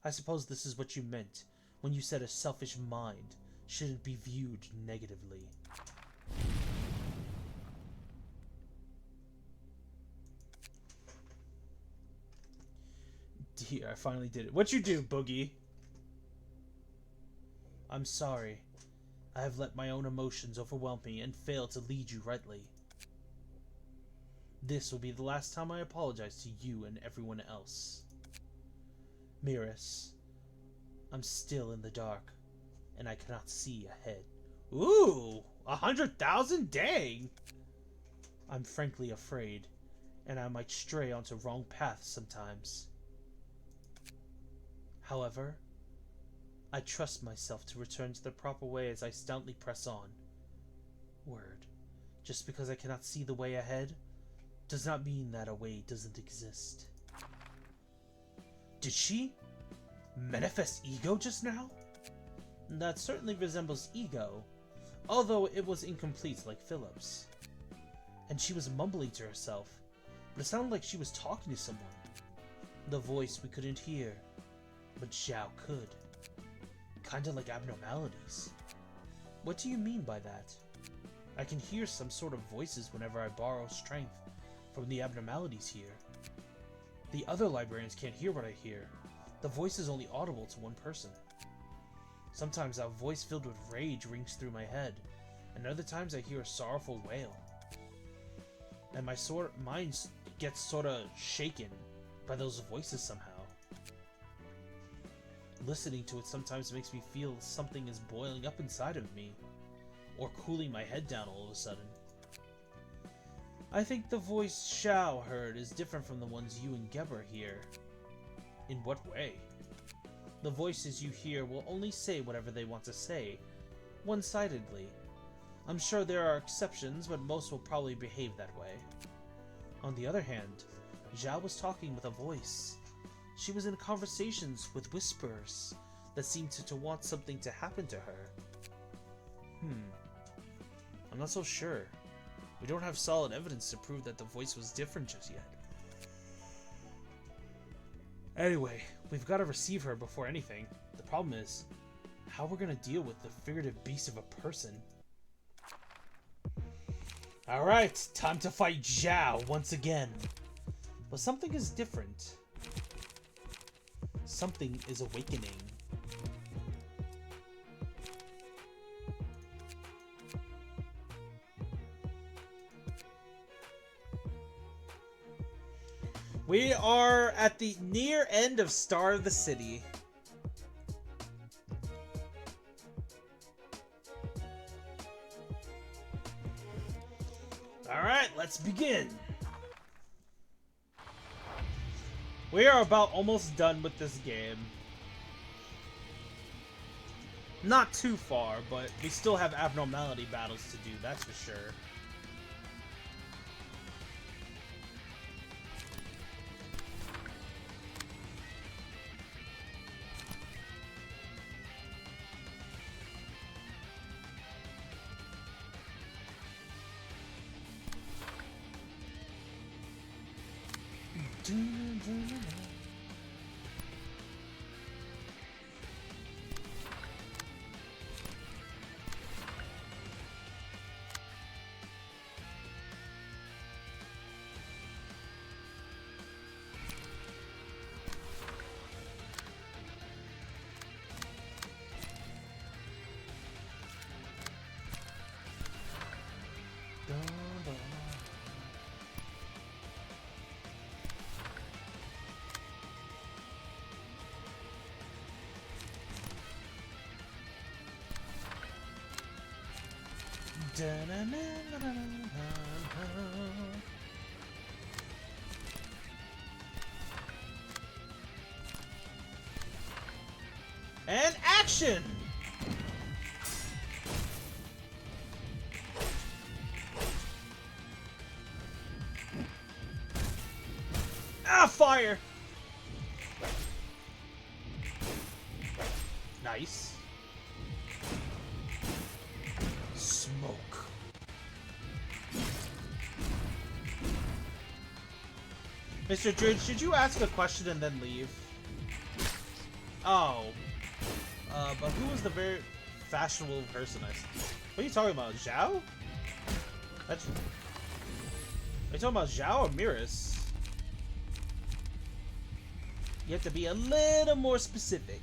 I suppose this is what you meant when you said a selfish mind shouldn't be viewed negatively. Dear, I finally did it. What you do, Boogie? I'm sorry. I have let my own emotions overwhelm me and failed to lead you rightly. This will be the last time I apologize to you and everyone else. Miris, I'm still in the dark, and I cannot see ahead. Ooh, 100,000? Dang! I'm frankly afraid, and I might stray onto wrong paths sometimes. However, I trust myself to return to the proper way as I stoutly press on. Word. Just because I cannot see the way ahead, does not mean that a way doesn't exist. Did she manifest ego just now? That certainly resembles ego, although it was incomplete like Philip's. And she was mumbling to herself, but it sounded like she was talking to someone. The voice we couldn't hear, but Zhao could. Kinda like abnormalities. What do you mean by that? I can hear some sort of voices whenever I borrow strength from the abnormalities here. The other librarians can't hear what I hear. The voice is only audible to one person. Sometimes a voice filled with rage rings through my head, and other times I hear a sorrowful wail. And my mind gets sorta shaken by those voices somehow. Listening to it sometimes makes me feel something is boiling up inside of me, or cooling my head down all of a sudden. I think the voice Xiao heard is different from the ones you and Geber hear. In what way? The voices you hear will only say whatever they want to say, one-sidedly. I'm sure there are exceptions, but most will probably behave that way. On the other hand, Zhao was talking with a voice. She was in conversations with whispers that seemed to want something to happen to her. I'm not so sure. We don't have solid evidence to prove that the voice was different just yet. Anyway, we've got to receive her before anything. The problem is, how we're gonna deal with the figurative beast of a person. Alright, time to fight Zhao once again. But something is different. Something is awakening. We are at the near end of Star of the City. Alright, let's begin. We are about almost done with this game. Not too far, but we still have abnormality battles to do, that's for sure. And action! Ah, fire! Nice. Smoke. Mr. Dridge, should you ask a question and then leave? Oh. But who was the very fashionable person I saw? What are you talking about? Zhao? That's... Are you talking about Zhao or Miris? You have to be a little more specific.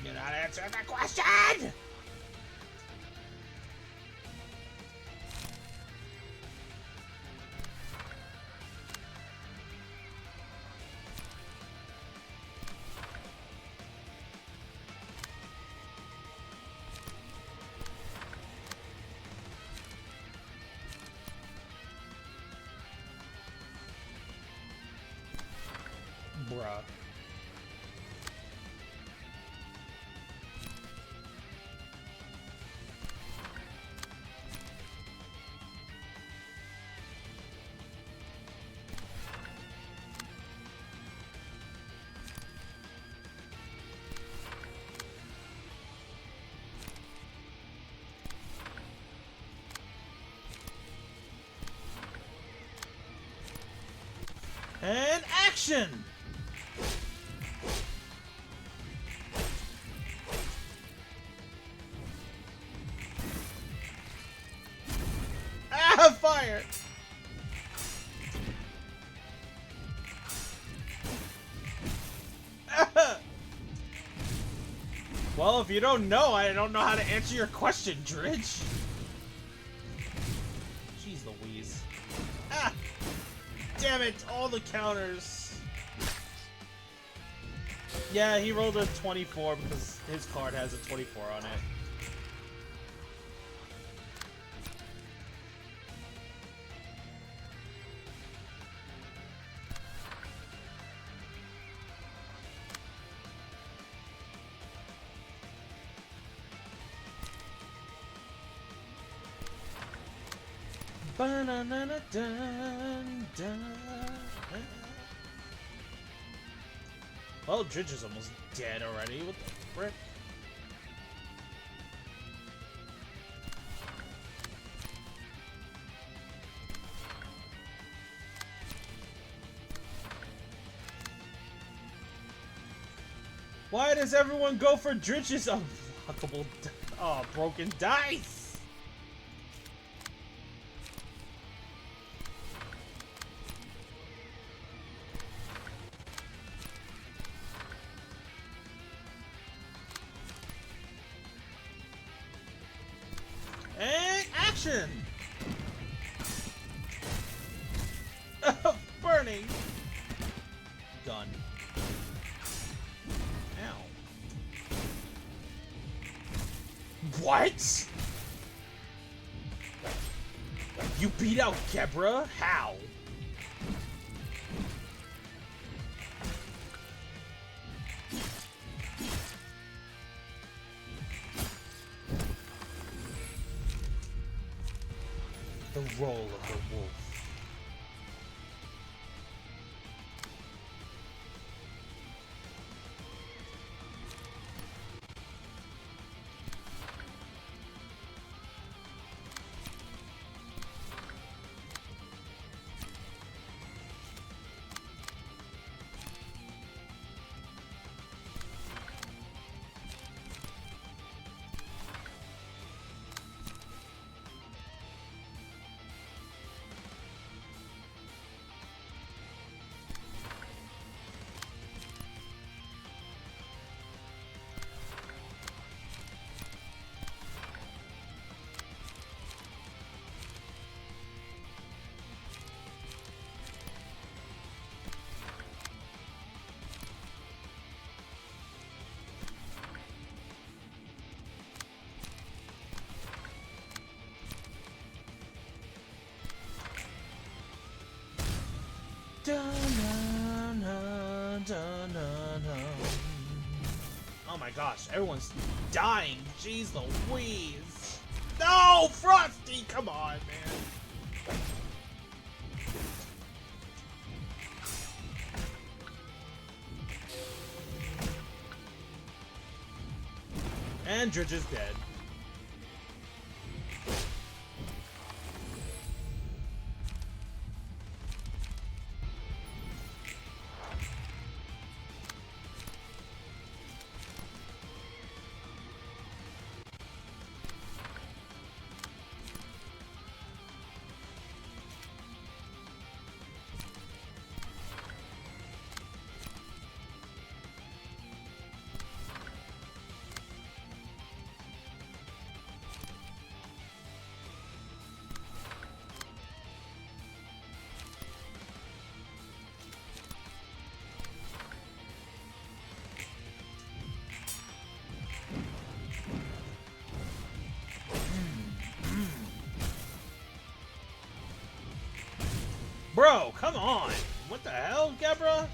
You're not answering the question! Bruh. And action! Ah, fire! Well, if you don't know, I don't know how to answer your question, Dridge. Jeez Louise. Ah! Damn it, all the counters. Yeah, he rolled a 24 because his card has a 24 on it. Well, Dridge is almost dead already. What the frick? Why does everyone go for Dridge's unblockable, broken dice? And action! Burning gun. Ow. What? You beat out Gebra? How? The role of the wolf. Oh my gosh, everyone's dying. Jeez Louise. No, Frosty, come on, man. And Dridge is dead. Bro, come on! What the hell, Gebra?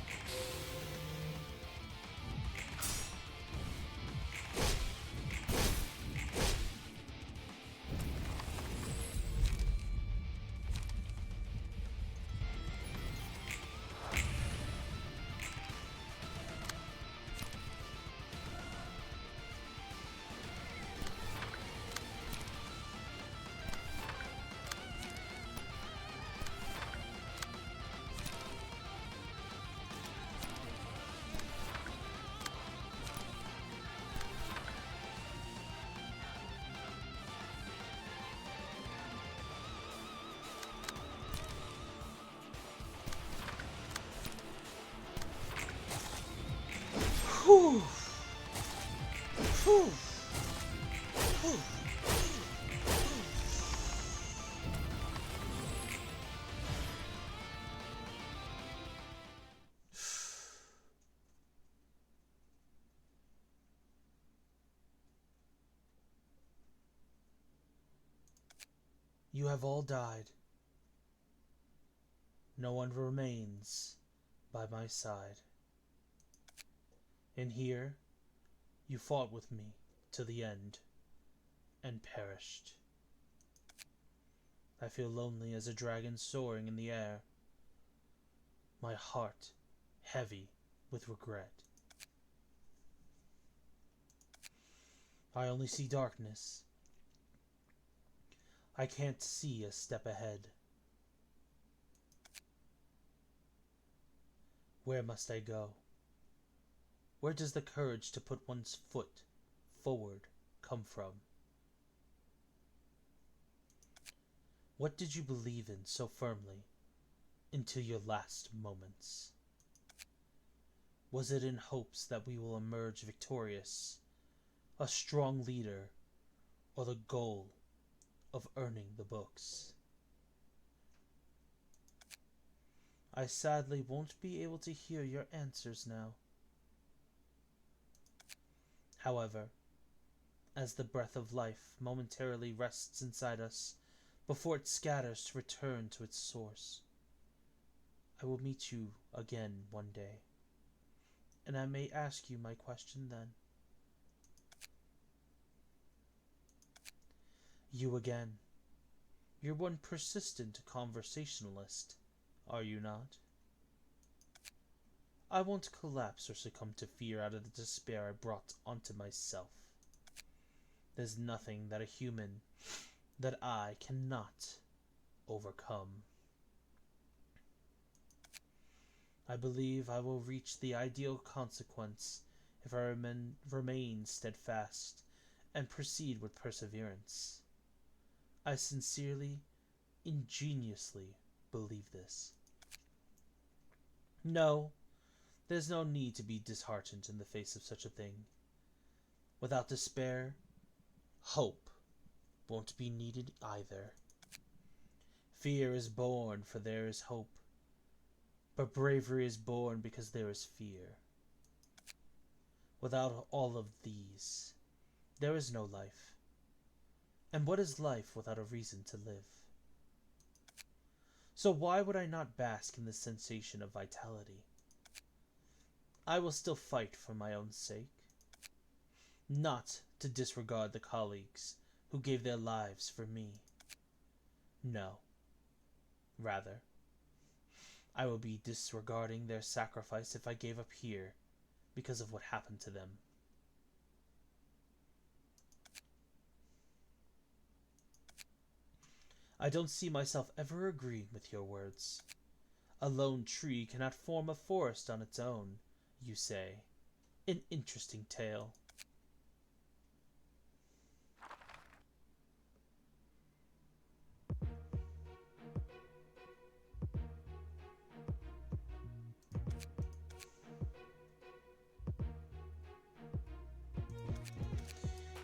Whew. Whew. Whew. You have all died. No one remains by my side. And here, you fought with me to the end, and perished. I feel lonely as a dragon soaring in the air, my heart heavy with regret. I only see darkness. I can't see a step ahead. Where must I go? Where does the courage to put one's foot forward come from? What did you believe in so firmly until your last moments? Was it in hopes that we will emerge victorious, a strong leader, or the goal of earning the books? I sadly won't be able to hear your answers now. However, as the breath of life momentarily rests inside us before it scatters to return to its source. I will meet you again one day, and I may ask you my question then. You again. You're one persistent conversationalist, are you not? I won't collapse or succumb to fear out of the despair I brought onto myself. There's nothing that that I cannot overcome. I believe I will reach the ideal consequence if I remain steadfast and proceed with perseverance. I sincerely, ingeniously believe this. No, there's no need to be disheartened in the face of such a thing. Without despair, hope won't be needed either. Fear is born, for there is hope. But bravery is born because there is fear. Without all of these, there is no life. And what is life without a reason to live? So why would I not bask in the sensation of vitality? I will still fight for my own sake. Not to disregard the colleagues who gave their lives for me. No. Rather, I will be disregarding their sacrifice if I gave up here because of what happened to them. I don't see myself ever agreeing with your words. A lone tree cannot form a forest on its own, you say. An interesting tale.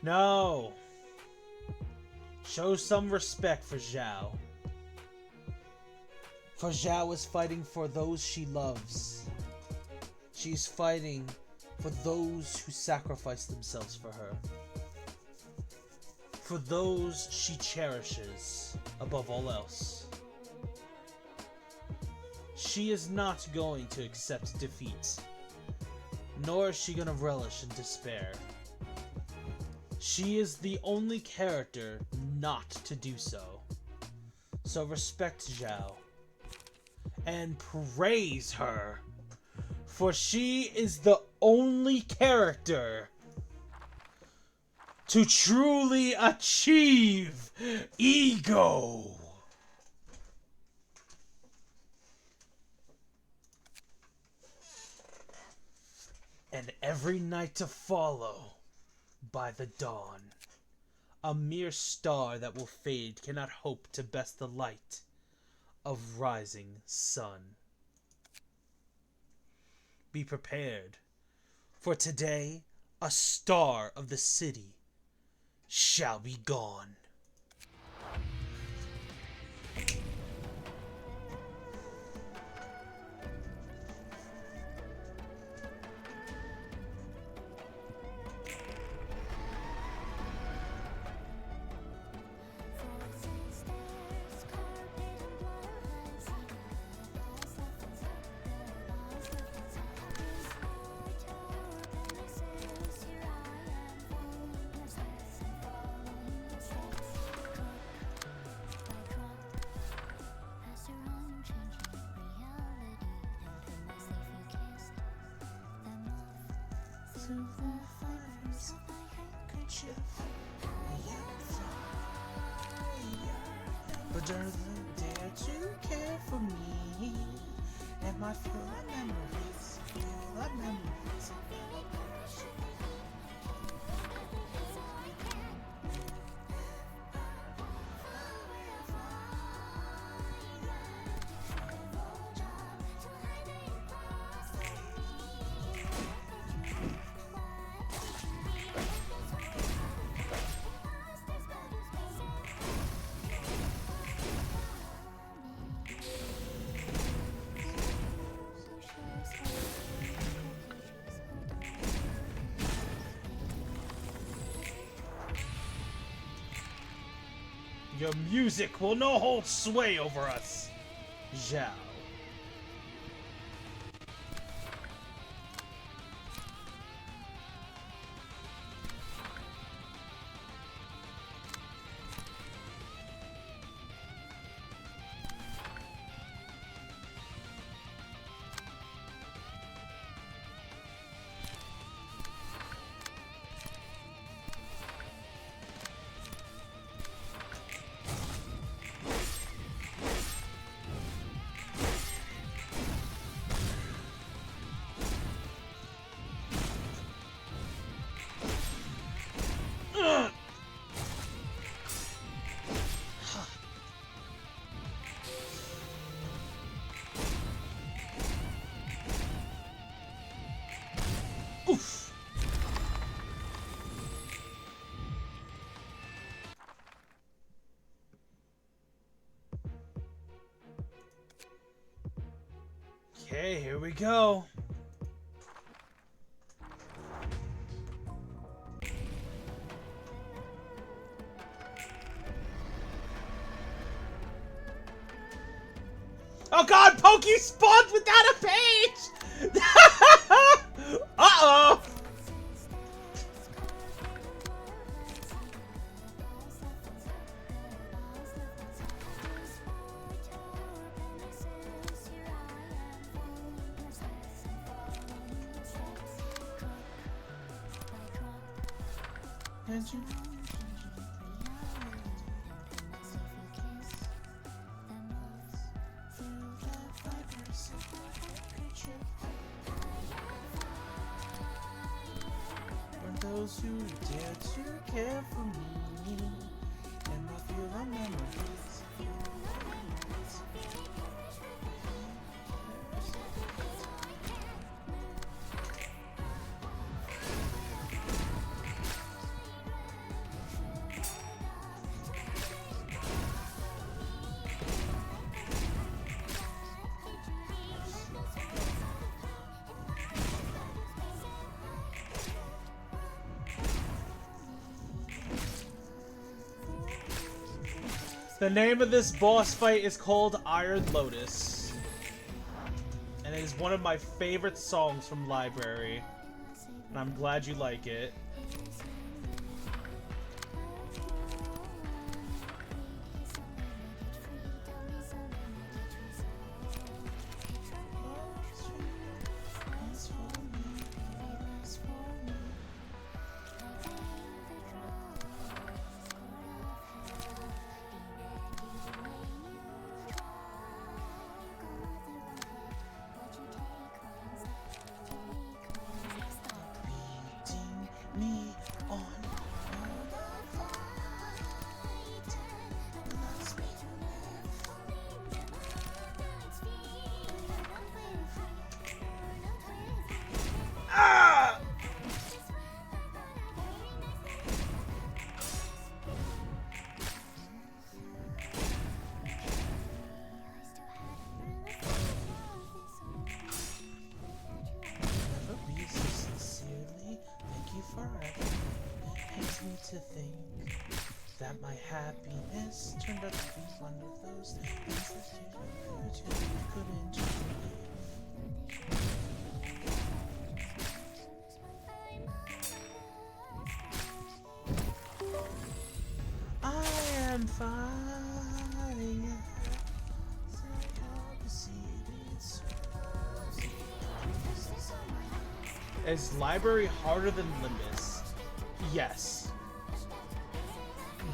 No! Show some respect for Zhao. For Zhao is fighting for those she loves. She's fighting for those who sacrifice themselves for her. For those she cherishes above all else. She is not going to accept defeat, nor is she going to relish in despair. She is the only character not to do so. So respect Zhao and praise her, for she is the only character to truly achieve ego. And every night to follow by the dawn. A mere star that will fade cannot hope to best the light of rising sun. Be prepared, for today a star of the city shall be gone. To the flames of my handkerchief, I am fire. But doesn't dare to care for me, and my full of memories, full of memories. Your music will no hold sway over us, Zhao. Oof. Okay, here we go. Oh god, Pokey spawned without a page! Uh-oh! And you for those who dare to care for me, and I feel the memories. The name of this boss fight is called Iron Lotus. And it is one of my favorite songs from Library. And I'm glad you like it. Me on Ah! never be so sincerely. Thank you forever. Pains me to think that my happiness turned out to be one of those things that you couldn't believe. I am fine. So hard to see it. Is Library harder than Limbus? Yes.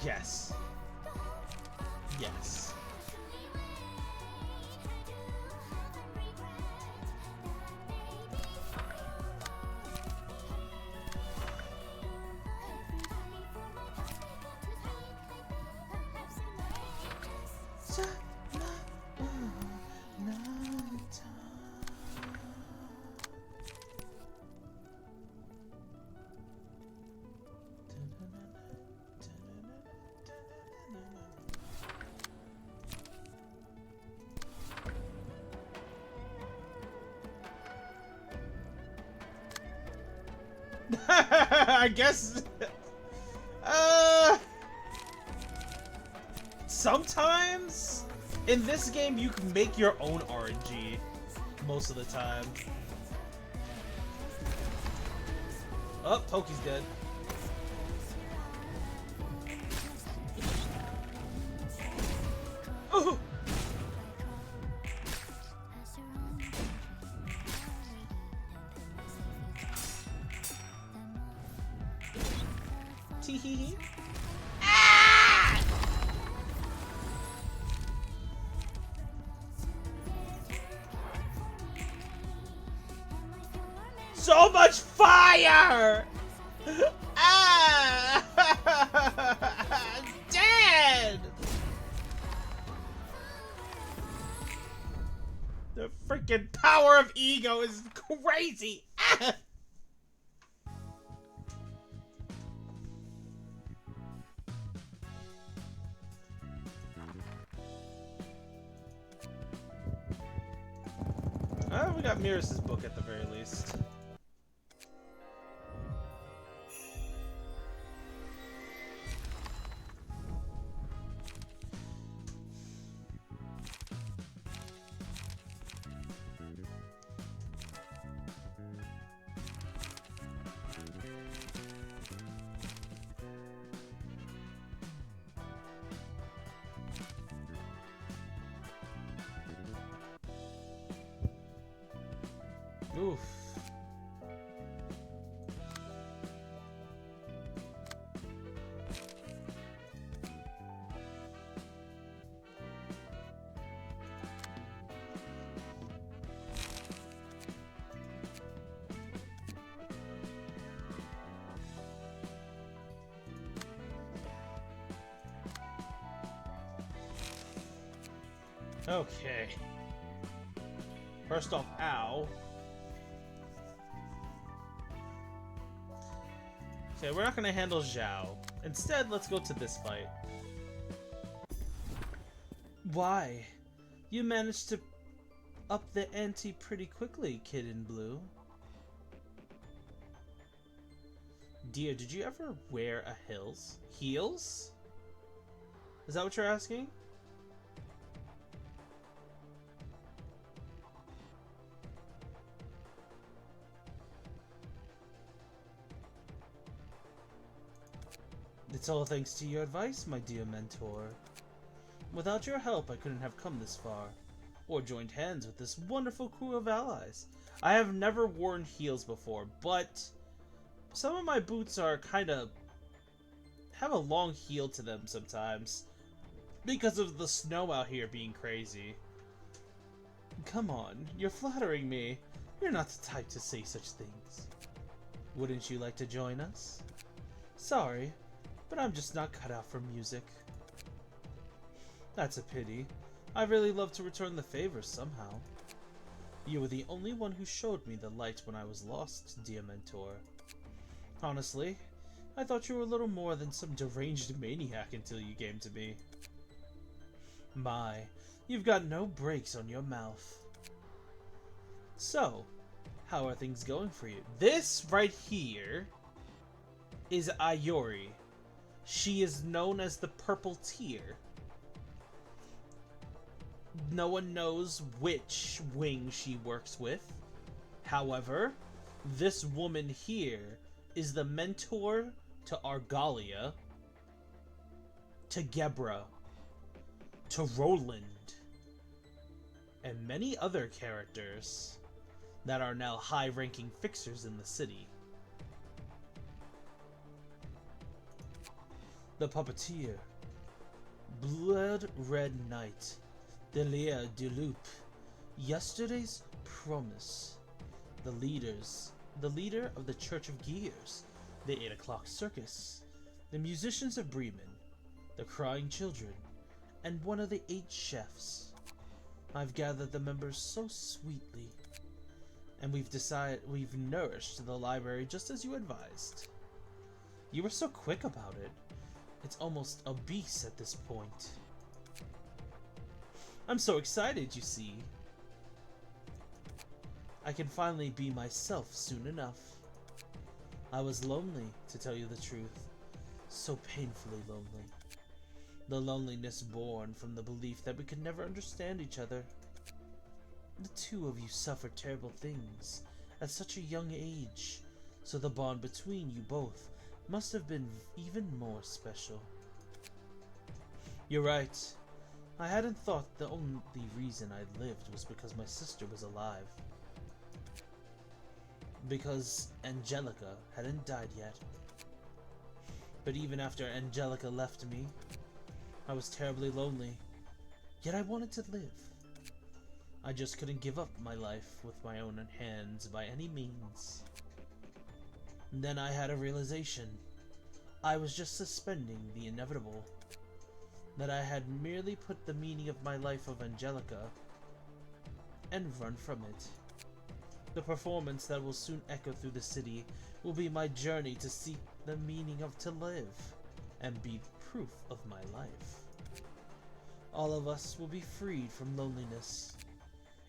Yes. Yes. I guess. sometimes in this game you can make your own RNG most of the time. Oh, Poki's dead. Oh! Tee-hee-hee. So much fire! Ah! Dead! The freaking power of ego is crazy! Ah! We got Miris' book at the very least. Oof. Okay. First off, ow. Okay, we're not gonna handle Zhao. Instead, let's go to this fight. Why? You managed to up the ante pretty quickly, kid in blue. Dear, did you ever wear a heels? Heels? Is that what you're asking? It's all thanks to your advice, my dear mentor. Without your help, I couldn't have come this far, or joined hands with this wonderful crew of allies. I have never worn heels before, but some of my boots are have a long heel to them sometimes, because of the snow out here being crazy. Come on, you're flattering me. You're not the type to say such things. Wouldn't you like to join us? Sorry, but I'm just not cut out for music. That's a pity. I'd really love to return the favor somehow. You were the only one who showed me the light when I was lost, dear mentor. Honestly, I thought you were a little more than some deranged maniac until you came to me. My, you've got no brakes on your mouth. So, how are things going for you? This right here is Ayori. She is known as the Purple Tear. No one knows which wing she works with. However, this woman here is the mentor to Argalia, to Gebra, to Roland, and many other characters that are now high-ranking fixers in the city. The Puppeteer, Blood Red Knight, Delia Deloup, Yesterday's Promise, the leader of the Church of Gears, the 8 O'Clock Circus, the Musicians of Bremen, the Crying Children, and one of the 8 chefs. I've gathered the members so sweetly, and we've nourished the library just as you advised. You were so quick about it. It's almost obese at this point. I'm so excited, you see. I can finally be myself soon enough. I was lonely, to tell you the truth. So painfully lonely. The loneliness born from the belief that we could never understand each other. The two of you suffered terrible things at such a young age, so the bond between you both must have been even more special. You're right. I hadn't thought the only reason I lived was because my sister was alive. Because Angelica hadn't died yet. But even after Angelica left me, I was terribly lonely. Yet I wanted to live. I just couldn't give up my life with my own hands by any means. Then I had a realization. I was just suspending the inevitable. That I had merely put the meaning of my life of Angelica and run from it. The performance that will soon echo through the city will be my journey to seek the meaning of to live and be proof of my life. All of us will be freed from loneliness.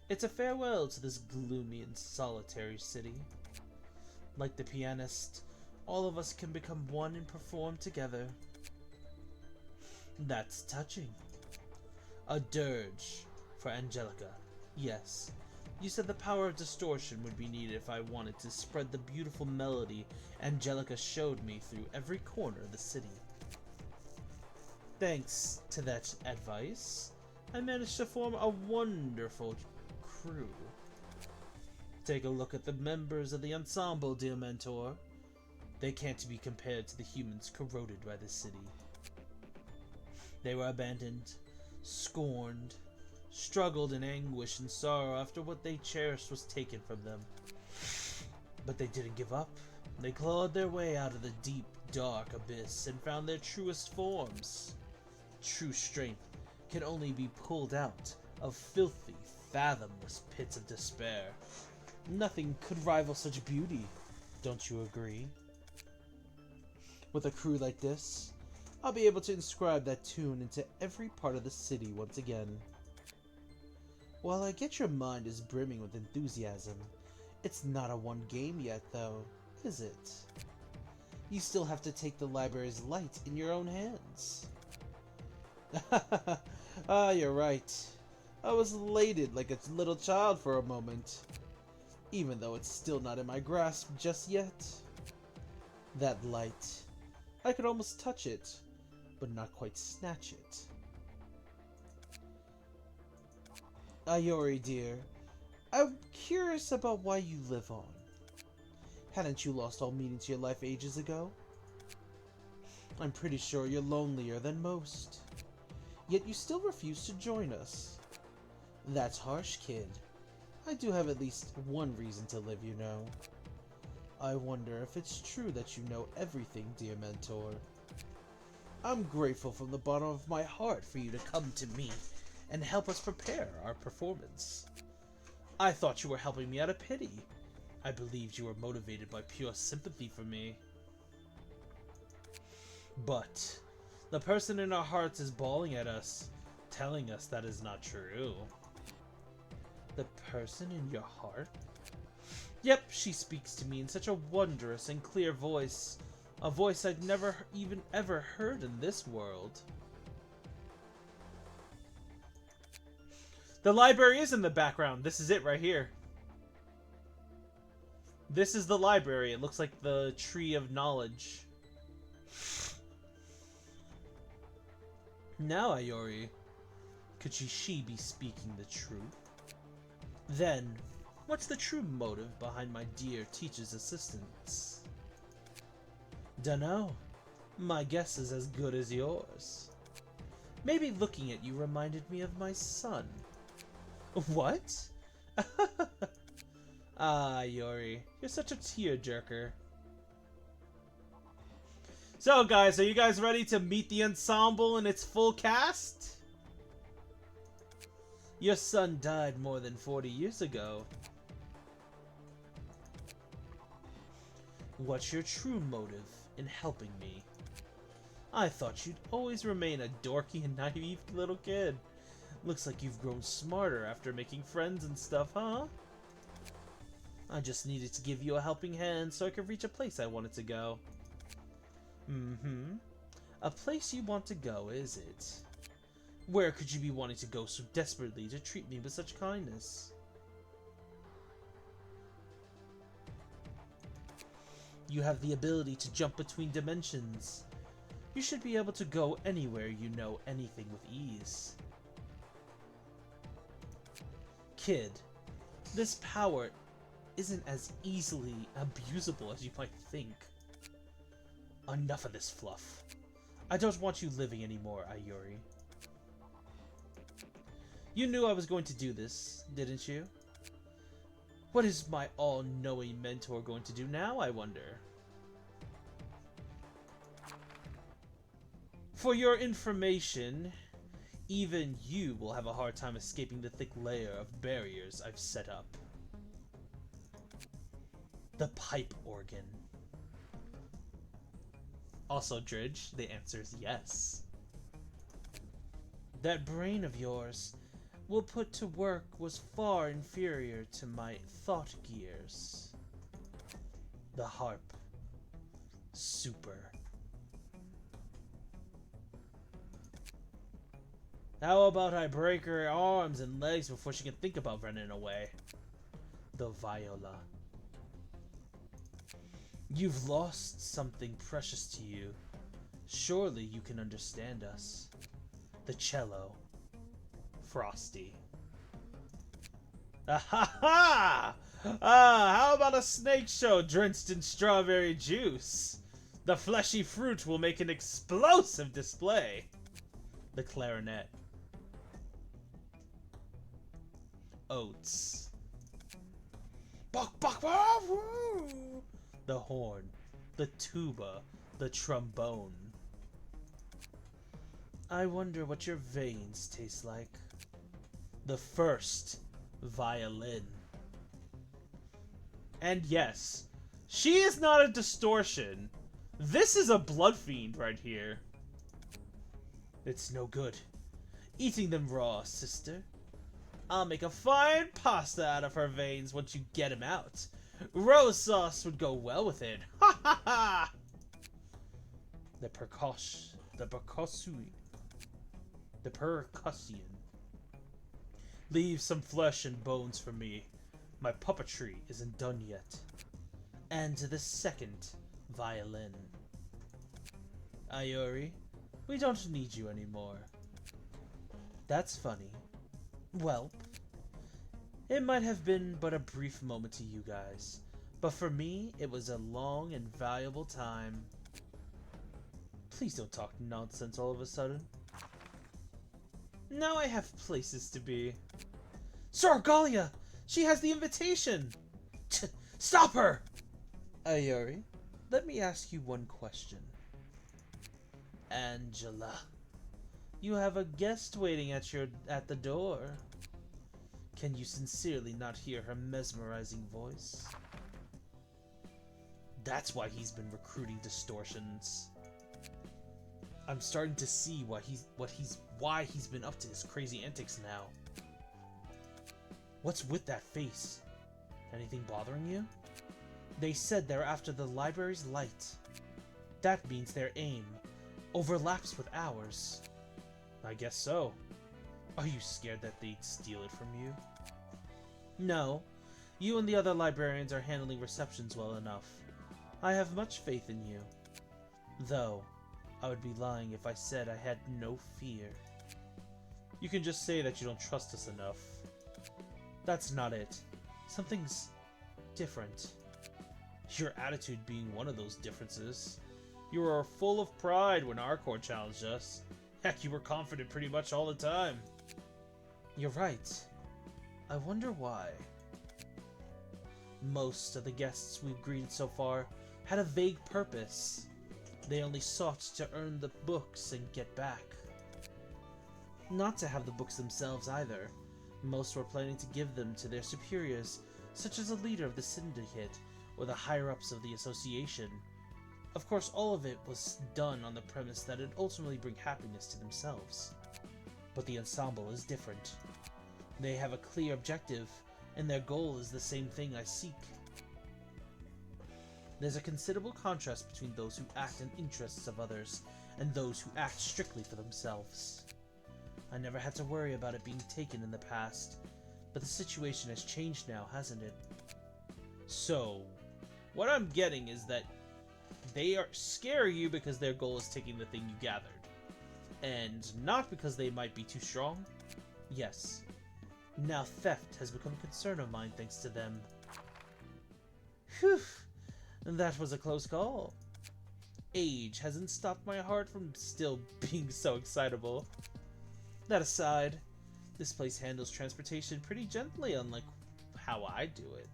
It's a farewell to this gloomy and solitary city. Like the pianist, all of us can become one and perform together. That's touching. A dirge for Angelica. Yes, you said the power of distortion would be needed if I wanted to spread the beautiful melody Angelica showed me through every corner of the city. Thanks to that advice, I managed to form a wonderful crew. Take a look at the members of the ensemble, dear mentor. They can't be compared to the humans corroded by the city. They were abandoned, scorned, struggled in anguish and sorrow after what they cherished was taken from them. But they didn't give up. They clawed their way out of the deep, dark abyss and found their truest forms. True strength can only be pulled out of filthy, fathomless pits of despair. Nothing could rival such beauty, don't you agree? With a crew like this, I'll be able to inscribe that tune into every part of the city once again. While I get your mind is brimming with enthusiasm, it's not a one game yet though, is it? You still have to take the library's light in your own hands. Ah, you're right. I was elated like a little child for a moment, even though it's still not in my grasp just yet. That light, I could almost touch it, but not quite snatch it. Ayori dear, I'm curious about why you live on. Hadn't you lost all meaning to your life ages ago? I'm pretty sure you're lonelier than most. Yet you still refuse to join us. That's harsh, kid. I do have at least one reason to live, you know. I wonder if it's true that you know everything, dear mentor. I'm grateful from the bottom of my heart for you to come to me and help us prepare our performance. I thought you were helping me out of pity. I believed you were motivated by pure sympathy for me. But the person in our hearts is bawling at us, telling us that is not true. The person in your heart? Yep, she speaks to me in such a wondrous and clear voice. A voice I'd never even ever heard in this world. The library is in the background. This is it right here. This is the library. It looks like the tree of knowledge. Now, Ayori, could she be speaking the truth? Then, what's the true motive behind my dear teacher's assistance? Dunno. My guess is as good as yours. Maybe looking at you reminded me of my son. What? Ah, Yori, you're such a tearjerker. So, guys, are you guys ready to meet the ensemble in its full cast? Your son died more than 40 years ago. What's your true motive in helping me? I thought you'd always remain a dorky and naive little kid. Looks like you've grown smarter after making friends and stuff, huh? I just needed to give you a helping hand so I could reach a place I wanted to go. A place you want to go, is it? Where could you be wanting to go so desperately to treat me with such kindness? You have the ability to jump between dimensions. You should be able to go anywhere you know anything with ease. Kid, this power isn't as easily abusable as you might think. Enough of this fluff. I don't want you living anymore, Ayuri. You knew I was going to do this, didn't you? What is my all-knowing mentor going to do now, I wonder? For your information, even you will have a hard time escaping the thick layer of barriers I've set up. The pipe organ. Also, Dridge, the answer is yes. That brain of yours, will put to work, was far inferior to my thought gears. The harp. Super. How about I break her arms and legs before she can think about running away? The viola. You've lost something precious to you. Surely you can understand us. The cello. Frosty. Ah, how about a snake show drenched in strawberry juice? The fleshy fruit will make an explosive display. The clarinet. Oats. Buck, buck, buck, woo. The horn. The tuba. The trombone. I wonder what your veins taste like. The first violin. And yes, she is not a distortion. This is a blood fiend right here. It's no good. Eating them raw, sister. I'll make a fine pasta out of her veins once you get him out. Rose sauce would go well with it. Ha ha ha! The percussion. Leave some flesh and bones for me. My puppetry isn't done yet. And the second violin. Ayuri, we don't need you anymore. That's funny. Well, it might have been but a brief moment to you guys, but for me, it was a long and valuable time. Please don't talk nonsense all of a sudden. Now I have places to be. Sir Galia! She has the invitation! Stop her! Ayuri, let me ask you one question. Angela, you have a guest waiting at the door. Can you sincerely not hear her mesmerizing voice? That's why he's been recruiting distortions. I'm starting to see why he's been up to his crazy antics now. What's with that face? Anything bothering you? They said they're after the library's light. That means their aim overlaps with ours. I guess so. Are you scared that they'd steal it from you? No. You and the other librarians are handling receptions well enough. I have much faith in you. Though, I would be lying if I said I had no fear. You can just say that you don't trust us enough. That's not it. Something's different. Your attitude being one of those differences. You were full of pride when Arcor challenged us. Heck, you were confident pretty much all the time. You're right. I wonder why. Most of the guests we've greeted so far had a vague purpose. They only sought to earn the books and get back. Not to have the books themselves either. Most were planning to give them to their superiors, such as the leader of the syndicate or the higher-ups of the association. Of course, all of it was done on the premise that it'd ultimately bring happiness to themselves. But the ensemble is different. They have a clear objective, and their goal is the same thing I seek. There's a considerable contrast between those who act in interests of others and those who act strictly for themselves. I never had to worry about it being taken in the past, but the situation has changed now, hasn't it? So, what I'm getting is that they scare you because their goal is taking the thing you gathered, and not because they might be too strong? Yes. Now theft has become a concern of mine thanks to them. Phew, that was a close call. Age hasn't stopped my heart from still being so excitable. That aside, this place handles transportation pretty gently, unlike how I do it.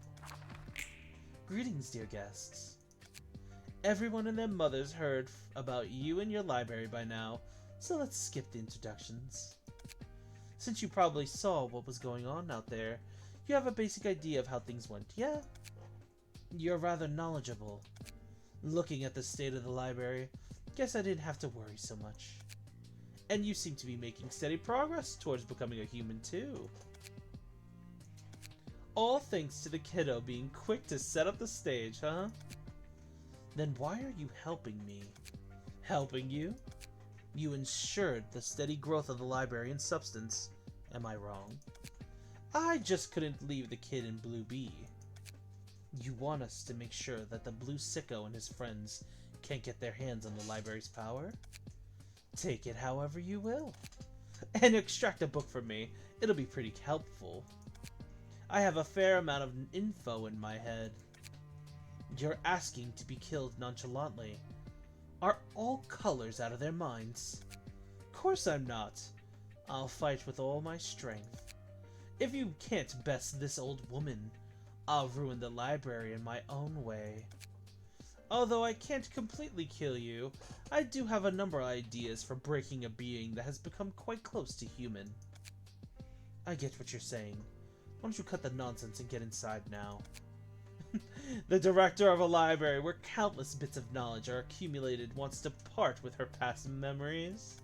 Greetings, dear guests. Everyone and their mothers heard about you and your library by now, so let's skip the introductions. Since you probably saw what was going on out there, you have a basic idea of how things went, yeah? You're rather knowledgeable. Looking at the state of the library, guess I didn't have to worry so much. And you seem to be making steady progress towards becoming a human too. All thanks to the kiddo being quick to set up the stage, huh? Then why are you helping me? Helping you? You ensured the steady growth of the library in substance. Am I wrong? I just couldn't leave the kid in blue be. You want us to make sure that the blue sicko and his friends can't get their hands on the library's power? Take it however you will. And extract a book from me. It'll be pretty helpful. I have a fair amount of info in my head. You're asking to be killed nonchalantly. Are all colors out of their minds? Of course I'm not. I'll fight with all my strength. If you can't best this old woman, I'll ruin the library in my own way. Although I can't completely kill you, I do have a number of ideas for breaking a being that has become quite close to human. I get what you're saying. Why don't you cut the nonsense and get inside now? The director of a library where countless bits of knowledge are accumulated wants to part with her past memories?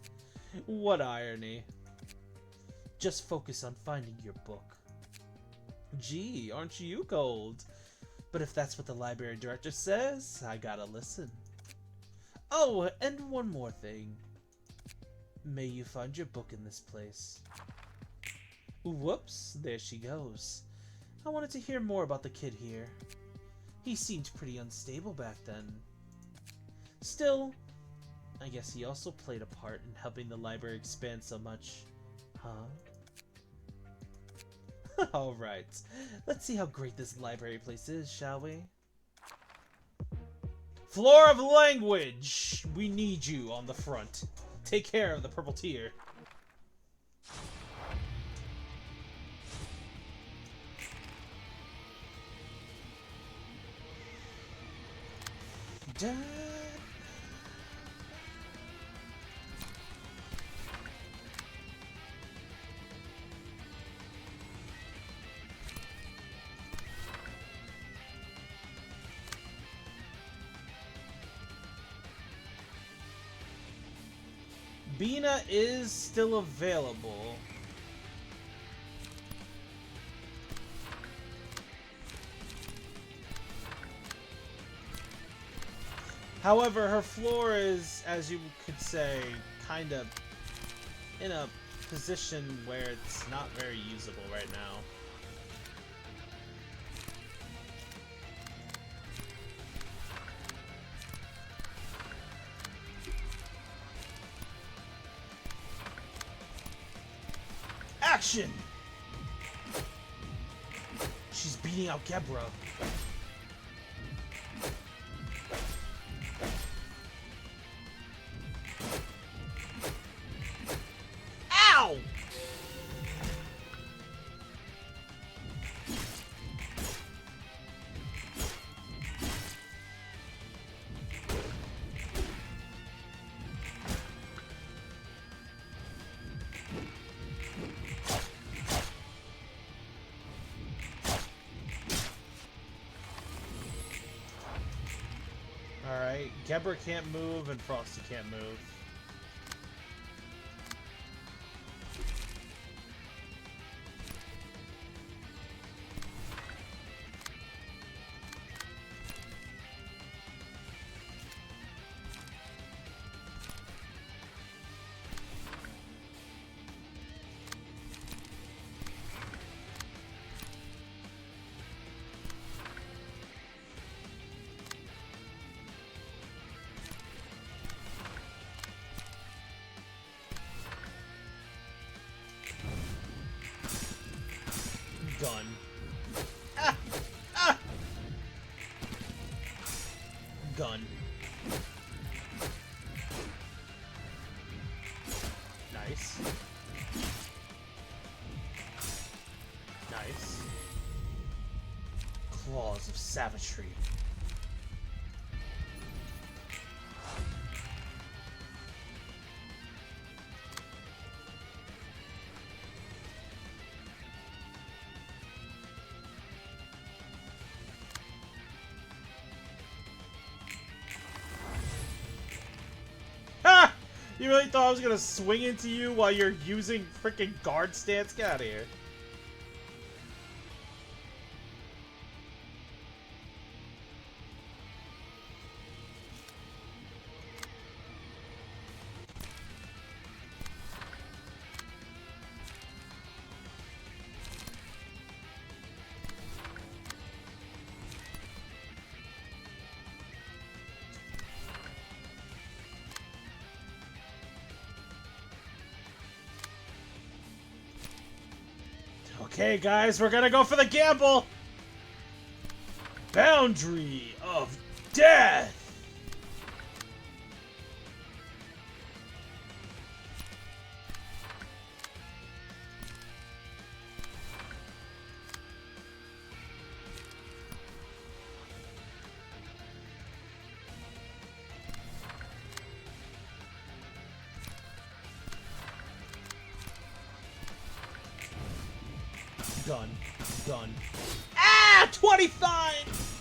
What irony. Just focus on finding your book. Gee, aren't you cold? But if that's what the library director says, I gotta listen. Oh, and one more thing. May you find your book in this place. Whoops, there she goes. I wanted to hear more about the kid here. He seemed pretty unstable back then. Still, I guess he also played a part in helping the library expand so much. Huh? Alright, let's see how great this library place is, shall we? Floor of Language! We need you on the front. Take care of the purple tier. Dad. Bina is still available. However, her floor is, as you could say, kind of in a position where it's not very usable right now. Action! She's beating out Gebra. Ow! Alright, Gebra can't move and Frosty can't move. Gun. Nice. Nice. Claws of savagery. Ha! You really thought I was gonna swing into you while you're using freaking guard stance? Get out of here. Okay, guys, we're gonna go for the gamble! Boundary of Death! Gun. Gun. Ah! 25!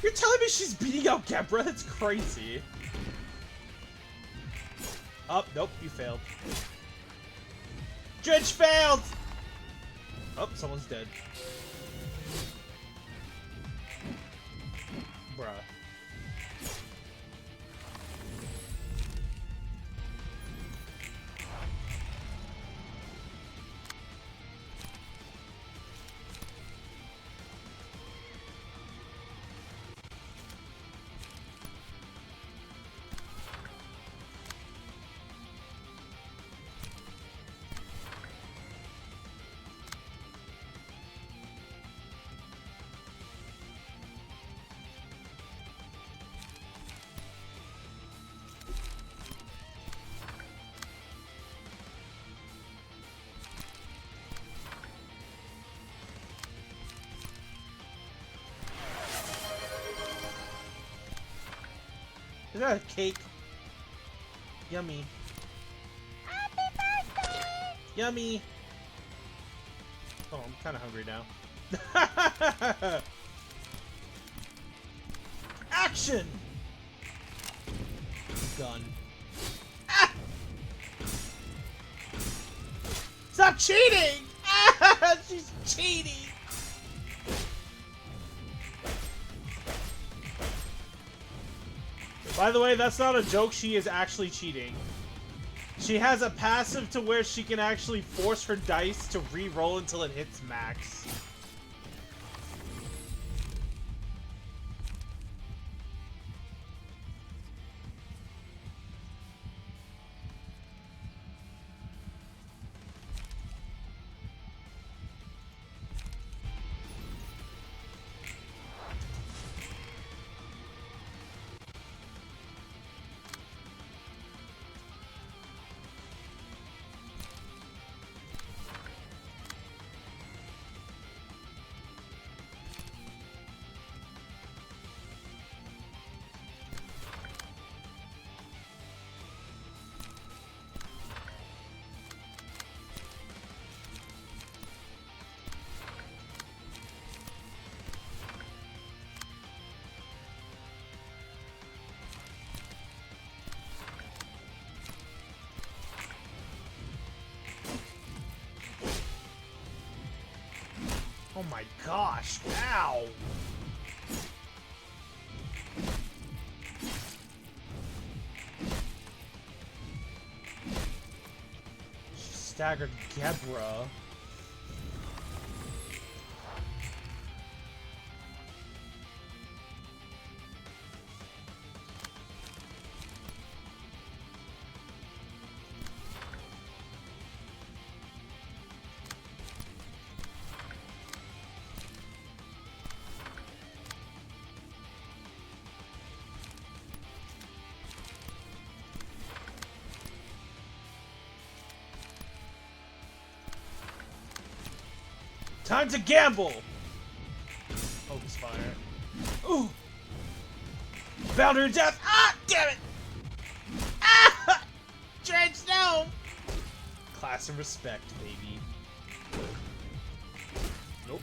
You're telling me she's beating out Gebra? That's crazy. Oh, nope, you failed. Dredge failed! Oh, someone's dead. Bruh. Is that a cake? Yummy. Happy birthday! Yummy! Oh, I'm kind of hungry now. Action! Gun. Ah! Stop cheating! Ah! She's cheating! By the way, that's not a joke. She is actually cheating. She has a passive to where she can actually force her dice to re-roll until it hits max. Oh my gosh, ow! She staggered Gebra. Time to gamble! Focus fire. Ooh! Boundary of death! Ah! Damn it! Ah! Dredge, no! Class and respect, baby. Nope.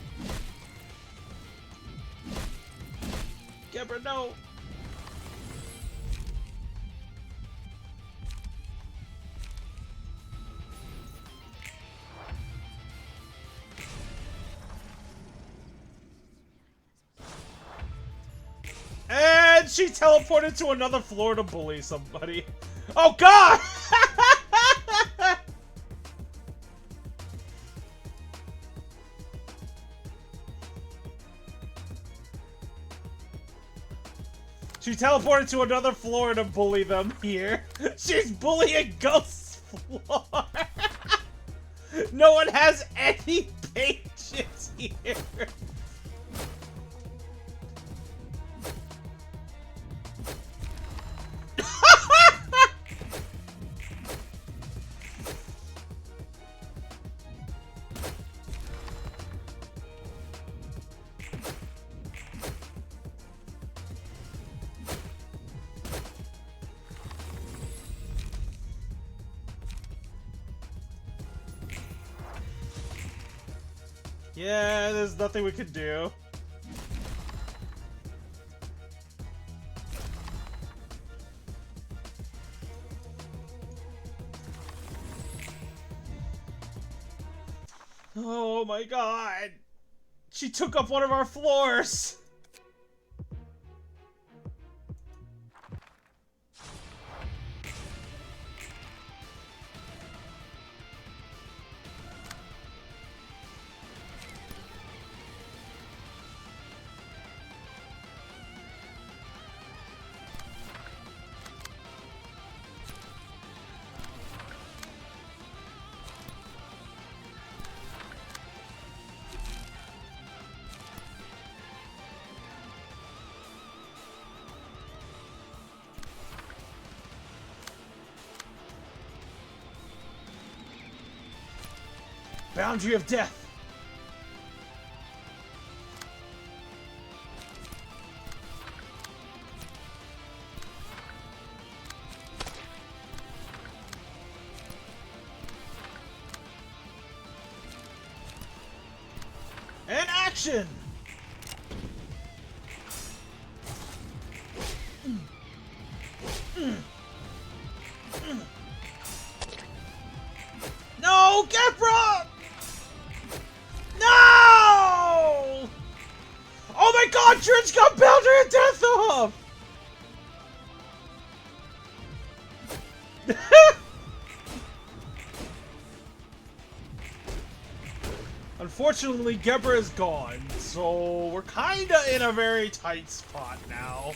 Gebra, no! And she teleported to another floor to bully somebody. Oh god! She teleported to another floor to bully them here. She's bullying Ghost's floor. No one has any patience here. Yeah, there's nothing we can do. Oh my god! She took up one of our floors! Boundary of death! And action! No, Gebra! No! Oh my god, Dredge got Boundary of Death off! Unfortunately, Gebra is gone, so we're kinda in a very tight spot now.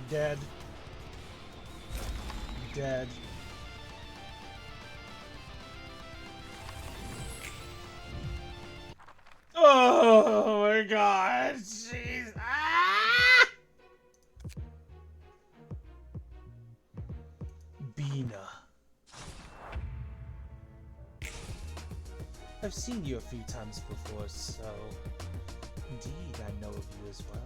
Dead. Dead. Oh my god, jeez. Ah! Bina. I've seen you a few times before, so indeed I know of you as well.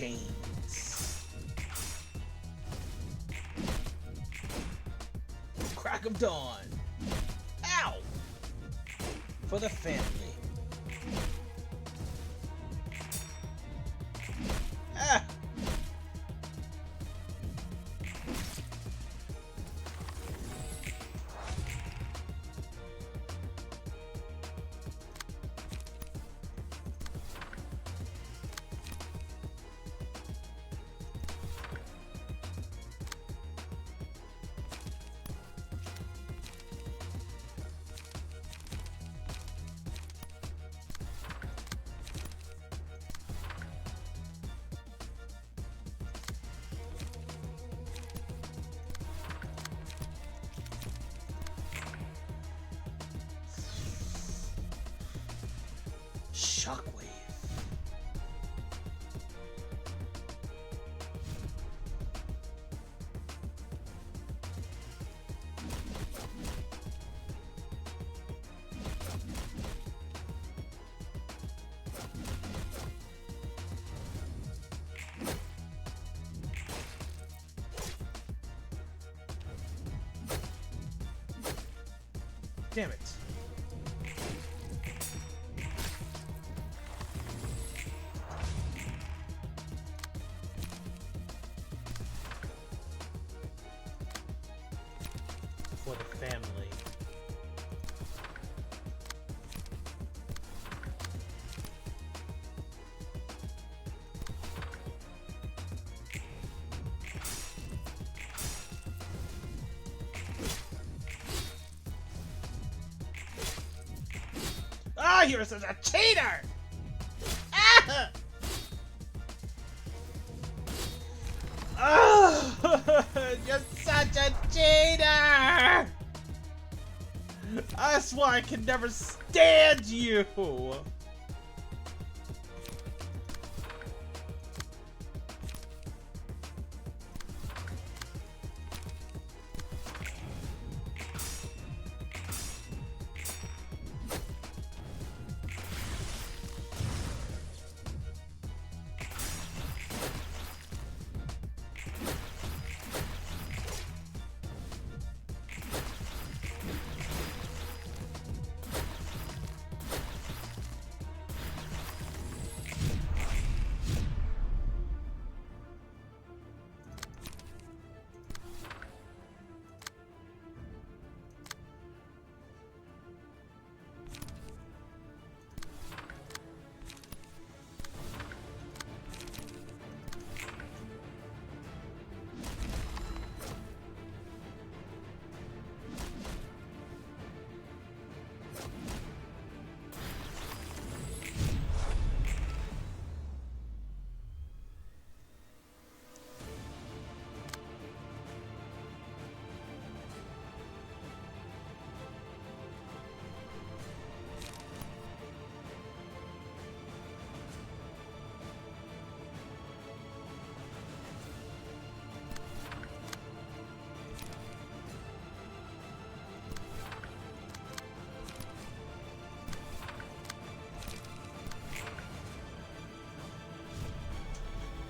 chains. Crack of dawn. Ow! For the family. Ah! Shockwave. Damn it. For the family. Ah, you're such a cheater! Ah! Oh, you're such a cheater! That's why I can never stand you!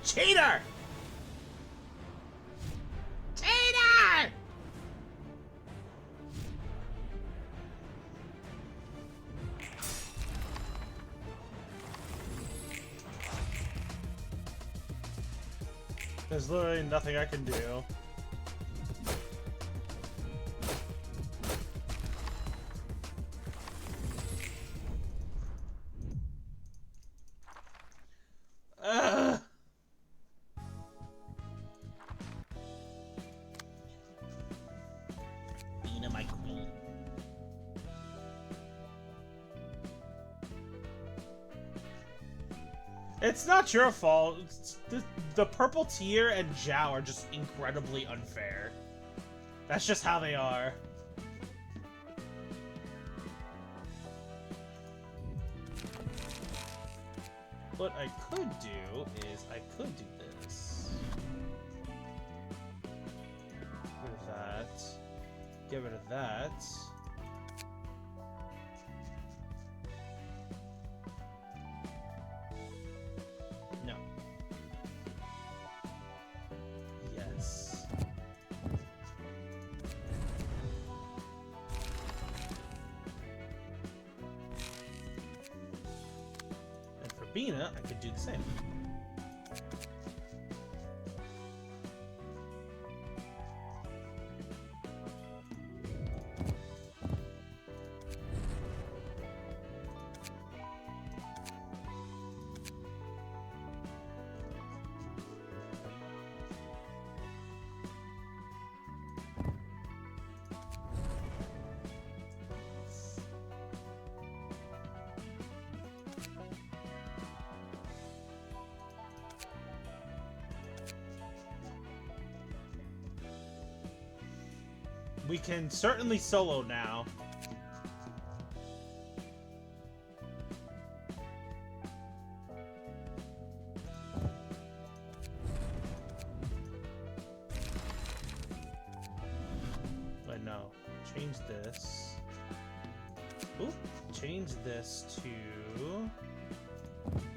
Cheater! Cheater! There's literally nothing I can do. Ugh. Bina, my queen. It's not your fault. The purple tier and Zhao are just incredibly unfair. That's just how they are. What I could do is I could do this. Get rid of that. Get rid of that. No. Bina, I could do the same. We can certainly solo now. Wait, no. Change this. Oop. Change this to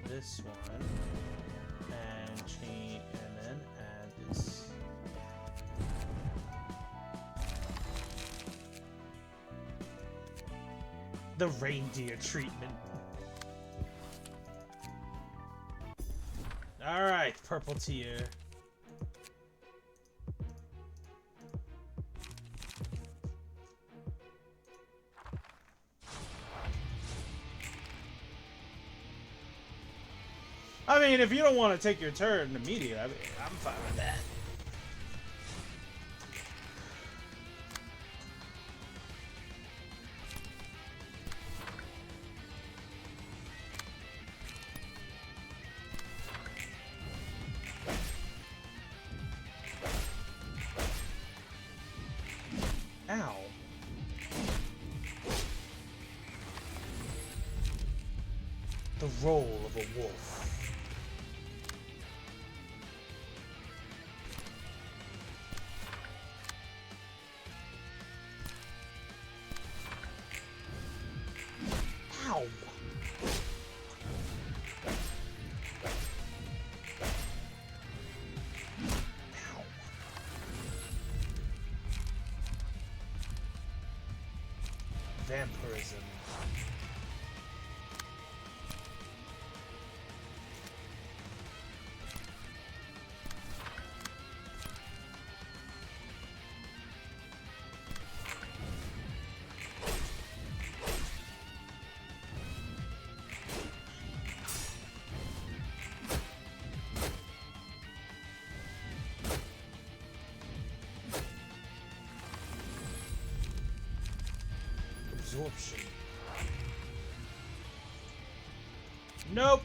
this one. And change, and then add this. The reindeer treatment. Alright, purple tier. I mean, if you don't want to take your turn immediately, I mean, I'm fine with that. Ow. The role of a wolf. Ow. Ow. Vampirism. Absorption. Nope.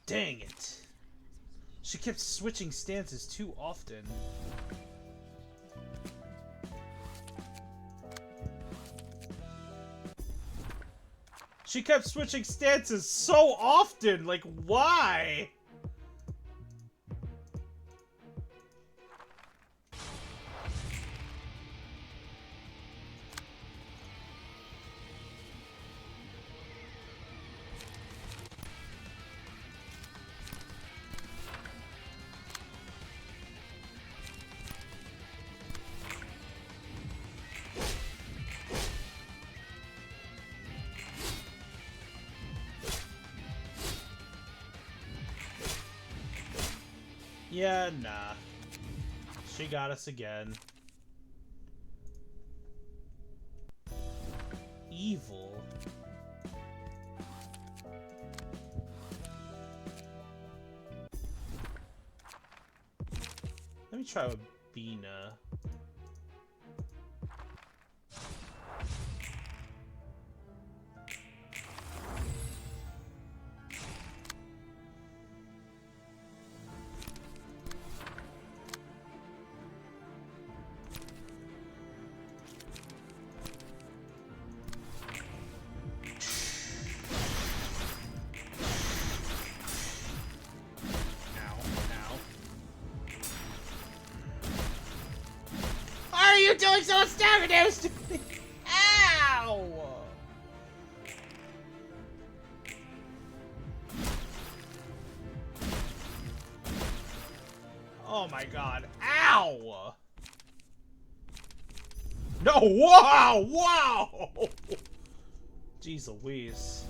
Dang it. She kept switching stances too often. She kept switching stances so often. Like, why? Yeah, nah. She got us again. Evil. Let me try with Bina. You doing so stabbing to me? Ow! Oh my god. Ow! No, wow! Wow! Jeez Louise.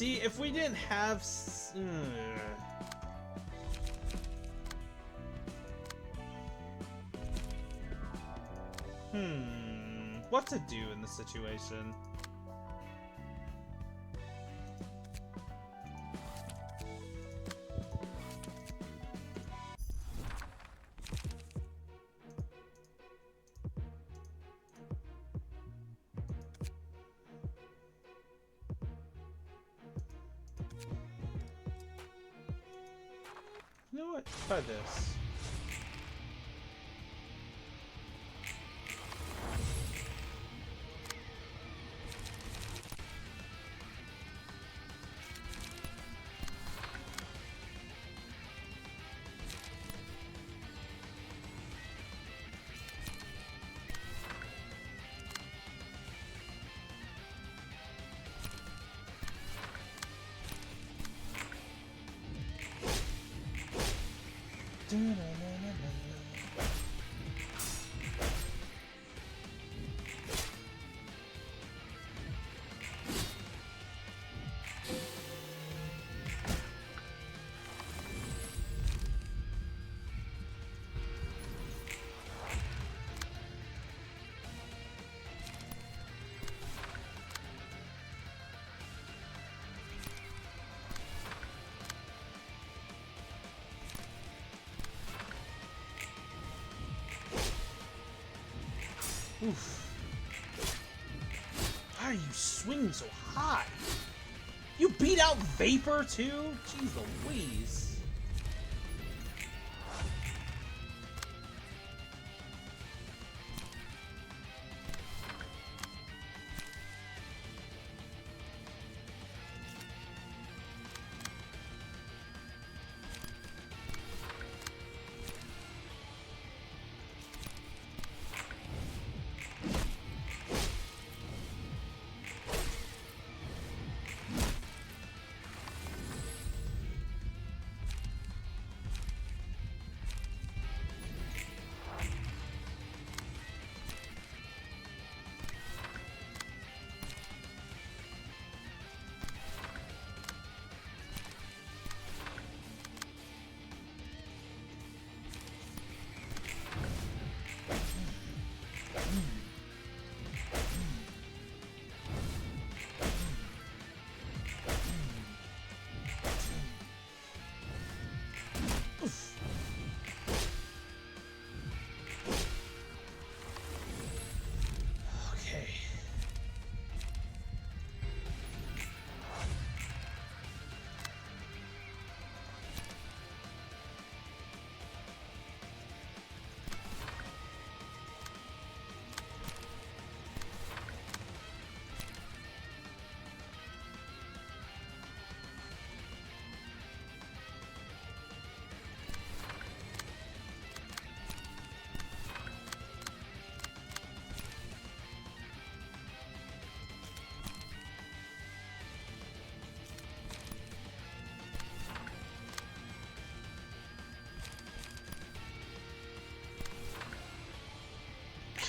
See, if we didn't have... What to do in this situation? You know what? Try this. Oof. Why are you swinging so high? You beat out Vapor too? Jeez Louise.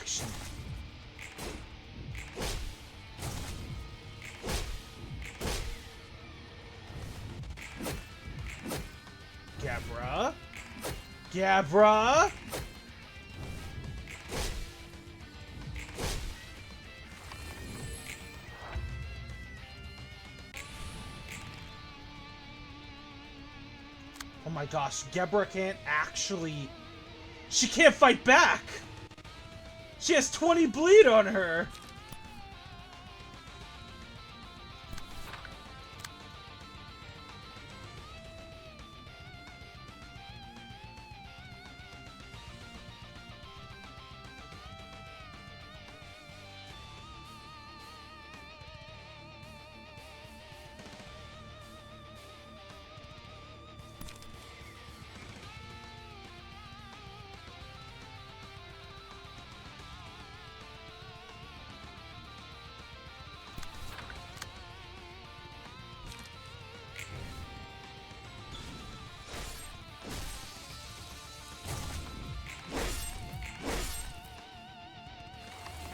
Action. Gabra? Gabra? Oh my gosh, Gebra can't actually... She can't fight back! She has 20 bleed on her!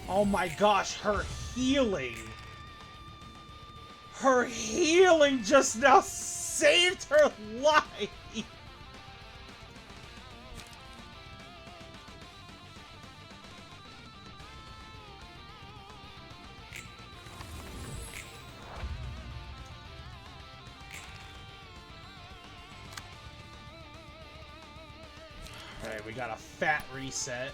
Oh my gosh, her healing! her healing just now saved her life. Alright, we got a fat reset.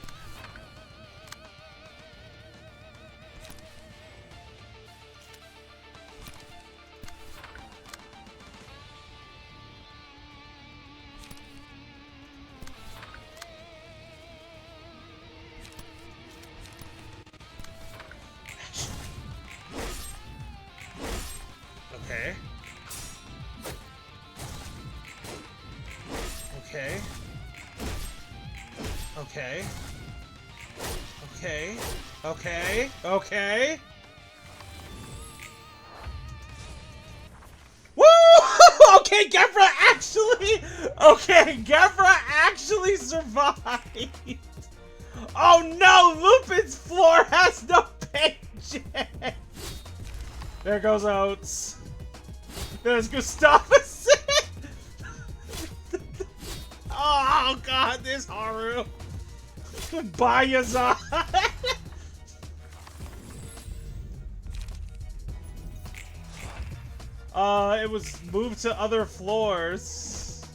Okay. Okay. Okay. Okay. Okay. Okay. Woo! Okay, Gefra actually. Okay, Gefra actually survived. Oh no, Lupin's floor has no pages. There goes Oates. There's Gustavus. Oh god, there's Haru. Bayazan. It was moved to other floors.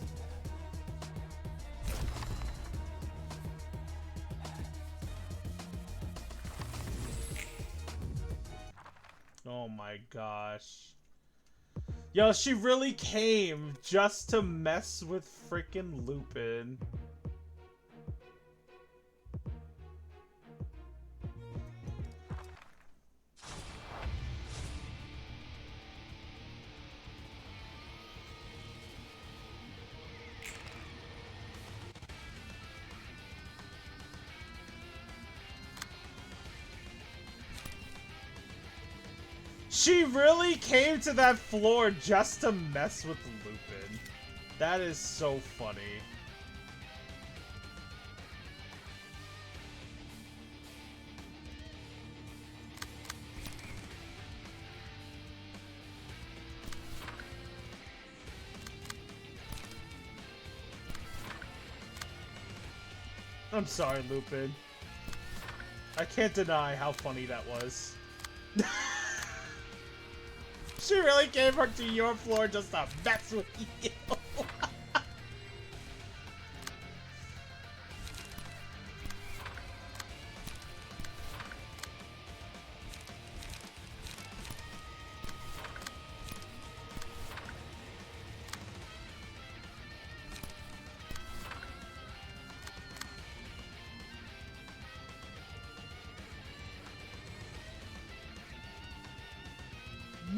Oh my gosh. Yo, she really came just to mess with frickin' Lupin. She really came to that floor just to mess with Lupin. That is so funny. I'm sorry, Lupin. I can't deny how funny that was. She really came her to your floor just to mess with you.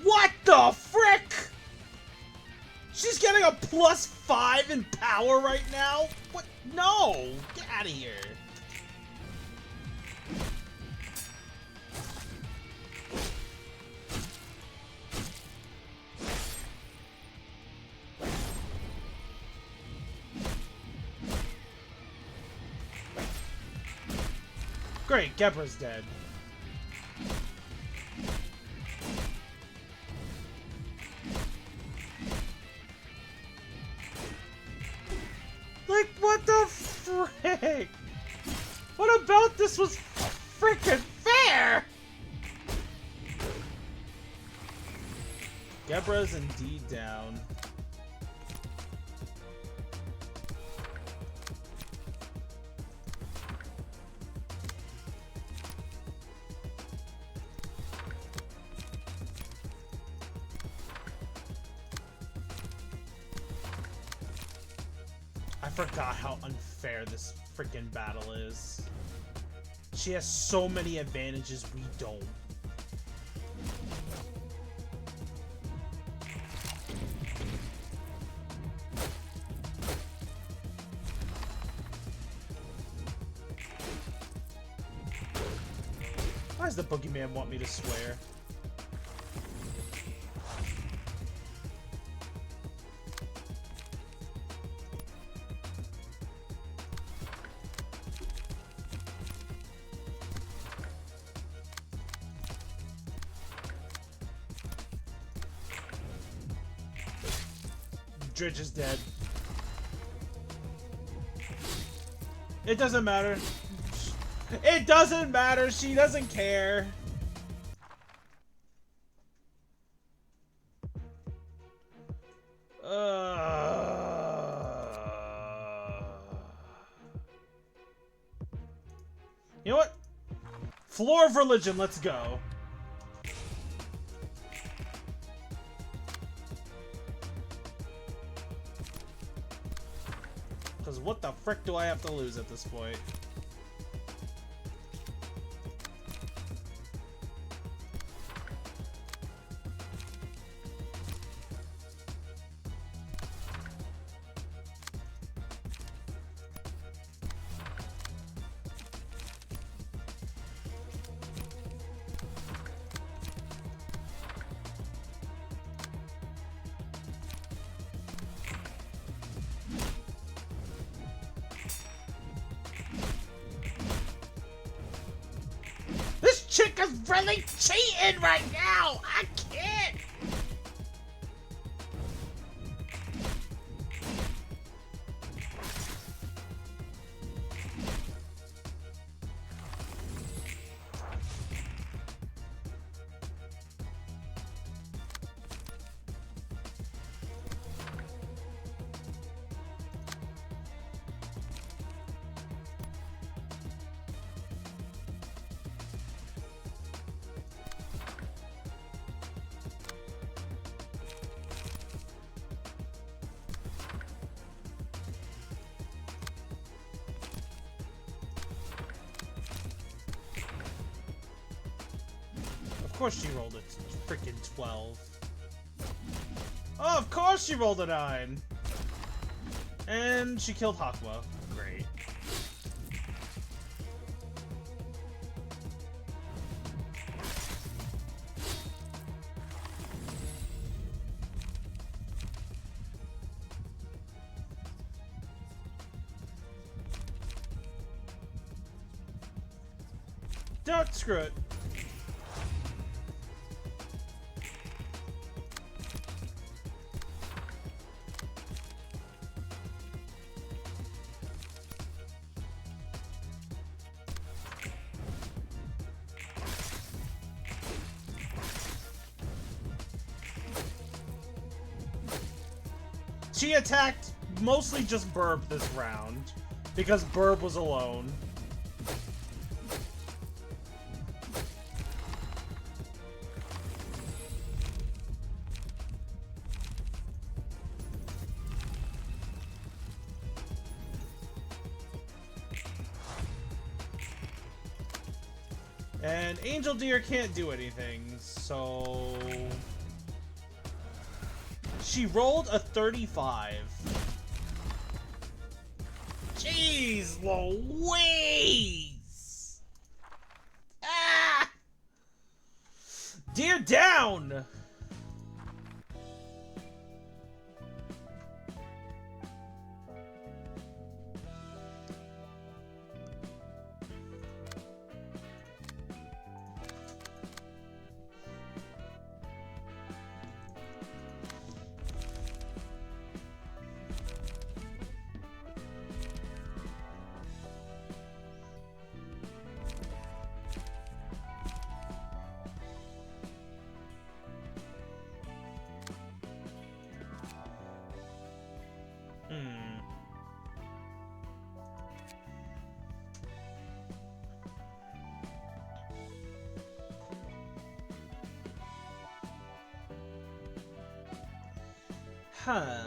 What the frick? She's getting a +5 in power right now? What? No! Get out of here. Great, Gebra's dead. Like, what the frick? What about this was frickin' fair? Gebra's indeed down. I forgot how unfair this freaking battle is. She has so many advantages we don't. Why does the boogeyman want me to swear? Dridge is dead. It doesn't matter. It doesn't matter. She doesn't care. You know what? Floor of Religion, let's go. Because what the frick do I have to lose at this point? Chick is really cheating right now! I can't! Of course she rolled a freaking 12. Oh, of course she rolled a 9! And she killed Hakma. Great. Don't screw it. She attacked mostly just Burb this round, because Burb was alone. And Angel Deer can't do anything, so... She rolled a 35. Jeez Louise! Ah! Deer down! Huh.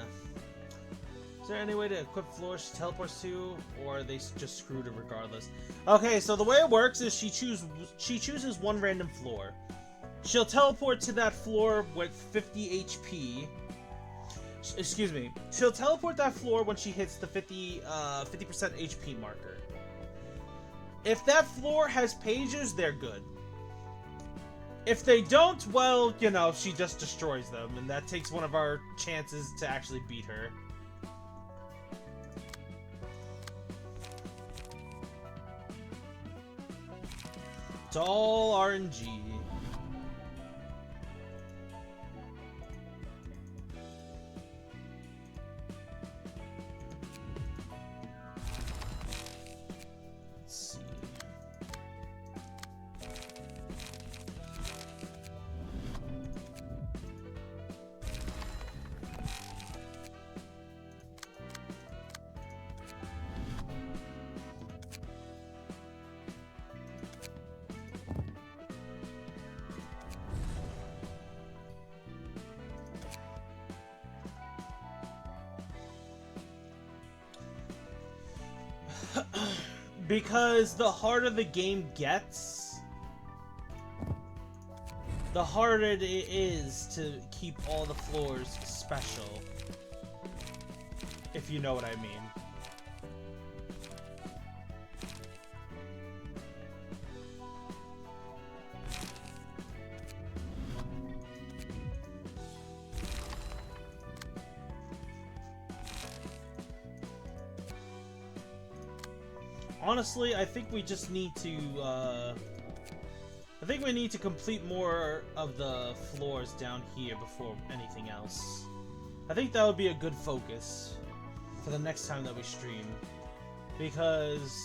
Is there any way to equip floors she teleports to, or are they just screwed her regardless? Okay, so the way it works is she chooses one random floor. She'll teleport to that floor with 50 HP. Excuse me. She'll teleport that floor when she hits the 50% HP marker. If that floor has pages, they're good. If they don't, well, you know, she just destroys them, and that takes one of our chances to actually beat her. It's all RNG. Because the harder the game gets, the harder it is to keep all the floors special. If you know what I mean. Honestly, I think we just need to, I think we need to complete more of the floors down here before anything else. I think that would be a good focus for the next time that we stream. Because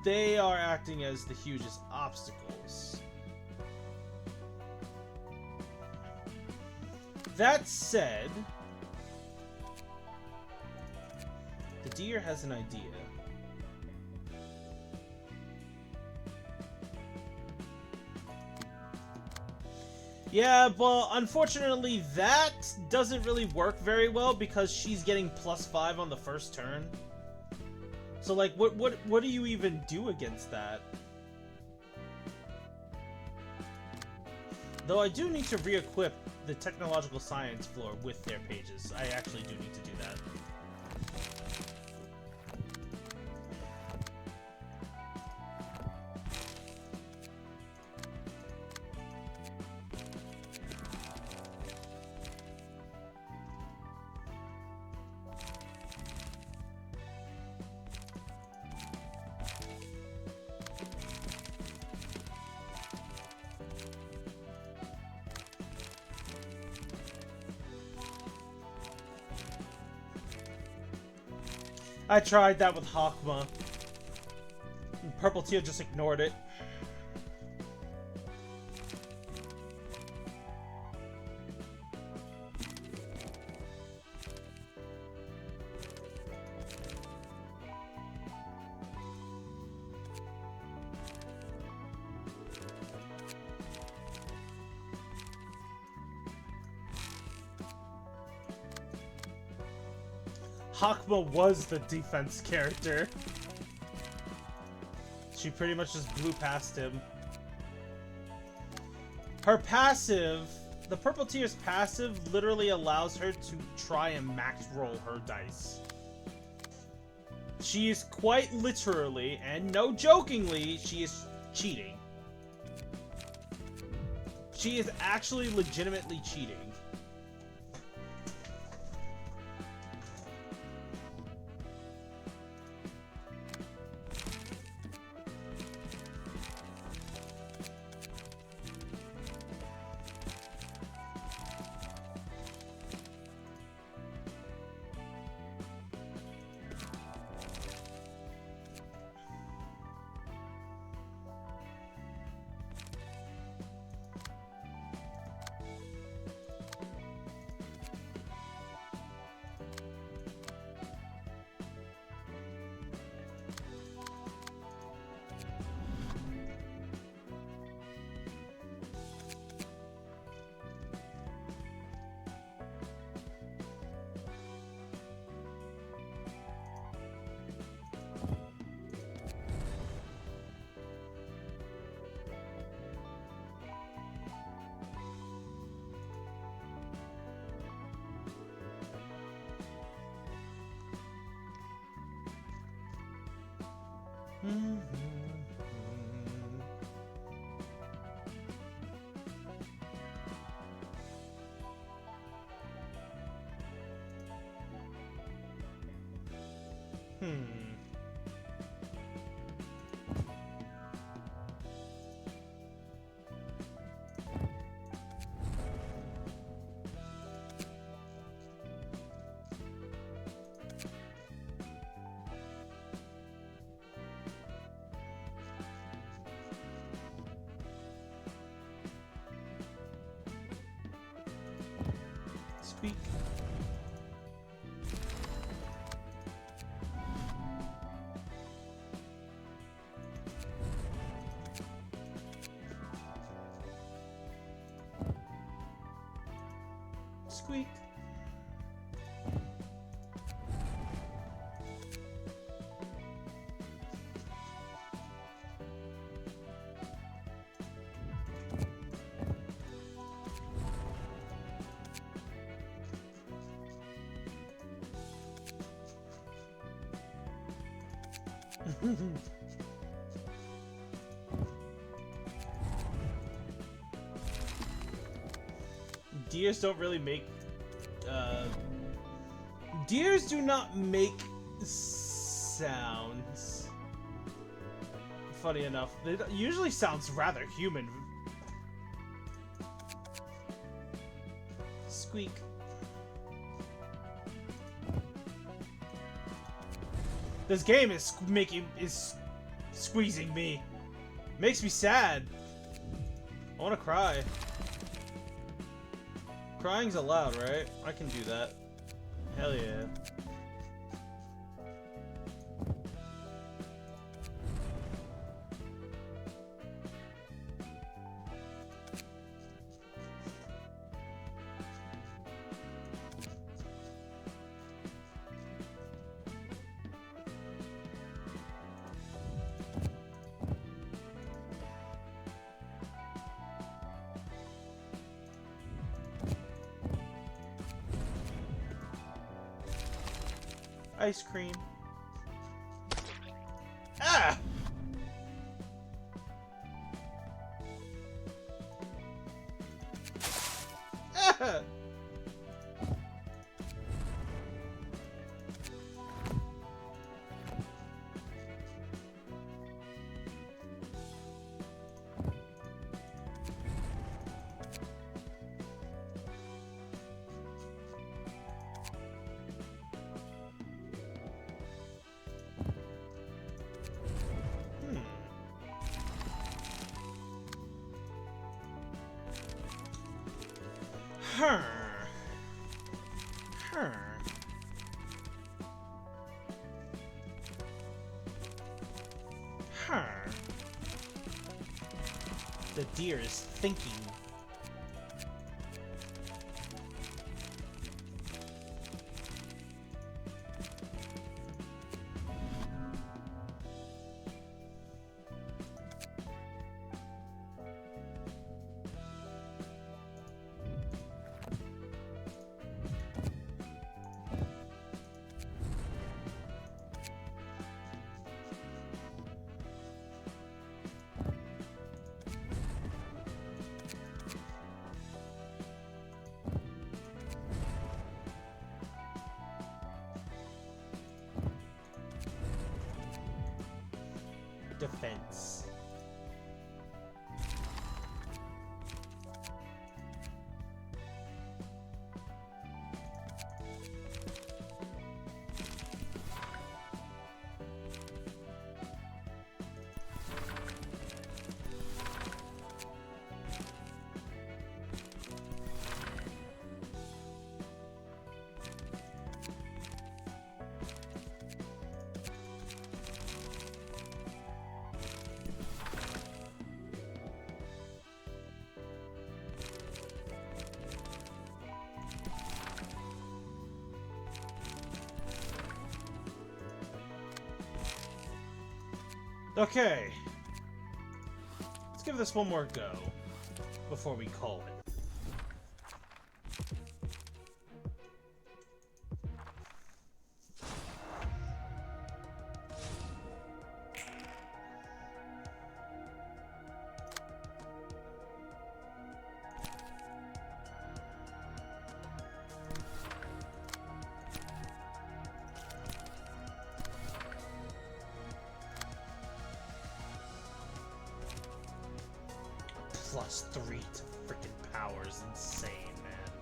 they are acting as the hugest obstacles. That said, the deer has an idea. Yeah, but unfortunately that doesn't really work very well because she's getting +5 on the first turn. So like, what do you even do against that? Though I do need to re-equip the technological science floor with their pages. I actually do need to do that. I tried that with Hakma. And Purple Teal just ignored it. Hakma was the defense character. She pretty much just blew past him. Her passive, the Purple Tear's passive, literally allows her to try and max roll her dice. She is quite literally, and no jokingly, she is cheating. She is actually legitimately cheating. Squeak. Squeak. Deers don't really make... Deers do not make sounds. Funny enough, it usually sounds rather human. Squeak. This game is squeezing me. Makes me sad. I want to cry. Crying's allowed, right? I can do that. Hell yeah. Ice cream. Ah! Ah! Her. Her. Her. The deer is thinking. Defense. Okay. Let's give this one more go before we call it. +3 to freaking power is insane, man.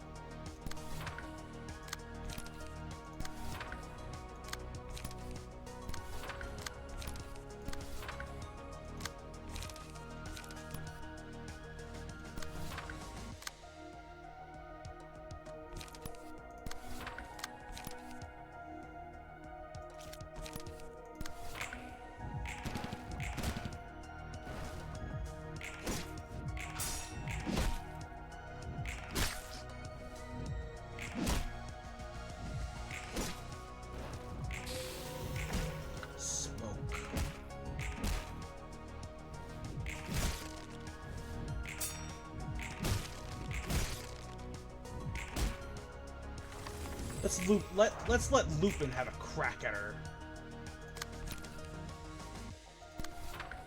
Let's let Lupin have a crack at her.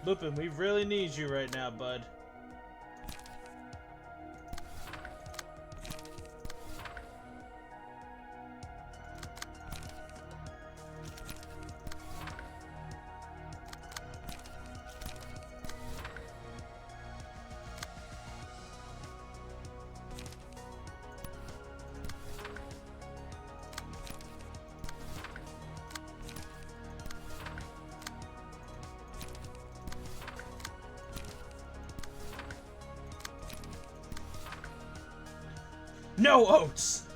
Lupin, we really need you right now, bud. No, Oats!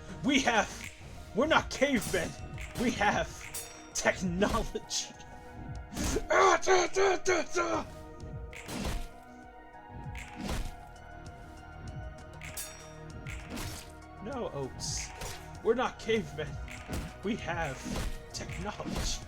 We're not cavemen! We have technology! No, Oats. We're not cavemen. We have technology.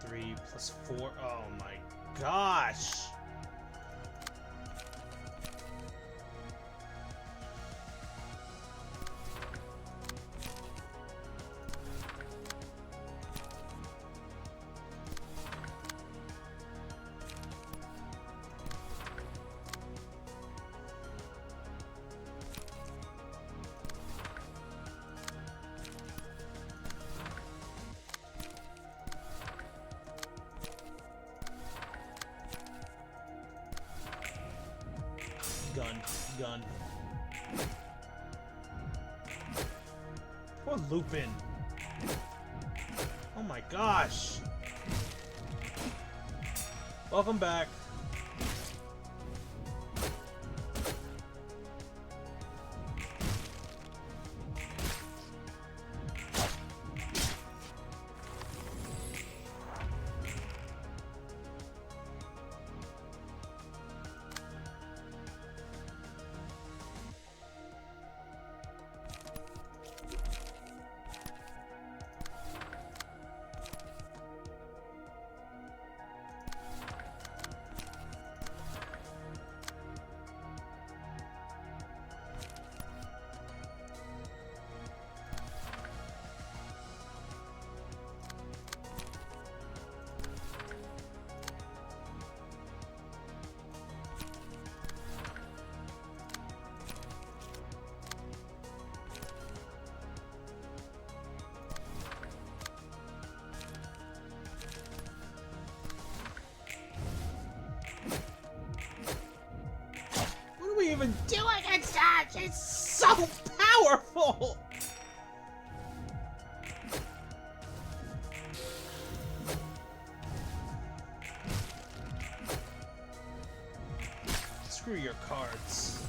+3, +4. Oh my gosh! Gun. Poor Lupin. Oh my gosh. Welcome back. What do we even do against that? It's so powerful! Screw your cards.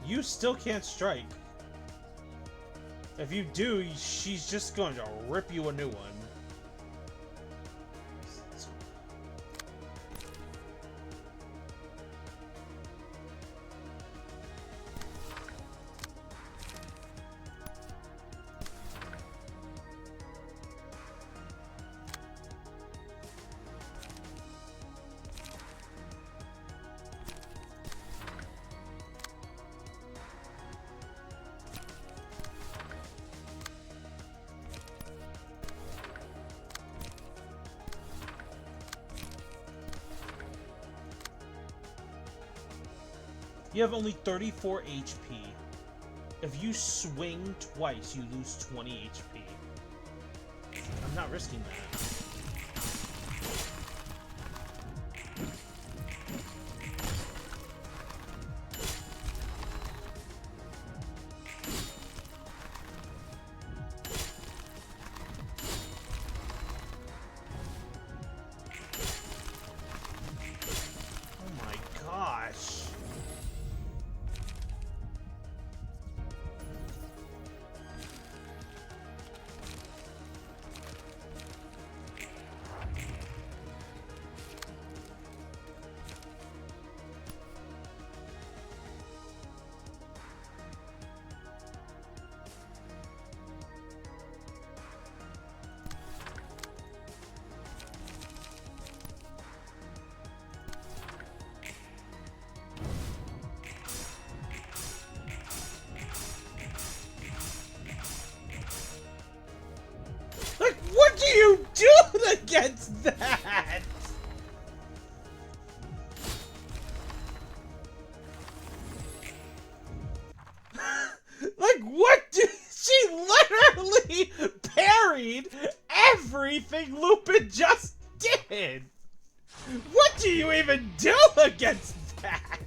You still can't strike. If you do, she's just going to rip you a new one. You have only 34 HP. If you swing twice, you lose 20 HP. I'm not risking that. against that? Like, what do she literally parried everything Lupin just did? What do you even do against that?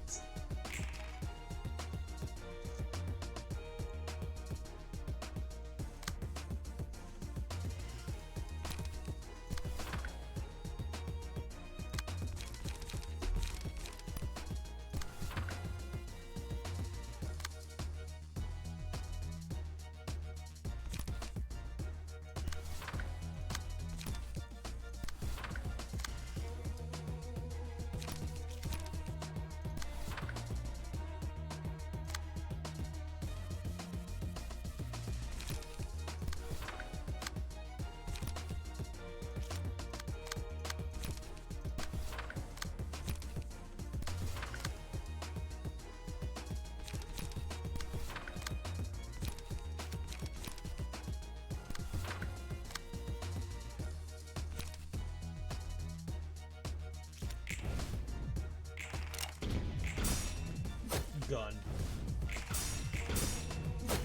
Gun.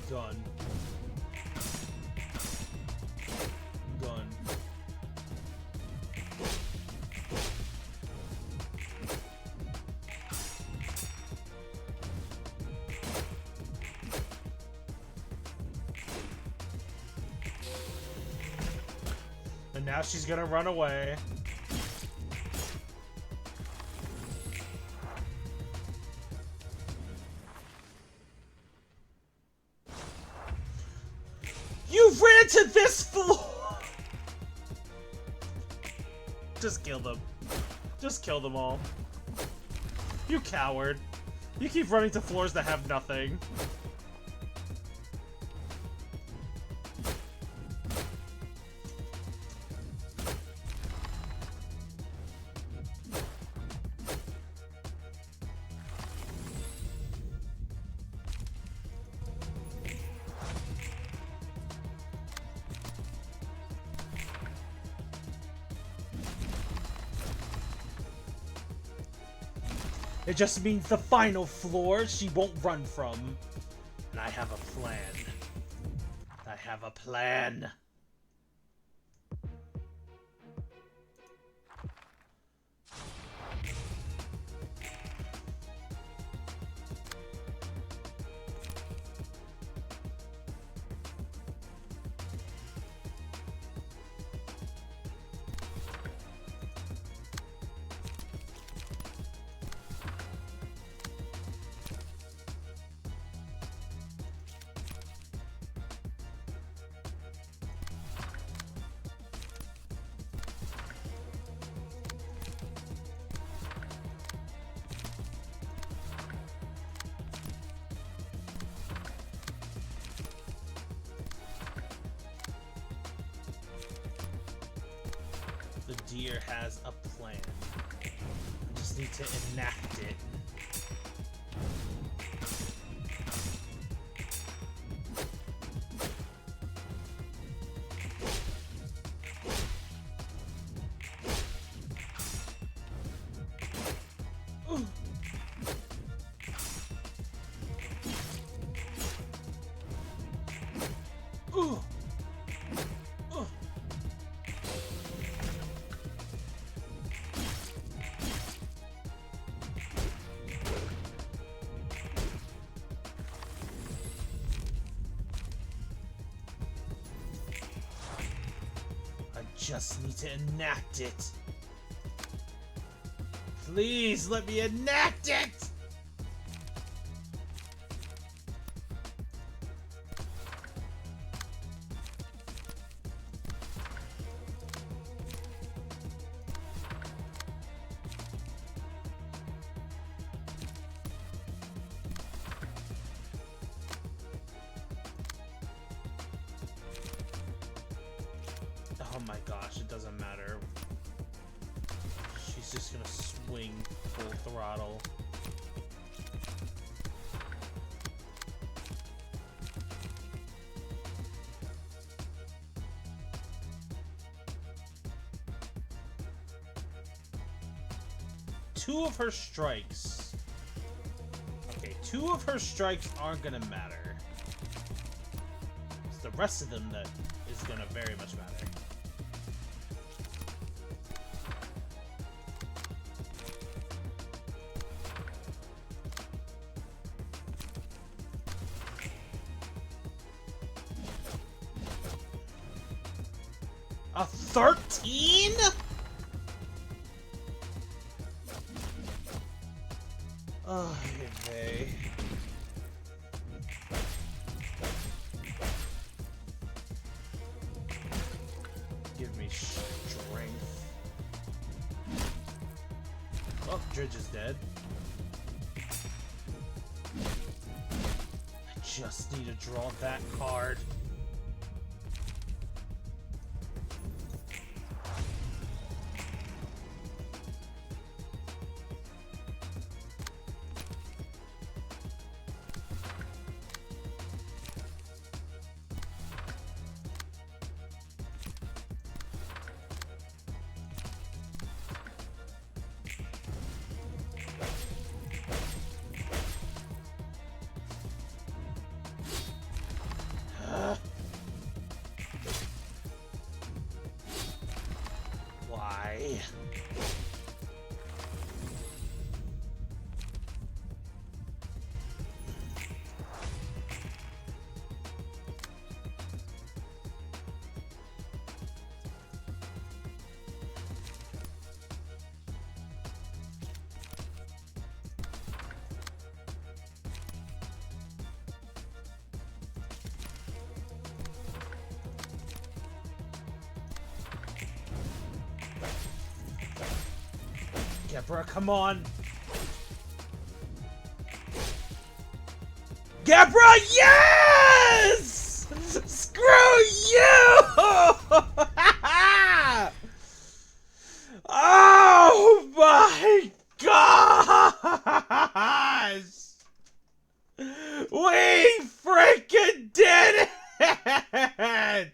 Gun. Gun. And now she's gonna run away. You ran to this floor! Just kill them. Just kill them all. You coward. You keep running to floors that have nothing. It just means the final floor she won't run from. And I have a plan. I have a plan. The deer has a plan. I just need to enact it. Ooh. Ooh. Ooh. I just need to enact it. Please let me enact it! Oh my gosh, it doesn't matter. She's just gonna swing full throttle. 2 of her strikes. Okay, 2 of her strikes aren't gonna matter. It's the rest of them that is gonna very much matter. A 13? Oh, okay. Give me strength. Oh, Dridge is dead. I just need to draw that card. Why? Gebra, come on! Gebra, yes! Screw you! Oh my gosh! We freaking did it!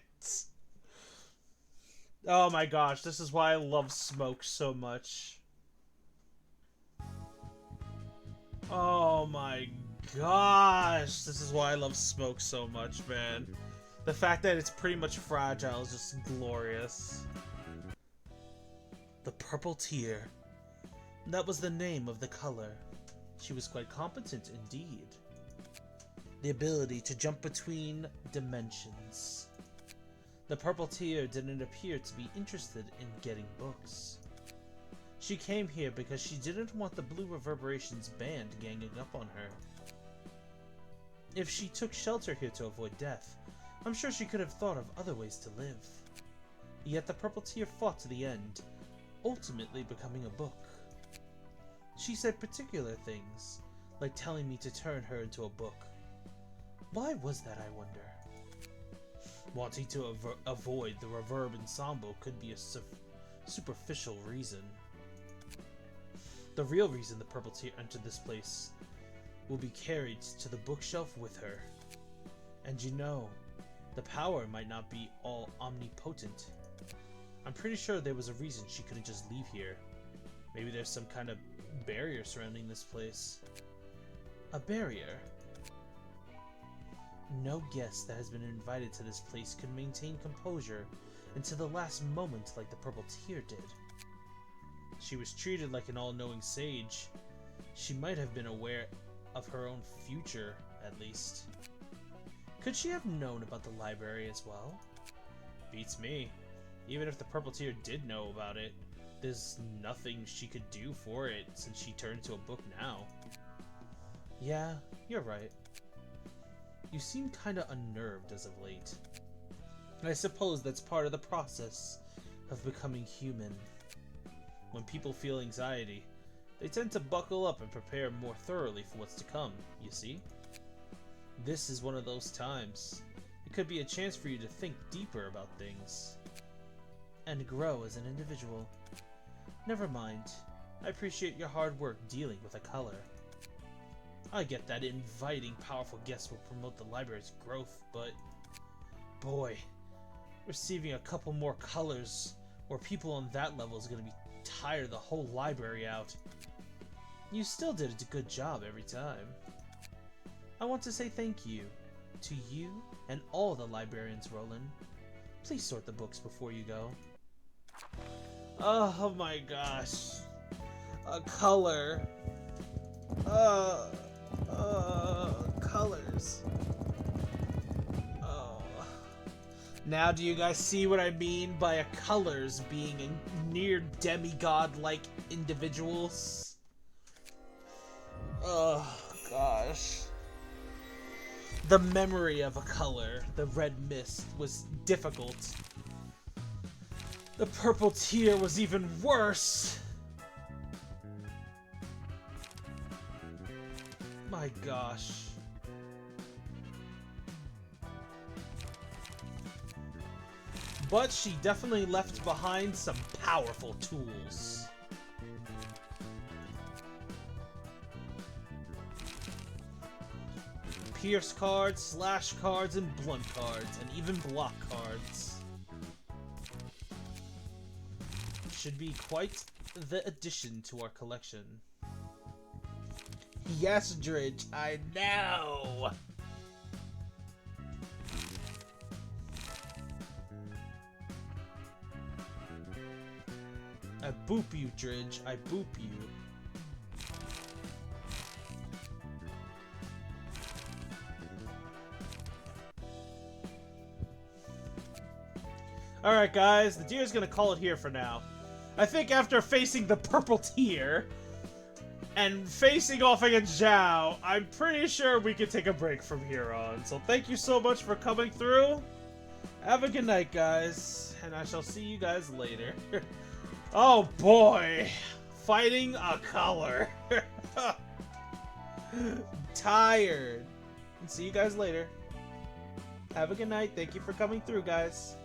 Oh my gosh, this is why I love Smoke so much. Oh my gosh, this is why I love Smoke so much, man. The fact that it's pretty much fragile is just glorious. The Purple Tear. That was the name of the color. She was quite competent indeed. The ability to jump between dimensions. The Purple Tear didn't appear to be interested in getting books. She came here because she didn't want the Blue Reverberations band ganging up on her. If she took shelter here to avoid death, I'm sure she could have thought of other ways to live. Yet the Purple Tear fought to the end, ultimately becoming a book. She said particular things, like telling me to turn her into a book. Why was that, I wonder? Wanting to avoid the Reverb Ensemble could be a superficial reason. The real reason the Purple Tear entered this place will be carried to the bookshelf with her. And you know, the power might not be all omnipotent. I'm pretty sure there was a reason she couldn't just leave here. Maybe there's some kind of barrier surrounding this place. A barrier? No guest that has been invited to this place could maintain composure until the last moment like the Purple Tear did. She was treated like an all-knowing sage. She might have been aware of her own future, at least. Could she have known about the library as well? Beats me. Even if the Purple Tear did know about it, there's nothing she could do for it since she turned into a book now. Yeah, you're right. You seem kinda unnerved as of late. I suppose that's part of the process of becoming human. When people feel anxiety, they tend to buckle up and prepare more thoroughly for what's to come, you see? This is one of those times. It could be a chance for you to think deeper about things. And grow as an individual. Never mind. I appreciate your hard work dealing with a color. I get that inviting powerful guests will promote the library's growth, but... boy, receiving a couple more colors or people on that level is going to be tire the whole library out. You still did a good job every time. I want to say thank you to you and all the librarians, Roland. Please sort the books before you go. Oh my gosh. A color. Colors. Oh. Now do you guys see what I mean by a colors being a near demigod-like individuals? Oh gosh. The memory of a color, the red mist, was difficult. The purple tear was even worse. My gosh. But she definitely left behind some powerful tools. Pierce cards, slash cards, and blunt cards, and even block cards. Should be quite the addition to our collection. Yes, Dridge, I know! I boop you, Dridge, I boop you. Alright guys, the deer's gonna call it here for now. I think after facing the purple tear and facing off against Zhao, I'm pretty sure we can take a break from here on. So thank you so much for coming through. Have a good night, guys, and I shall see you guys later. Oh boy, fighting a color. Tired. See you guys later. Have a good night. Thank you for coming through, guys.